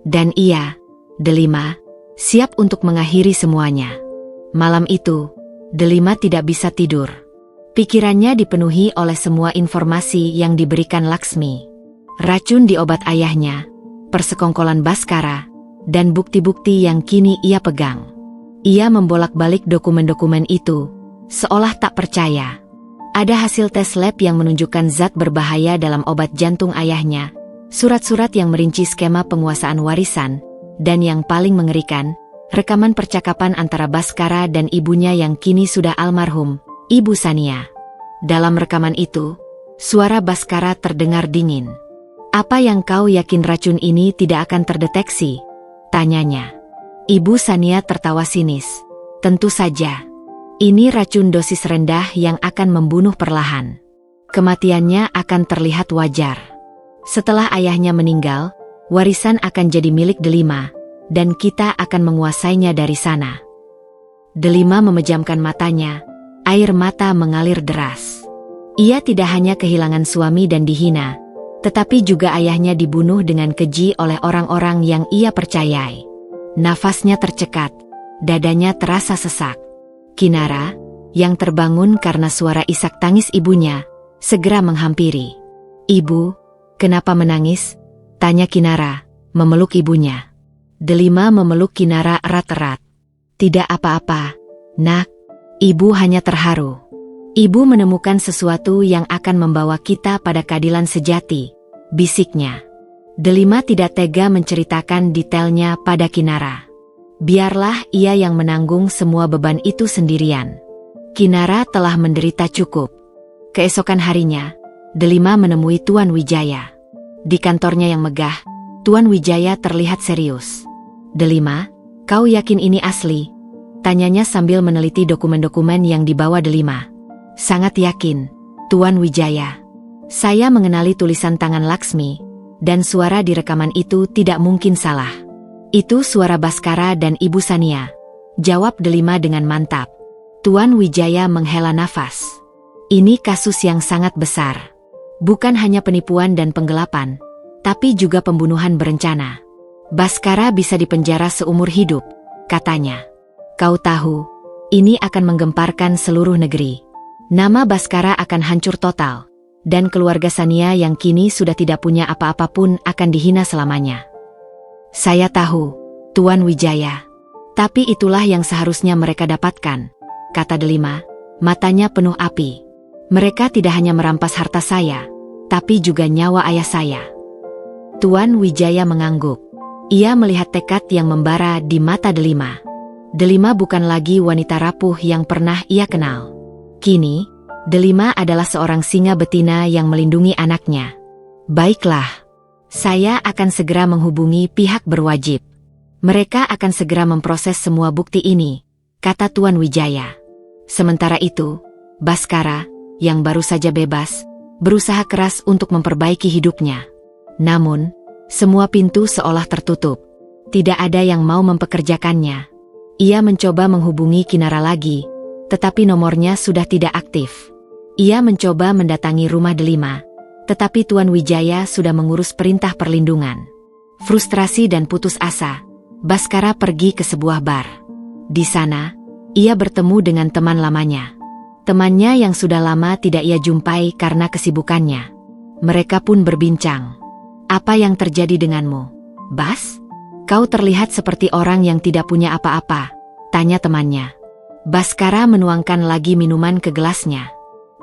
Dan ia, Delima, siap untuk mengakhiri semuanya. Malam itu, Delima tidak bisa tidur. Pikirannya dipenuhi oleh semua informasi yang diberikan Laksmi. Racun di obat ayahnya, persekongkolan Bhaskara, dan bukti-bukti yang kini ia pegang. Ia membolak-balik dokumen-dokumen itu, seolah tak percaya. Ada hasil tes lab yang menunjukkan zat berbahaya dalam obat jantung ayahnya, surat-surat yang merinci skema penguasaan warisan, dan yang paling mengerikan, rekaman percakapan antara Bhaskara dan ibunya yang kini sudah almarhum, Ibu Sania. Dalam rekaman itu, suara Bhaskara terdengar dingin. "Apa yang kau yakin racun ini tidak akan terdeteksi?" tanyanya. Ibu Sania tertawa sinis. "Tentu saja. Ini racun dosis rendah yang akan membunuh perlahan. Kematiannya akan terlihat wajar. Setelah ayahnya meninggal, warisan akan jadi milik Delima, dan kita akan menguasainya dari sana." Delima memejamkan matanya, air mata mengalir deras. Ia tidak hanya kehilangan suami dan dihina, tetapi juga ayahnya dibunuh dengan keji oleh orang-orang yang ia percayai. Nafasnya tercekat, dadanya terasa sesak. Kinara, yang terbangun karena suara isak tangis ibunya, segera menghampiri. "Ibu, kenapa menangis?" tanya Kinara, memeluk ibunya. Delima memeluk Kinara erat-erat. "Tidak apa-apa, Nak. Ibu hanya terharu. Ibu menemukan sesuatu yang akan membawa kita pada keadilan sejati," bisiknya. Delima tidak tega menceritakan detailnya pada Kinara. Biarlah ia yang menanggung semua beban itu sendirian. Kinara telah menderita cukup. Keesokan harinya, Delima menemui Tuan Wijaya. Di kantornya yang megah, Tuan Wijaya terlihat serius. "Delima, kau yakin ini asli?" tanyanya sambil meneliti dokumen-dokumen yang dibawa Delima. "Sangat yakin, Tuan Wijaya. Saya mengenali tulisan tangan Laksmi, dan suara di rekaman itu tidak mungkin salah. Itu suara Bhaskara dan Ibu Sania," jawab Delima dengan mantap. Tuan Wijaya menghela nafas. "Ini kasus yang sangat besar. Bukan hanya penipuan dan penggelapan, tapi juga pembunuhan berencana. Bhaskara bisa dipenjara seumur hidup," katanya. "Kau tahu, ini akan menggemparkan seluruh negeri. Nama Bhaskara akan hancur total, dan keluarga Sania yang kini sudah tidak punya apa-apa pun akan dihina selamanya." "Saya tahu, Tuan Wijaya. Tapi itulah yang seharusnya mereka dapatkan," kata Delima, matanya penuh api. "Mereka tidak hanya merampas harta saya, tapi juga nyawa ayah saya." Tuan Wijaya mengangguk. Ia melihat tekad yang membara di mata Delima. Delima bukan lagi wanita rapuh yang pernah ia kenal. Kini, Delima adalah seorang singa betina yang melindungi anaknya. "Baiklah. Saya akan segera menghubungi pihak berwajib. Mereka akan segera memproses semua bukti ini," kata Tuan Wijaya. Sementara itu, Bhaskara, yang baru saja bebas, berusaha keras untuk memperbaiki hidupnya. Namun, semua pintu seolah tertutup. Tidak ada yang mau mempekerjakannya. Ia mencoba menghubungi Kinara lagi, tetapi nomornya sudah tidak aktif. Ia mencoba mendatangi rumah Delima, tetapi Tuan Wijaya sudah mengurus perintah perlindungan. Frustrasi dan putus asa, Bhaskara pergi ke sebuah bar. Di sana, ia bertemu dengan teman lamanya. Temannya yang sudah lama tidak ia jumpai karena kesibukannya. Mereka pun berbincang. "Apa yang terjadi denganmu, Bas? Kau terlihat seperti orang yang tidak punya apa-apa," tanya temannya. Bhaskara menuangkan lagi minuman ke gelasnya.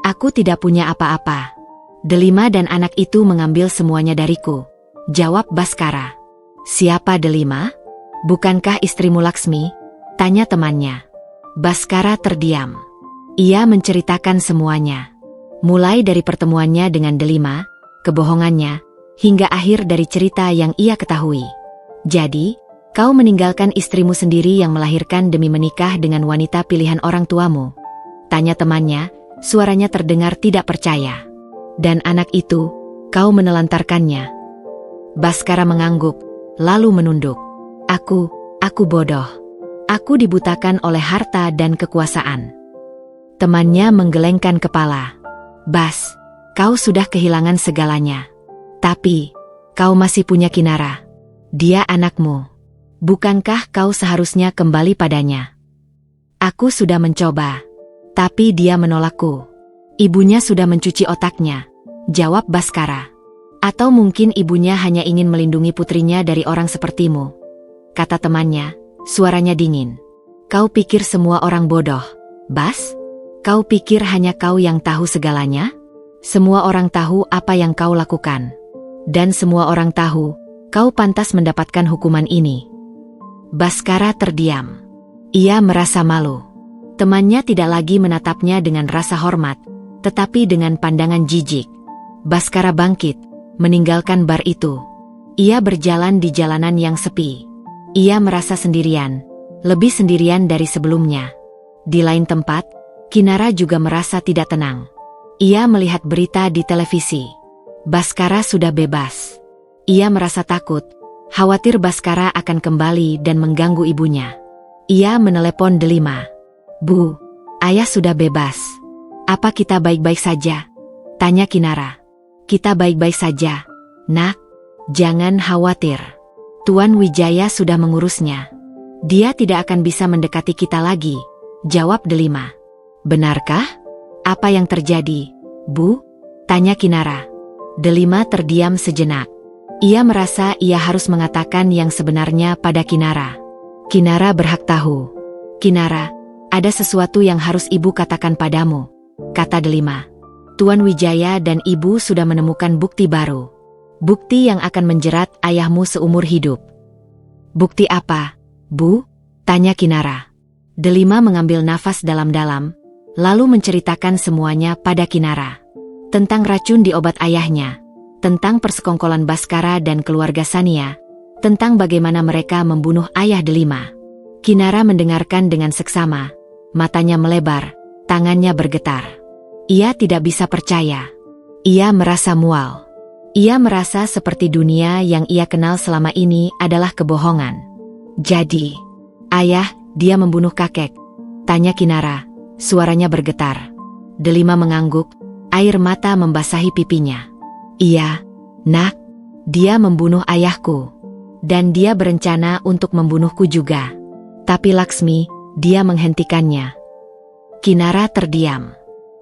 "Aku tidak punya apa-apa. Delima dan anak itu mengambil semuanya dariku," jawab Bhaskara. "Siapa Delima? Bukankah istrimu Laksmi?" tanya temannya. Bhaskara terdiam. Ia menceritakan semuanya. Mulai dari pertemuannya dengan Delima, kebohongannya, hingga akhir dari cerita yang ia ketahui. "Jadi, Kau meninggalkan istrimu sendiri yang melahirkan demi menikah dengan wanita pilihan orang tuamu. Tanya temannya, suaranya terdengar tidak percaya. Dan anak itu, kau menelantarkannya. Baskara mengangguk, lalu menunduk. Aku bodoh. Aku dibutakan oleh harta dan kekuasaan. Temannya menggelengkan kepala. Bas, kau sudah kehilangan segalanya. Tapi, kau masih punya Kinara. Dia anakmu. Bukankah kau seharusnya kembali padanya? Aku sudah mencoba. Tapi dia menolakku. Ibunya sudah mencuci otaknya, jawab Baskara. Atau mungkin ibunya hanya ingin melindungi putrinya dari orang sepertimu, kata temannya, suaranya dingin. Kau pikir semua orang bodoh, Bas? Kau pikir hanya kau yang tahu segalanya? Semua orang tahu apa yang kau lakukan. Dan semua orang tahu, kau pantas mendapatkan hukuman ini. Baskara terdiam. Ia merasa malu. Temannya tidak lagi menatapnya dengan rasa hormat, tetapi dengan pandangan jijik. Baskara bangkit, meninggalkan bar itu. Ia berjalan di jalanan yang sepi. Ia merasa sendirian, lebih sendirian dari sebelumnya. Di lain tempat, Kinara juga merasa tidak tenang. Ia melihat berita di televisi. Baskara sudah bebas. Ia merasa takut, khawatir Baskara akan kembali dan mengganggu ibunya. Ia menelepon Delima. Bu, ayah sudah bebas. Apa kita baik-baik saja? Tanya Kinara. Kita baik-baik saja, nak. Jangan khawatir. Tuan Wijaya sudah mengurusnya. Dia tidak akan bisa mendekati kita lagi, jawab Delima. Benarkah? Apa yang terjadi, Bu? Tanya Kinara. Delima terdiam sejenak. Ia merasa ia harus mengatakan yang sebenarnya pada Kinara. Kinara berhak tahu. Kinara, ada sesuatu yang harus ibu katakan padamu, kata Delima. Tuan Wijaya dan ibu sudah menemukan bukti baru. Bukti yang akan menjerat ayahmu seumur hidup. Bukti apa, Bu? Tanya Kinara. Delima mengambil nafas dalam-dalam, lalu menceritakan semuanya pada Kinara. Tentang racun di obat ayahnya, tentang persekongkolan Baskara dan keluarga Sania, tentang bagaimana mereka membunuh ayah Delima. Kinara mendengarkan dengan seksama, matanya melebar, tangannya bergetar. Ia tidak bisa percaya. Ia merasa mual. Ia merasa seperti dunia yang ia kenal selama ini adalah kebohongan. Jadi, ayah, dia membunuh kakek? Tanya Kinara, suaranya bergetar. Delima mengangguk, air mata membasahi pipinya. Iya, nak, dia membunuh ayahku. Dan dia berencana untuk membunuhku juga. Tapi Laksmi, dia menghentikannya. Kinara terdiam.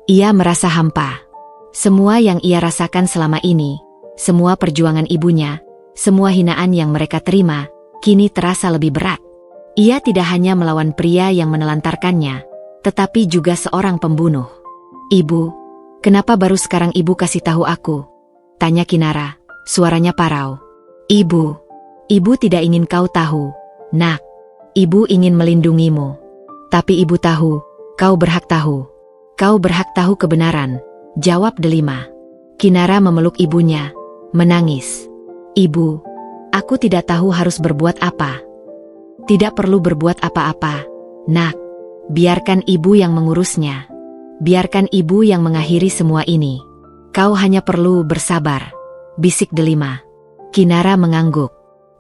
Ia merasa hampa. Semua yang ia rasakan selama ini, semua perjuangan ibunya, semua hinaan yang mereka terima, kini terasa lebih berat. Ia tidak hanya melawan pria yang menelantarkannya, tetapi juga seorang pembunuh. Ibu, kenapa baru sekarang ibu kasih tahu aku? Tanya Kinara, suaranya parau. Ibu tidak ingin kau tahu, nak. Ibu ingin melindungimu. Tapi ibu tahu, kau berhak tahu. Kau berhak tahu kebenaran, jawab Delima. Kinara memeluk ibunya, menangis. Ibu, aku tidak tahu harus berbuat apa. Tidak perlu berbuat apa-apa, nak. Biarkan ibu yang mengurusnya. Biarkan ibu yang mengakhiri semua ini. Kau hanya perlu bersabar, bisik Delima. Kinara mengangguk.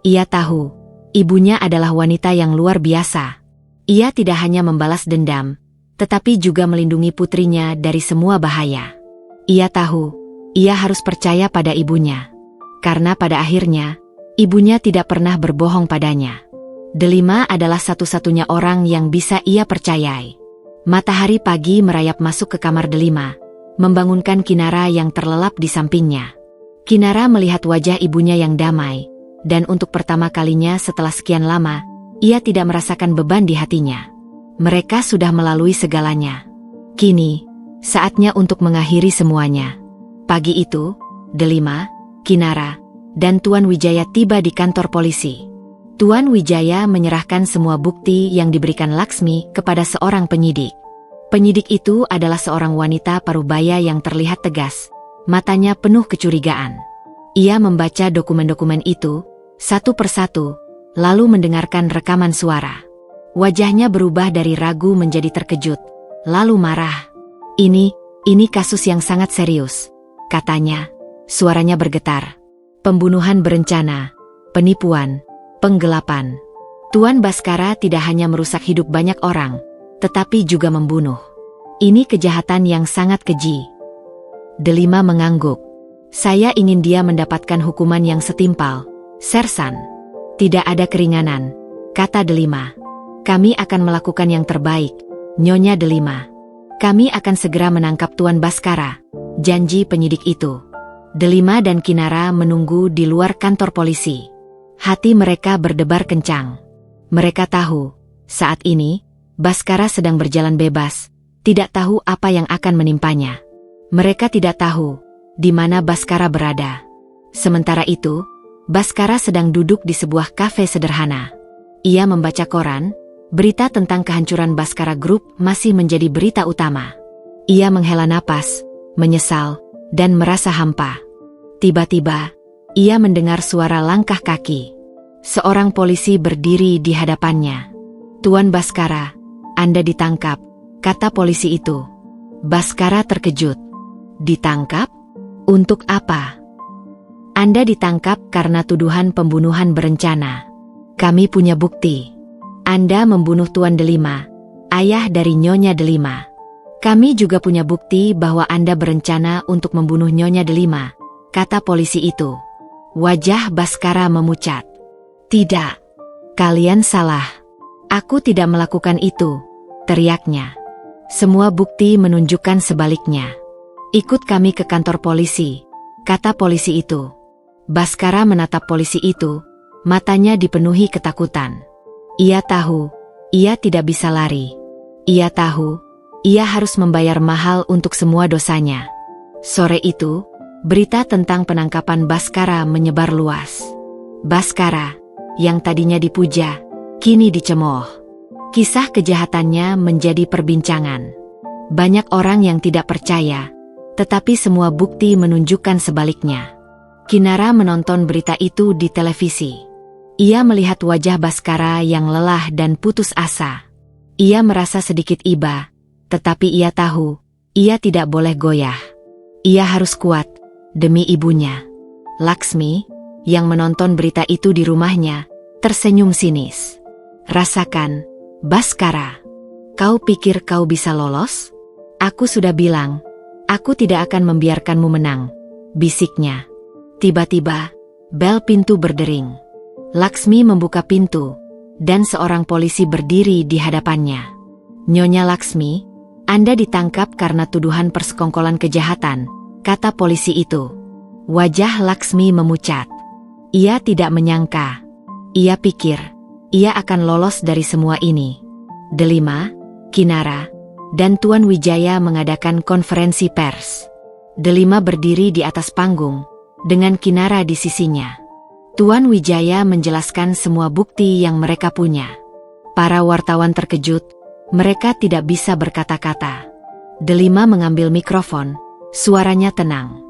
Ia tahu, ibunya adalah wanita yang luar biasa. Ia tidak hanya membalas dendam, tetapi juga melindungi putrinya dari semua bahaya. Ia tahu, ia harus percaya pada ibunya. Karena pada akhirnya, ibunya tidak pernah berbohong padanya. Delima adalah satu-satunya orang yang bisa ia percayai. Matahari pagi merayap masuk ke kamar Delima, membangunkan Kinara yang terlelap di sampingnya. Kinara melihat wajah ibunya yang damai, dan untuk pertama kalinya setelah sekian lama, ia tidak merasakan beban di hatinya. Mereka sudah melalui segalanya. Kini, saatnya untuk mengakhiri semuanya. Pagi itu, Delima, Kinara, dan Tuan Wijaya tiba di kantor polisi. Tuan Wijaya menyerahkan semua bukti yang diberikan Laksmi kepada seorang penyidik. Penyidik itu adalah seorang wanita parubaya yang terlihat tegas, matanya penuh kecurigaan. Ia membaca dokumen-dokumen itu, satu persatu, lalu mendengarkan rekaman suara. Wajahnya berubah dari ragu menjadi terkejut, lalu marah. Ini kasus yang sangat serius, katanya. Suaranya bergetar. Pembunuhan berencana, penipuan, penggelapan. Tuan Baskara tidak hanya merusak hidup banyak orang, tetapi juga membunuh. Ini kejahatan yang sangat keji. Delima mengangguk. Saya ingin dia mendapatkan hukuman yang setimpal, Sersan. Tidak ada keringanan, kata Delima. Kami akan melakukan yang terbaik, Nyonya Delima. Kami akan segera menangkap Tuan Baskara, janji penyidik itu. Delima dan Kinara menunggu di luar kantor polisi. Hati mereka berdebar kencang. Mereka tahu, saat ini, Baskara sedang berjalan bebas, tidak tahu apa yang akan menimpanya. Mereka tidak tahu di mana Baskara berada. Sementara itu, Baskara sedang duduk di sebuah kafe sederhana. Ia membaca koran, berita tentang kehancuran Baskara Group masih menjadi berita utama. Ia menghela napas, menyesal, dan merasa hampa. Tiba-tiba, ia mendengar suara langkah kaki. Seorang polisi berdiri di hadapannya. Tuan Baskara, Anda ditangkap, kata polisi itu. Baskara terkejut. Ditangkap? Untuk apa? Anda ditangkap karena tuduhan pembunuhan berencana. Kami punya bukti. Anda membunuh Tuan Delima, ayah dari Nyonya Delima. Kami juga punya bukti bahwa Anda berencana untuk membunuh Nyonya Delima, kata polisi itu. Wajah Baskara memucat. Tidak. Kalian salah. Aku tidak melakukan itu, teriaknya. Semua bukti menunjukkan sebaliknya. Ikut kami ke kantor polisi, kata polisi itu. Baskara menatap polisi itu, matanya dipenuhi ketakutan. Ia tahu, ia tidak bisa lari. Ia tahu, ia harus membayar mahal untuk semua dosanya. Sore itu, berita tentang penangkapan Baskara menyebar luas. Baskara, yang tadinya dipuja, kini dicemooh. Kisah kejahatannya menjadi perbincangan. Banyak orang yang tidak percaya, tetapi semua bukti menunjukkan sebaliknya. Kinara menonton berita itu di televisi. Ia melihat wajah Baskara yang lelah dan putus asa. Ia merasa sedikit iba, tetapi ia tahu, ia tidak boleh goyah. Ia harus kuat, demi ibunya. Laksmi, yang menonton berita itu di rumahnya, tersenyum sinis. Rasakan, Baskara. Kau pikir kau bisa lolos? Aku sudah bilang, aku tidak akan membiarkanmu menang, bisiknya. Tiba-tiba, bel pintu berdering. Laksmi membuka pintu, dan seorang polisi berdiri di hadapannya. Nyonya Laksmi, Anda ditangkap karena tuduhan persekongkolan kejahatan, kata polisi itu. Wajah Laksmi memucat. Ia tidak menyangka. Ia pikir, ia akan lolos dari semua ini. Delima, Kinara, dan Tuan Wijaya mengadakan konferensi pers. Delima berdiri di atas panggung, dengan Kinara di sisinya. Tuan Wijaya menjelaskan semua bukti yang mereka punya. Para wartawan terkejut, mereka tidak bisa berkata-kata. Delima mengambil mikrofon, suaranya tenang.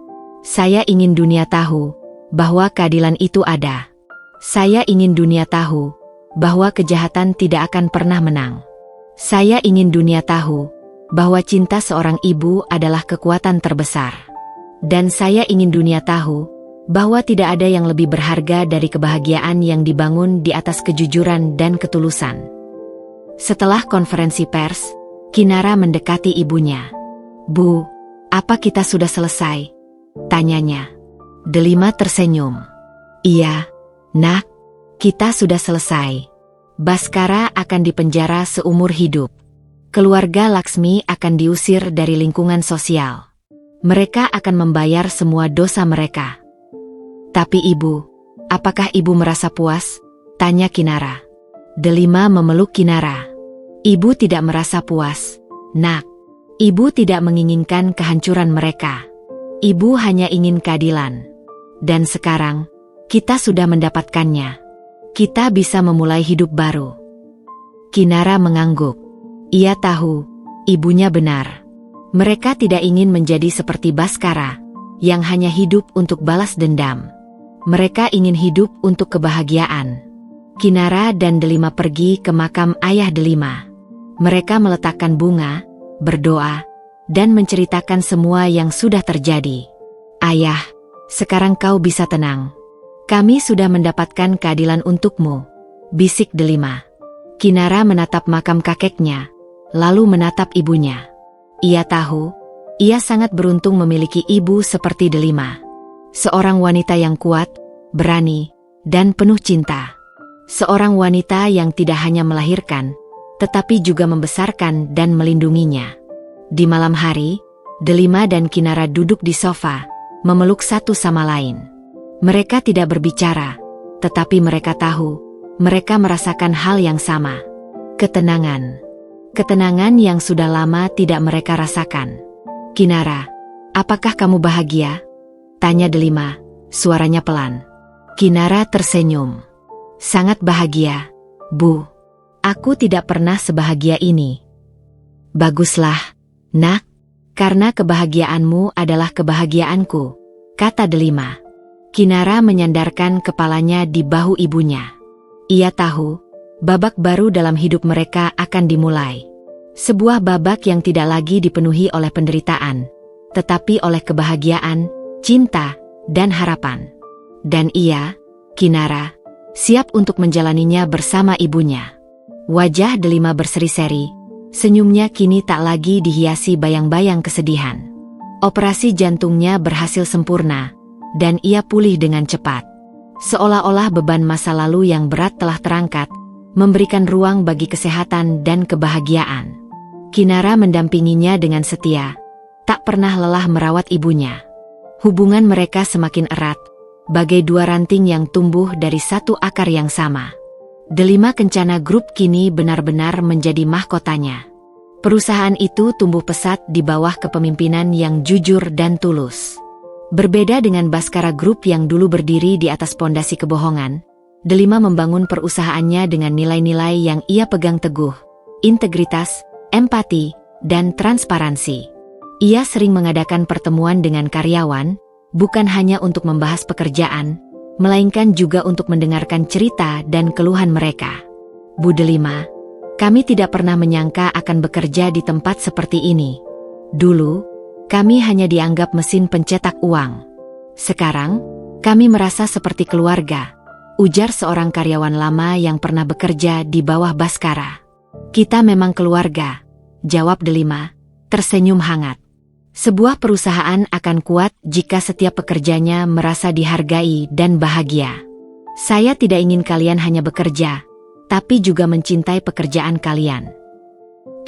Saya ingin dunia tahu bahwa keadilan itu ada. Saya ingin dunia tahu bahwa kejahatan tidak akan pernah menang. Saya ingin dunia tahu bahwa cinta seorang ibu adalah kekuatan terbesar. Dan saya ingin dunia tahu bahwa tidak ada yang lebih berharga dari kebahagiaan yang dibangun di atas kejujuran dan ketulusan. Setelah konferensi pers, Kinara mendekati ibunya. Bu, apa kita sudah selesai? Tanyanya. Delima tersenyum. Iya, nak, kita sudah selesai. Baskara akan dipenjara seumur hidup. Keluarga Laksmi akan diusir dari lingkungan sosial. Mereka akan membayar semua dosa mereka. Tapi ibu, apakah ibu merasa puas? Tanya Kinara. Delima memeluk Kinara. Ibu tidak merasa puas, nak. Ibu tidak menginginkan kehancuran mereka. Ibu hanya ingin keadilan. Dan sekarang, kita sudah mendapatkannya. Kita bisa memulai hidup baru. Kinara mengangguk. Ia tahu, ibunya benar. Mereka tidak ingin menjadi seperti Baskara, yang hanya hidup untuk balas dendam. Mereka ingin hidup untuk kebahagiaan. Kinara dan Delima pergi ke makam ayah Delima. Mereka meletakkan bunga, berdoa, dan menceritakan semua yang sudah terjadi. "Ayah, sekarang kau bisa tenang. Kami sudah mendapatkan keadilan untukmu," bisik Delima. Kinara menatap makam kakeknya, lalu menatap ibunya. Ia tahu, ia sangat beruntung memiliki ibu seperti Delima. Seorang wanita yang kuat, berani, dan penuh cinta. Seorang wanita yang tidak hanya melahirkan, tetapi juga membesarkan dan melindunginya. Di malam hari, Delima dan Kinara duduk di sofa, memeluk satu sama lain. Mereka tidak berbicara, tetapi mereka tahu, mereka merasakan hal yang sama. Ketenangan. Ketenangan yang sudah lama tidak mereka rasakan. "Kinara, apakah kamu bahagia?" tanya Delima, suaranya pelan. Kinara tersenyum. "Sangat bahagia, Bu. Aku tidak pernah sebahagia ini." "Baguslah, Nak, karena kebahagiaanmu adalah kebahagiaanku," kata Delima. Kinara menyandarkan kepalanya di bahu ibunya. Ia tahu, babak baru dalam hidup mereka akan dimulai. Sebuah babak yang tidak lagi dipenuhi oleh penderitaan, tetapi oleh kebahagiaan, cinta, dan harapan. Dan ia, Kinara, siap untuk menjalaninya bersama ibunya. Wajah Delima berseri-seri, senyumnya kini tak lagi dihiasi bayang-bayang kesedihan. Operasi jantungnya berhasil sempurna, dan ia pulih dengan cepat. Seolah-olah beban masa lalu yang berat telah terangkat, memberikan ruang bagi kesehatan dan kebahagiaan. Kinara mendampinginya dengan setia, tak pernah lelah merawat ibunya. Hubungan mereka semakin erat, bagai dua ranting yang tumbuh dari satu akar yang sama. Delima Kencana Group kini benar-benar menjadi mahkotanya. Perusahaan itu tumbuh pesat di bawah kepemimpinan yang jujur dan tulus. Berbeda dengan Baskara Group yang dulu berdiri di atas pondasi kebohongan, Delima membangun perusahaannya dengan nilai-nilai yang ia pegang teguh: integritas, empati, dan transparansi. Ia sering mengadakan pertemuan dengan karyawan, bukan hanya untuk membahas pekerjaan, melainkan juga untuk mendengarkan cerita dan keluhan mereka. "Bu Delima, kami tidak pernah menyangka akan bekerja di tempat seperti ini. Dulu, kami hanya dianggap mesin pencetak uang. Sekarang, kami merasa seperti keluarga," ujar seorang karyawan lama yang pernah bekerja di bawah Baskara. "Kita memang keluarga," jawab Delima, tersenyum hangat. Sebuah perusahaan akan kuat jika setiap pekerjanya merasa dihargai dan bahagia. "Saya tidak ingin kalian hanya bekerja, tapi juga mencintai pekerjaan kalian."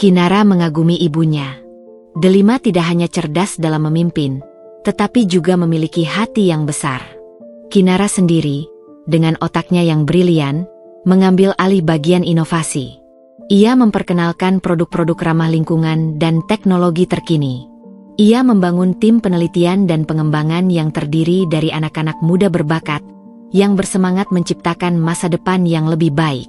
Kinara mengagumi ibunya. Delima tidak hanya cerdas dalam memimpin, tetapi juga memiliki hati yang besar. Kinara sendiri, dengan otaknya yang brilian, mengambil alih bagian inovasi. Ia memperkenalkan produk-produk ramah lingkungan dan teknologi terkini. Ia membangun tim penelitian dan pengembangan yang terdiri dari anak-anak muda berbakat, yang bersemangat menciptakan masa depan yang lebih baik.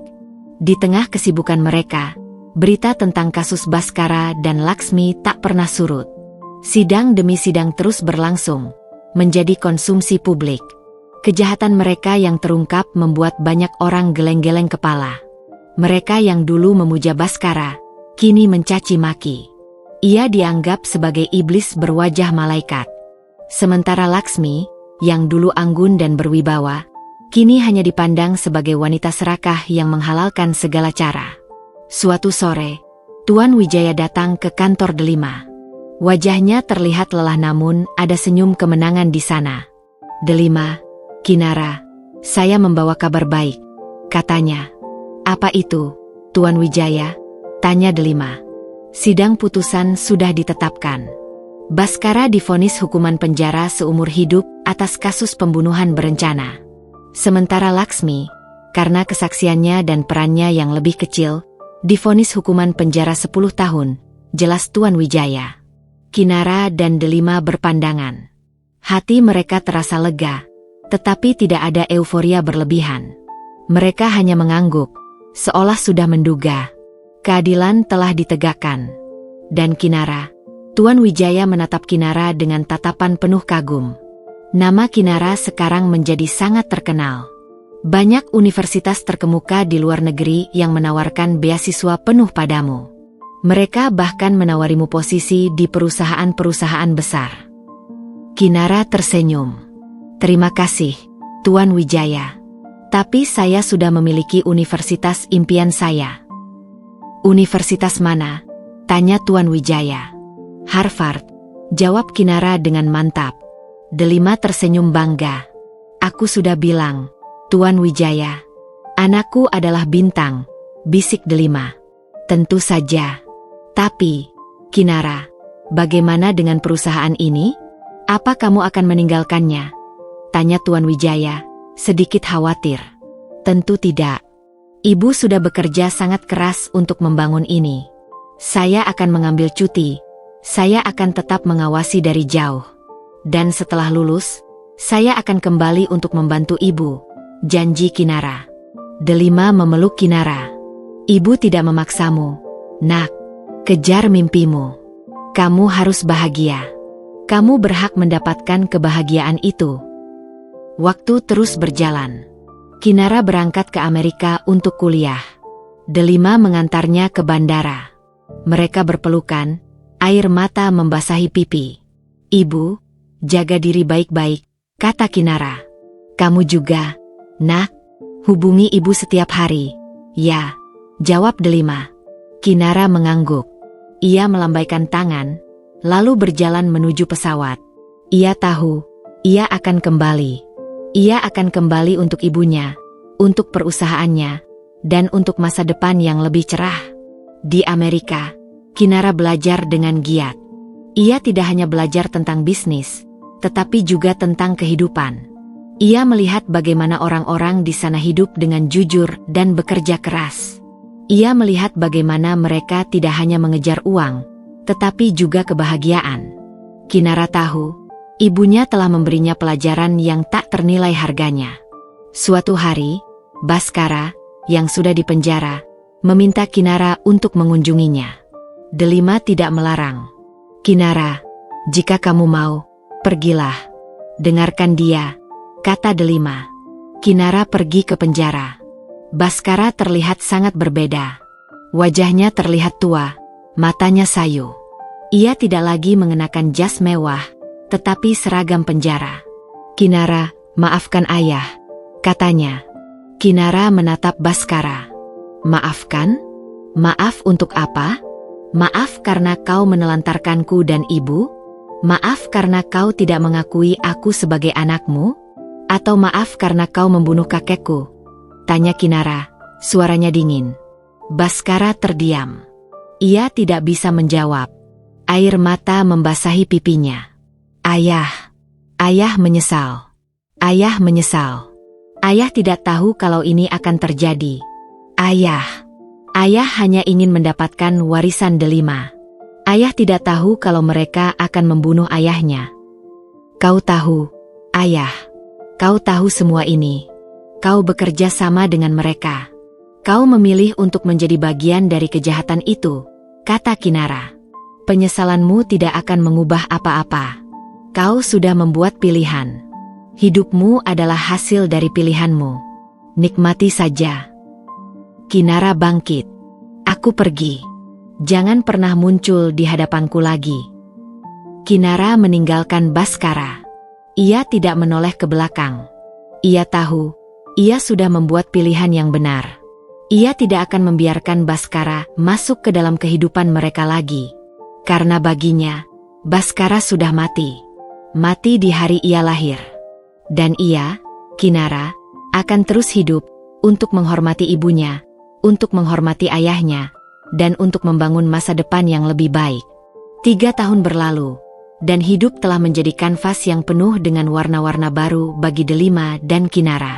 Di tengah kesibukan mereka, berita tentang kasus Baskara dan Laksmi tak pernah surut. Sidang demi sidang terus berlangsung, menjadi konsumsi publik. Kejahatan mereka yang terungkap membuat banyak orang geleng-geleng kepala. Mereka yang dulu memuja Baskara, kini mencaci maki. Ia dianggap sebagai iblis berwajah malaikat. Sementara Laksmi, yang dulu anggun dan berwibawa, kini hanya dipandang sebagai wanita serakah yang menghalalkan segala cara. Suatu sore, Tuan Wijaya datang ke kantor Delima. Wajahnya terlihat lelah namun ada senyum kemenangan di sana. "Delima, Kinara, saya membawa kabar baik," katanya. "Apa itu, Tuan Wijaya?" tanya Delima. "Sidang putusan sudah ditetapkan. Baskara divonis hukuman penjara seumur hidup atas kasus pembunuhan berencana. Sementara Laksmi, karena kesaksiannya dan perannya yang lebih kecil, divonis hukuman penjara 10 tahun, jelas Tuan Wijaya." Kinara dan Delima berpandangan. Hati mereka terasa lega, tetapi tidak ada euforia berlebihan. Mereka hanya mengangguk, seolah sudah menduga. Keadilan telah ditegakkan. Dan Kinara, Tuan Wijaya menatap Kinara dengan tatapan penuh kagum. Nama Kinara sekarang menjadi sangat terkenal. Banyak universitas terkemuka di luar negeri yang menawarkan beasiswa penuh padamu. Mereka bahkan menawarimu posisi di perusahaan-perusahaan besar. Kinara tersenyum. Terima kasih, Tuan Wijaya. Tapi saya sudah memiliki universitas impian saya. Universitas mana? Tanya Tuan Wijaya. Harvard, jawab Kinara dengan mantap. Delima tersenyum bangga. Aku sudah bilang, Tuan Wijaya. Anakku adalah bintang, bisik Delima. Tentu saja. Tapi, Kinara, bagaimana dengan perusahaan ini? Apa kamu akan meninggalkannya? Tanya Tuan Wijaya, sedikit khawatir. Tentu tidak. Ibu sudah bekerja sangat keras untuk membangun ini. Saya akan mengambil cuti. Saya akan tetap mengawasi dari jauh. Dan setelah lulus, saya akan kembali untuk membantu ibu. Janji Kinara. Delima memeluk Kinara. Ibu tidak memaksamu. Nak, kejar mimpimu. Kamu harus bahagia. Kamu berhak mendapatkan kebahagiaan itu. Waktu terus berjalan. Kinara berangkat ke Amerika untuk kuliah. Delima mengantarnya ke bandara. Mereka berpelukan, air mata membasahi pipi. Ibu, jaga diri baik-baik, kata Kinara. Kamu juga, nak, hubungi ibu setiap hari. Ya, jawab Delima. Kinara mengangguk. Ia melambaikan tangan, lalu berjalan menuju pesawat. Ia tahu, ia akan kembali. Ia akan kembali untuk ibunya, untuk perusahaannya, dan untuk masa depan yang lebih cerah. Di Amerika, Kinara belajar dengan giat. Ia tidak hanya belajar tentang bisnis, tetapi juga tentang kehidupan. Ia melihat bagaimana orang-orang di sana hidup dengan jujur dan bekerja keras. Ia melihat bagaimana mereka tidak hanya mengejar uang, tetapi juga kebahagiaan. Kinara tahu, ibunya telah memberinya pelajaran yang tak ternilai harganya. Suatu hari, Baskara, yang sudah dipenjara, meminta Kinara untuk mengunjunginya. Delima tidak melarang. Kinara, jika kamu mau, pergilah. Dengarkan dia, kata Delima. Kinara pergi ke penjara. Baskara terlihat sangat berbeda. Wajahnya terlihat tua, matanya sayu. Ia tidak lagi mengenakan jas mewah, tetapi seragam penjara. Kinara, maafkan ayah, katanya. Kinara menatap Baskara. Maafkan? Maaf untuk apa? Maaf karena kau menelantarkanku dan ibu? Maaf karena kau tidak mengakui aku sebagai anakmu? Atau maaf karena kau membunuh kakekku? Tanya Kinara, suaranya dingin. Baskara terdiam. Ia tidak bisa menjawab. Air mata membasahi pipinya. Ayah. Ayah menyesal. Ayah menyesal. Ayah tidak tahu kalau ini akan terjadi. Ayah. Ayah hanya ingin mendapatkan warisan Delima. Ayah tidak tahu kalau mereka akan membunuh ayahnya. Kau tahu, ayah. Kau tahu semua ini. Kau bekerja sama dengan mereka. Kau memilih untuk menjadi bagian dari kejahatan itu, kata Kinara. Penyesalanmu tidak akan mengubah apa-apa. Kau sudah membuat pilihan. Hidupmu adalah hasil dari pilihanmu. Nikmati saja. Kinara bangkit. Aku pergi. Jangan pernah muncul di hadapanku lagi. Kinara meninggalkan Baskara. Ia tidak menoleh ke belakang. Ia tahu, ia sudah membuat pilihan yang benar. Ia tidak akan membiarkan Baskara masuk ke dalam kehidupan mereka lagi. Karena baginya, Baskara sudah mati. Mati di hari ia lahir. Dan ia, Kinara, akan terus hidup untuk menghormati ibunya, untuk menghormati ayahnya, dan untuk membangun masa depan yang lebih baik. 3 tahun berlalu, dan hidup telah menjadi kanvas yang penuh dengan warna-warna baru bagi Delima dan Kinara.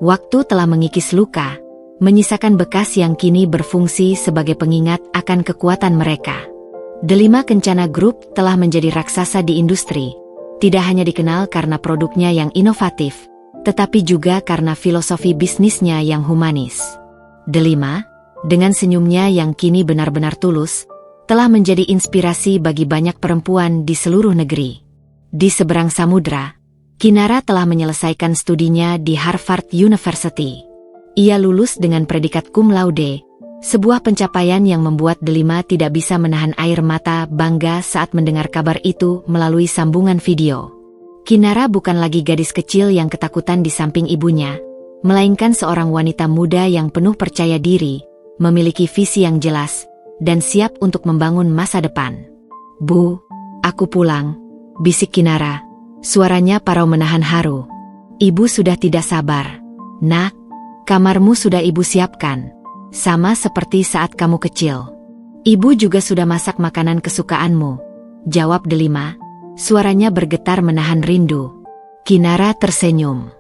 Waktu telah mengikis luka, menyisakan bekas yang kini berfungsi sebagai pengingat akan kekuatan mereka. Delima Kencana Group telah menjadi raksasa di industri, tidak hanya dikenal karena produknya yang inovatif, tetapi juga karena filosofi bisnisnya yang humanis. Delima, dengan senyumnya yang kini benar-benar tulus, telah menjadi inspirasi bagi banyak perempuan di seluruh negeri. Di seberang samudra, Kinara telah menyelesaikan studinya di Harvard University. Ia lulus dengan predikat cum laude, sebuah pencapaian yang membuat Delima tidak bisa menahan air mata bangga saat mendengar kabar itu melalui sambungan video. Kinara bukan lagi gadis kecil yang ketakutan di samping ibunya, melainkan seorang wanita muda yang penuh percaya diri, memiliki visi yang jelas, dan siap untuk membangun masa depan. "Bu, aku pulang," bisik Kinara. Suaranya parau menahan haru. "Ibu sudah tidak sabar. Nak, kamarmu sudah ibu siapkan. Sama seperti saat kamu kecil. Ibu juga sudah masak makanan kesukaanmu," jawab Delima. Suaranya bergetar menahan rindu. Kinara tersenyum.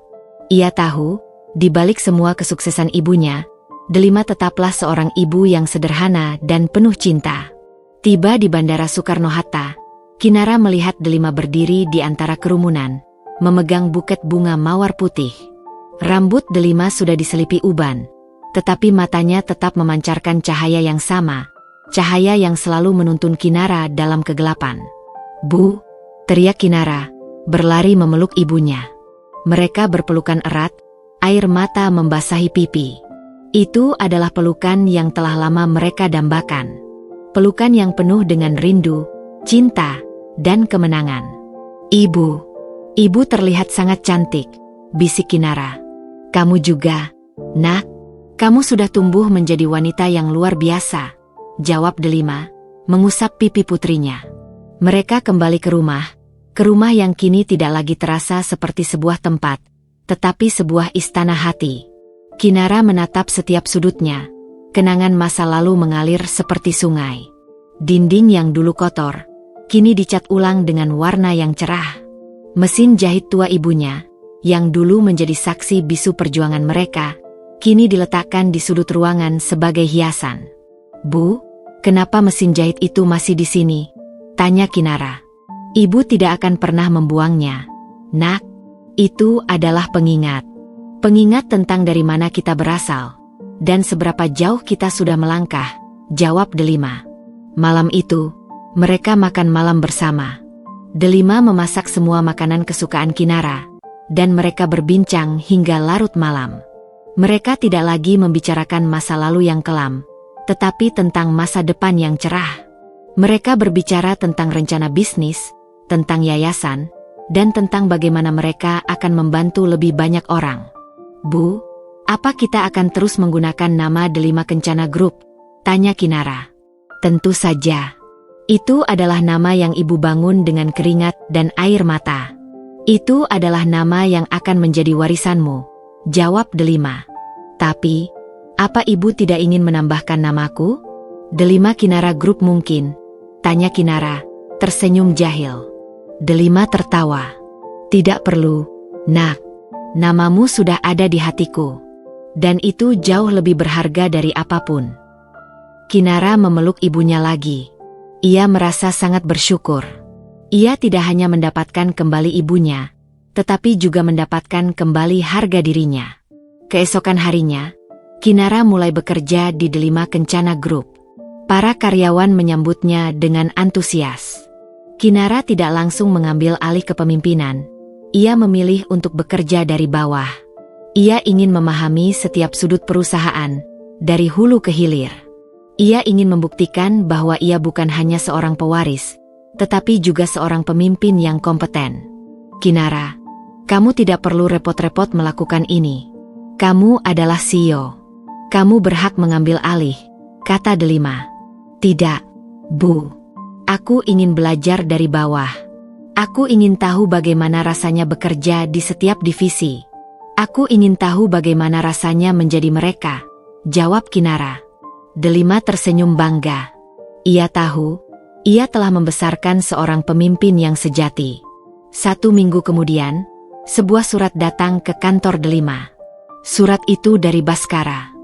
Ia tahu, di balik semua kesuksesan ibunya, Delima tetaplah seorang ibu yang sederhana dan penuh cinta. Tiba di Bandara Soekarno-Hatta, Kinara melihat Delima berdiri di antara kerumunan, memegang buket bunga mawar putih. Rambut Delima sudah diselipi uban, tetapi matanya tetap memancarkan cahaya yang sama, cahaya yang selalu menuntun Kinara dalam kegelapan. "Bu!" teriak Kinara, berlari memeluk ibunya. Mereka berpelukan erat, air mata membasahi pipi. Itu adalah pelukan yang telah lama mereka dambakan. Pelukan yang penuh dengan rindu, cinta, dan kemenangan. Ibu terlihat sangat cantik," bisik Kinara. "Kamu juga, Nak. Kamu sudah tumbuh menjadi wanita yang luar biasa," jawab Delima, mengusap pipi putrinya. Mereka kembali ke rumah yang kini tidak lagi terasa seperti sebuah tempat, tetapi sebuah istana hati. Kinara menatap setiap sudutnya, kenangan masa lalu mengalir seperti sungai. Dinding yang dulu kotor, kini dicat ulang dengan warna yang cerah. Mesin jahit tua ibunya, yang dulu menjadi saksi bisu perjuangan mereka, kini diletakkan di sudut ruangan sebagai hiasan. "Bu, kenapa mesin jahit itu masih di sini?" tanya Kinara. "Ibu tidak akan pernah membuangnya, Nak. Itu adalah pengingat. Pengingat tentang dari mana kita berasal, dan seberapa jauh kita sudah melangkah," jawab Delima. Malam itu, mereka makan malam bersama. Delima memasak semua makanan kesukaan Kinara, dan mereka berbincang hingga larut malam. Mereka tidak lagi membicarakan masa lalu yang kelam, tetapi tentang masa depan yang cerah. Mereka berbicara tentang rencana bisnis, tentang yayasan, dan tentang bagaimana mereka akan membantu lebih banyak orang. "Bu, apa kita akan terus menggunakan nama Delima Kencana Group?" tanya Kinara. "Tentu saja. Itu adalah nama yang ibu bangun dengan keringat dan air mata. Itu adalah nama yang akan menjadi warisanmu," jawab Delima. "Tapi, apa ibu tidak ingin menambahkan namaku? Delima Kinara Group mungkin?" tanya Kinara, tersenyum jahil. Delima tertawa. "Tidak perlu, Nak. Namamu sudah ada di hatiku. Dan itu jauh lebih berharga dari apapun." Kinara memeluk ibunya lagi. Ia merasa sangat bersyukur. Ia tidak hanya mendapatkan kembali ibunya, tetapi juga mendapatkan kembali harga dirinya. Keesokan harinya, Kinara mulai bekerja di Delima Kencana Group. Para karyawan menyambutnya dengan antusias. Kinara tidak langsung mengambil alih kepemimpinan. Ia memilih untuk bekerja dari bawah. Ia ingin memahami setiap sudut perusahaan, dari hulu ke hilir. Ia ingin membuktikan bahwa ia bukan hanya seorang pewaris, tetapi juga seorang pemimpin yang kompeten. "Kinara, kamu tidak perlu repot-repot melakukan ini. Kamu adalah CEO. Kamu berhak mengambil alih," kata Delima. "Tidak, Bu. Aku ingin belajar dari bawah. Aku ingin tahu bagaimana rasanya bekerja di setiap divisi. Aku ingin tahu bagaimana rasanya menjadi mereka," jawab Kinara. Delima tersenyum bangga. Ia tahu, ia telah membesarkan seorang pemimpin yang sejati. 1 minggu kemudian, sebuah surat datang ke kantor Delima. Surat itu dari Baskara.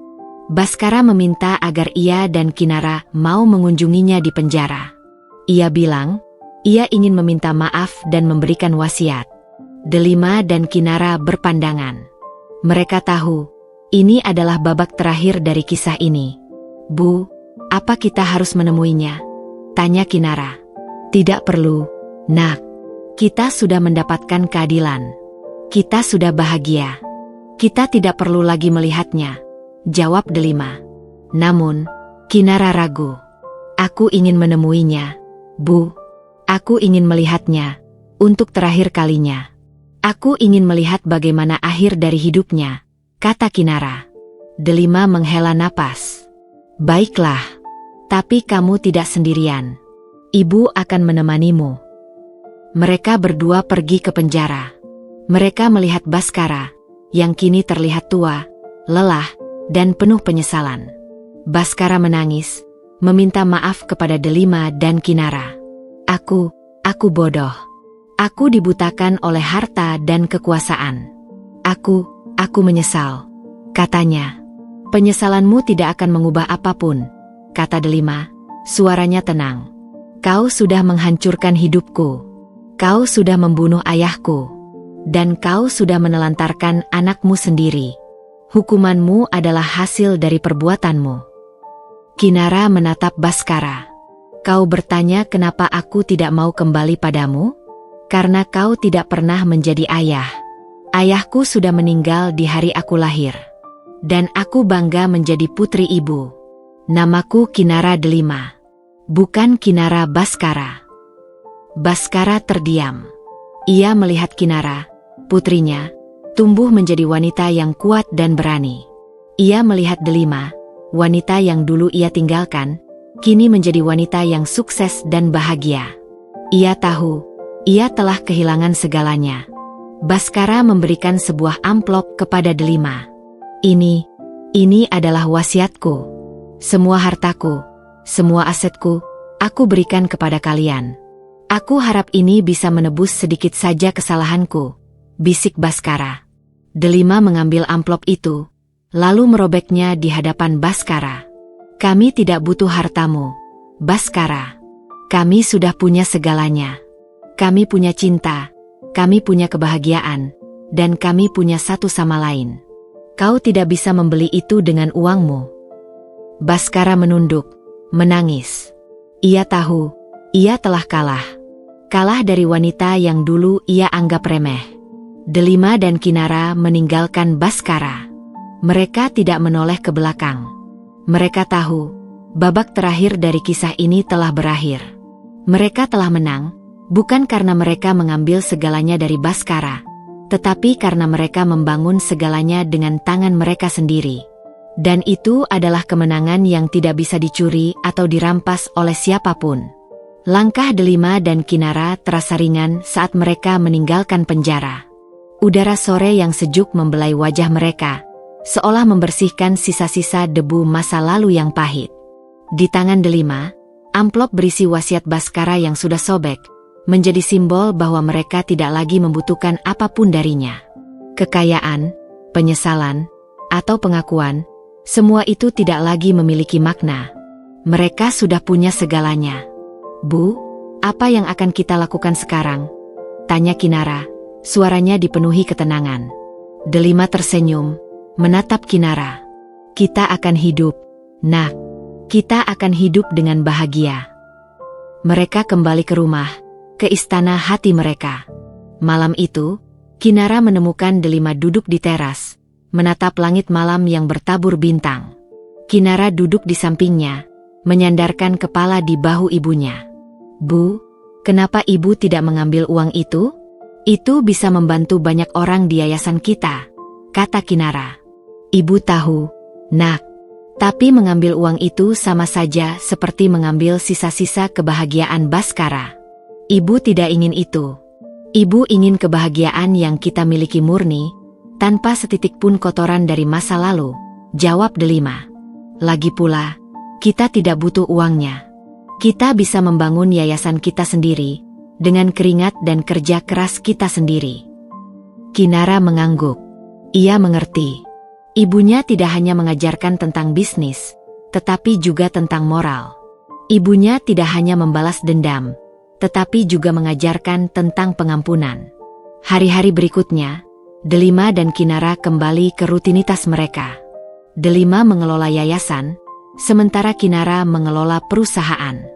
Baskara meminta agar ia dan Kinara mau mengunjunginya di penjara. Ia bilang, ia ingin meminta maaf dan memberikan wasiat. Delima dan Kinara berpandangan. Mereka tahu, ini adalah babak terakhir dari kisah ini. "Bu, apa kita harus menemuinya?" tanya Kinara. "Tidak perlu, Nak. Kita sudah mendapatkan keadilan. Kita sudah bahagia. Kita tidak perlu lagi melihatnya, jawab Delima. Namun, Kinara ragu. Aku ingin menemuinya, Bu. Aku ingin melihatnya, untuk terakhir kalinya. Aku ingin melihat bagaimana akhir dari hidupnya, kata Kinara. Delima menghela napas. Baiklah, tapi kamu tidak sendirian. Ibu akan menemanimu. Mereka berdua pergi ke penjara. Mereka melihat Baskara, yang kini terlihat tua, lelah, dan penuh penyesalan. Baskara menangis, meminta maaf kepada Delima dan Kinara. Aku bodoh. Aku dibutakan oleh harta dan kekuasaan. Aku menyesal, katanya. Penyesalanmu tidak akan mengubah apapun, kata Delima, suaranya tenang. Kau sudah menghancurkan hidupku. Kau sudah membunuh ayahku. Dan kau sudah menelantarkan anakmu sendiri. Hukumanmu adalah hasil dari perbuatanmu. Kinara menatap Baskara. Kau bertanya kenapa aku tidak mau kembali padamu? Karena kau tidak pernah menjadi ayah. Ayahku sudah meninggal di hari aku lahir. Dan aku bangga menjadi putri ibu. Namaku Kinara Delima. Bukan Kinara Baskara. Baskara terdiam. Ia melihat Kinara, putrinya, tumbuh menjadi wanita yang kuat dan berani. Ia melihat Delima, wanita yang dulu ia tinggalkan, kini menjadi wanita yang sukses dan bahagia. Ia tahu, ia telah kehilangan segalanya. Baskara memberikan sebuah amplop kepada Delima. Ini adalah wasiatku. Semua hartaku, semua asetku, aku berikan kepada kalian. Aku harap ini bisa menebus sedikit saja kesalahanku, bisik Baskara. Delima mengambil amplop itu, lalu merobeknya di hadapan Baskara. Kami tidak butuh hartamu, Baskara. Kami sudah punya segalanya. Kami punya cinta, kami punya kebahagiaan, dan kami punya satu sama lain. Kau tidak bisa membeli itu dengan uangmu. Baskara menunduk, menangis. Ia tahu, ia telah kalah. Kalah dari wanita yang dulu ia anggap remeh. Delima dan Kinara meninggalkan Baskara. Mereka tidak menoleh ke belakang. Mereka tahu, babak terakhir dari kisah ini telah berakhir. Mereka telah menang, bukan karena mereka mengambil segalanya dari Baskara, tetapi karena mereka membangun segalanya dengan tangan mereka sendiri. Dan itu adalah kemenangan yang tidak bisa dicuri atau dirampas oleh siapapun. Langkah Delima dan Kinara terasa ringan saat mereka meninggalkan penjara. Udara sore yang sejuk membelai wajah mereka, seolah membersihkan sisa-sisa debu masa lalu yang pahit. Di tangan Delima, amplop berisi wasiat Baskara yang sudah sobek, menjadi simbol bahwa mereka tidak lagi membutuhkan apapun darinya. Kekayaan, penyesalan, atau pengakuan, semua itu tidak lagi memiliki makna. Mereka sudah punya segalanya. Bu, apa yang akan kita lakukan sekarang? Tanya Kinara, suaranya dipenuhi ketenangan. Delima tersenyum, menatap Kinara. Kita akan hidup, nak. Kita akan hidup dengan bahagia. Mereka kembali ke rumah, ke istana hati mereka. Malam itu, Kinara menemukan Delima duduk di teras, menatap langit malam yang bertabur bintang. Kinara duduk di sampingnya, menyandarkan kepala di bahu ibunya. Bu, kenapa ibu tidak mengambil uang itu? Itu bisa membantu banyak orang di yayasan kita, kata Kinara. Ibu tahu, nak, tapi mengambil uang itu sama saja seperti mengambil sisa-sisa kebahagiaan Baskara. Ibu tidak ingin itu. Ibu ingin kebahagiaan yang kita miliki murni, tanpa setitik pun kotoran dari masa lalu, jawab Delima. Lagi pula, kita tidak butuh uangnya. Kita bisa membangun yayasan kita sendiri, dengan keringat dan kerja keras kita sendiri. Kinara mengangguk. Ia mengerti. Ibunya tidak hanya mengajarkan tentang bisnis, tetapi juga tentang moral. Ibunya tidak hanya membalas dendam, tetapi juga mengajarkan tentang pengampunan. Hari-hari berikutnya, Delima dan Kinara kembali ke rutinitas mereka. Delima mengelola yayasan, sementara Kinara mengelola perusahaan.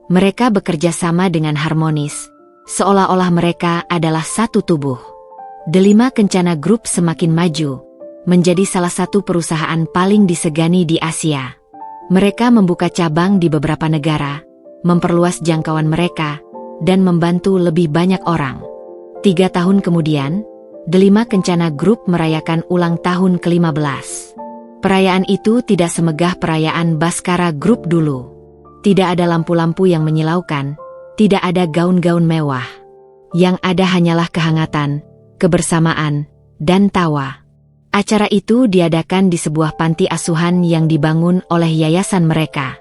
Mereka bekerja sama dengan harmonis, seolah-olah mereka adalah satu tubuh. Delima Kencana Group semakin maju, menjadi salah satu perusahaan paling disegani di Asia. Mereka membuka cabang di beberapa negara, memperluas jangkauan mereka, dan membantu lebih banyak orang. 3 tahun kemudian, Delima Kencana Group merayakan ulang tahun ke-15. Perayaan itu tidak semegah perayaan Baskara Group dulu. Tidak ada lampu-lampu yang menyilaukan, tidak ada gaun-gaun mewah. Yang ada hanyalah kehangatan, kebersamaan, dan tawa. Acara itu diadakan di sebuah panti asuhan yang dibangun oleh yayasan mereka.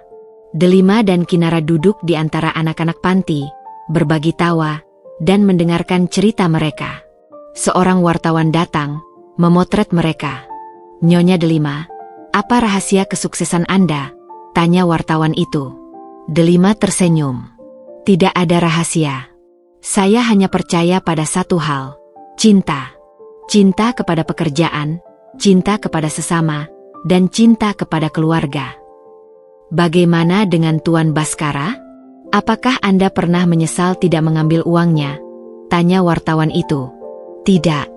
Delima dan Kinara duduk di antara anak-anak panti, berbagi tawa, dan mendengarkan cerita mereka. Seorang wartawan datang, memotret mereka. "Nyonya Delima, apa rahasia kesuksesan Anda?" tanya wartawan itu. Delima tersenyum. "Tidak ada rahasia. Saya hanya percaya pada satu hal, cinta. Cinta kepada pekerjaan, cinta kepada sesama, dan cinta kepada keluarga." "Bagaimana dengan Tuan Baskara? Apakah Anda pernah menyesal tidak mengambil uangnya?" tanya wartawan itu. "Tidak.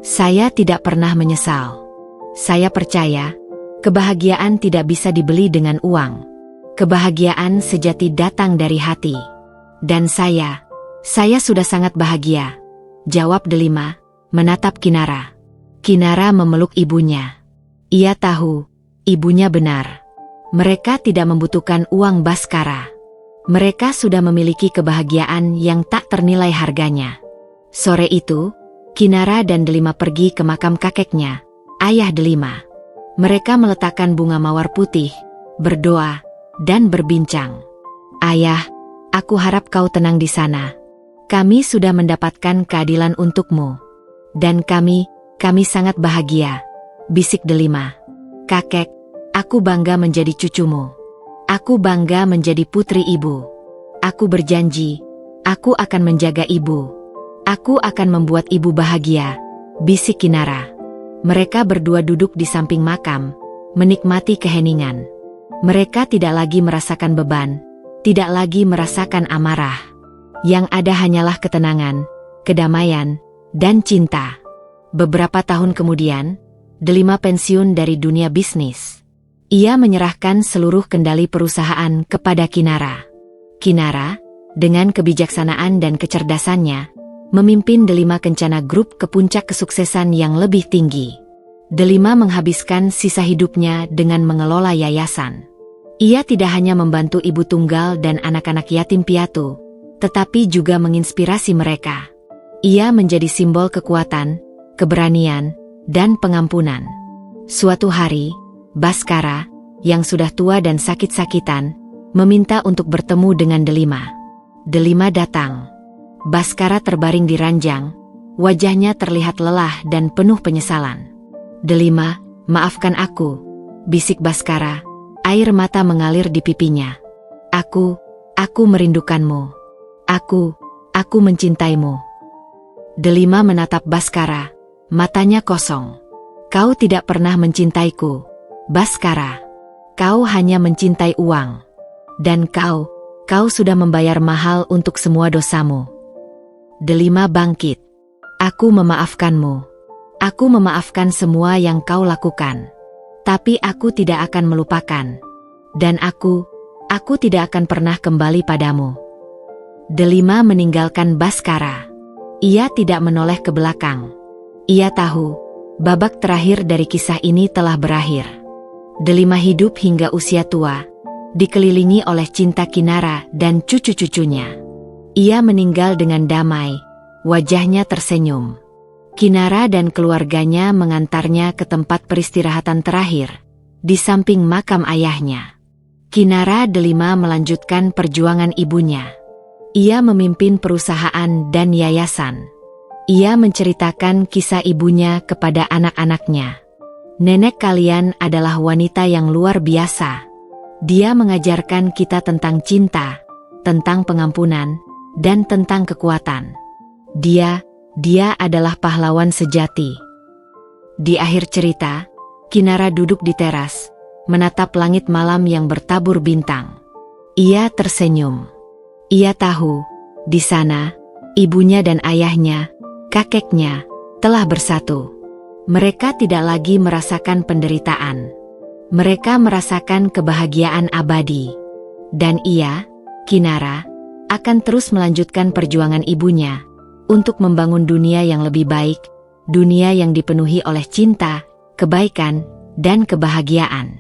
Saya tidak pernah menyesal. Saya percaya, kebahagiaan tidak bisa dibeli dengan uang. Kebahagiaan sejati datang dari hati. Dan saya sudah sangat bahagia," jawab Delima, menatap Kinara. Kinara memeluk ibunya. Ia tahu, ibunya benar. Mereka tidak membutuhkan uang Baskara. Mereka sudah memiliki kebahagiaan yang tak ternilai harganya. Sore itu, Kinara dan Delima pergi ke makam kakeknya, ayah Delima. Mereka meletakkan bunga mawar putih, berdoa, dan berbincang. "Ayah, aku harap kau tenang di sana. Kami sudah mendapatkan keadilan untukmu. Dan kami sangat bahagia," bisik Delima. "Kakek, aku bangga menjadi cucumu. Aku bangga menjadi putri ibu. Aku berjanji, aku akan menjaga ibu. Aku akan membuat ibu bahagia," bisik Kinara. Mereka berdua duduk di samping makam, menikmati keheningan. Mereka tidak lagi merasakan beban, tidak lagi merasakan amarah. Yang ada hanyalah ketenangan, kedamaian, dan cinta. Beberapa tahun kemudian, Delima pensiun dari dunia bisnis. Ia menyerahkan seluruh kendali perusahaan kepada Kinara. Kinara, dengan kebijaksanaan dan kecerdasannya, memimpin Delima Kencana Group ke puncak kesuksesan yang lebih tinggi. Delima menghabiskan sisa hidupnya dengan mengelola yayasan. Ia tidak hanya membantu ibu tunggal dan anak-anak yatim piatu, tetapi juga menginspirasi mereka. Ia menjadi simbol kekuatan, keberanian, dan pengampunan. Suatu hari, Baskara, yang sudah tua dan sakit-sakitan, meminta untuk bertemu dengan Delima. Delima datang. Baskara terbaring di ranjang, wajahnya terlihat lelah dan penuh penyesalan. "Delima, maafkan aku," bisik Baskara, air mata mengalir di pipinya. Aku merindukanmu. Aku mencintaimu." Delima menatap Baskara, matanya kosong. "Kau tidak pernah mencintaiku, Baskara. Kau hanya mencintai uang. Dan kau sudah membayar mahal untuk semua dosamu." Delima bangkit. "Aku memaafkanmu. Aku memaafkan semua yang kau lakukan. Tapi aku tidak akan melupakan. Dan aku tidak akan pernah kembali padamu." Delima meninggalkan Baskara. Ia tidak menoleh ke belakang. Ia tahu, babak terakhir dari kisah ini telah berakhir. Delima hidup hingga usia tua, dikelilingi oleh cinta Kinara dan cucu-cucunya. Ia meninggal dengan damai, wajahnya tersenyum. Kinara dan keluarganya mengantarnya ke tempat peristirahatan terakhir, di samping makam ayahnya. Kinara Delima melanjutkan perjuangan ibunya. Ia memimpin perusahaan dan yayasan. Ia menceritakan kisah ibunya kepada anak-anaknya. "Nenek kalian adalah wanita yang luar biasa. Dia mengajarkan kita tentang cinta, tentang pengampunan, dan tentang kekuatan. Dia adalah pahlawan sejati." Di akhir cerita, Kinara duduk di teras, menatap langit malam yang bertabur bintang. Ia tersenyum. Ia tahu, di sana, ibunya dan ayahnya, kakeknya, telah bersatu. Mereka tidak lagi merasakan penderitaan. Mereka merasakan kebahagiaan abadi. Dan ia, Kinara, akan terus melanjutkan perjuangan ibunya untuk membangun dunia yang lebih baik, dunia yang dipenuhi oleh cinta, kebaikan, dan kebahagiaan.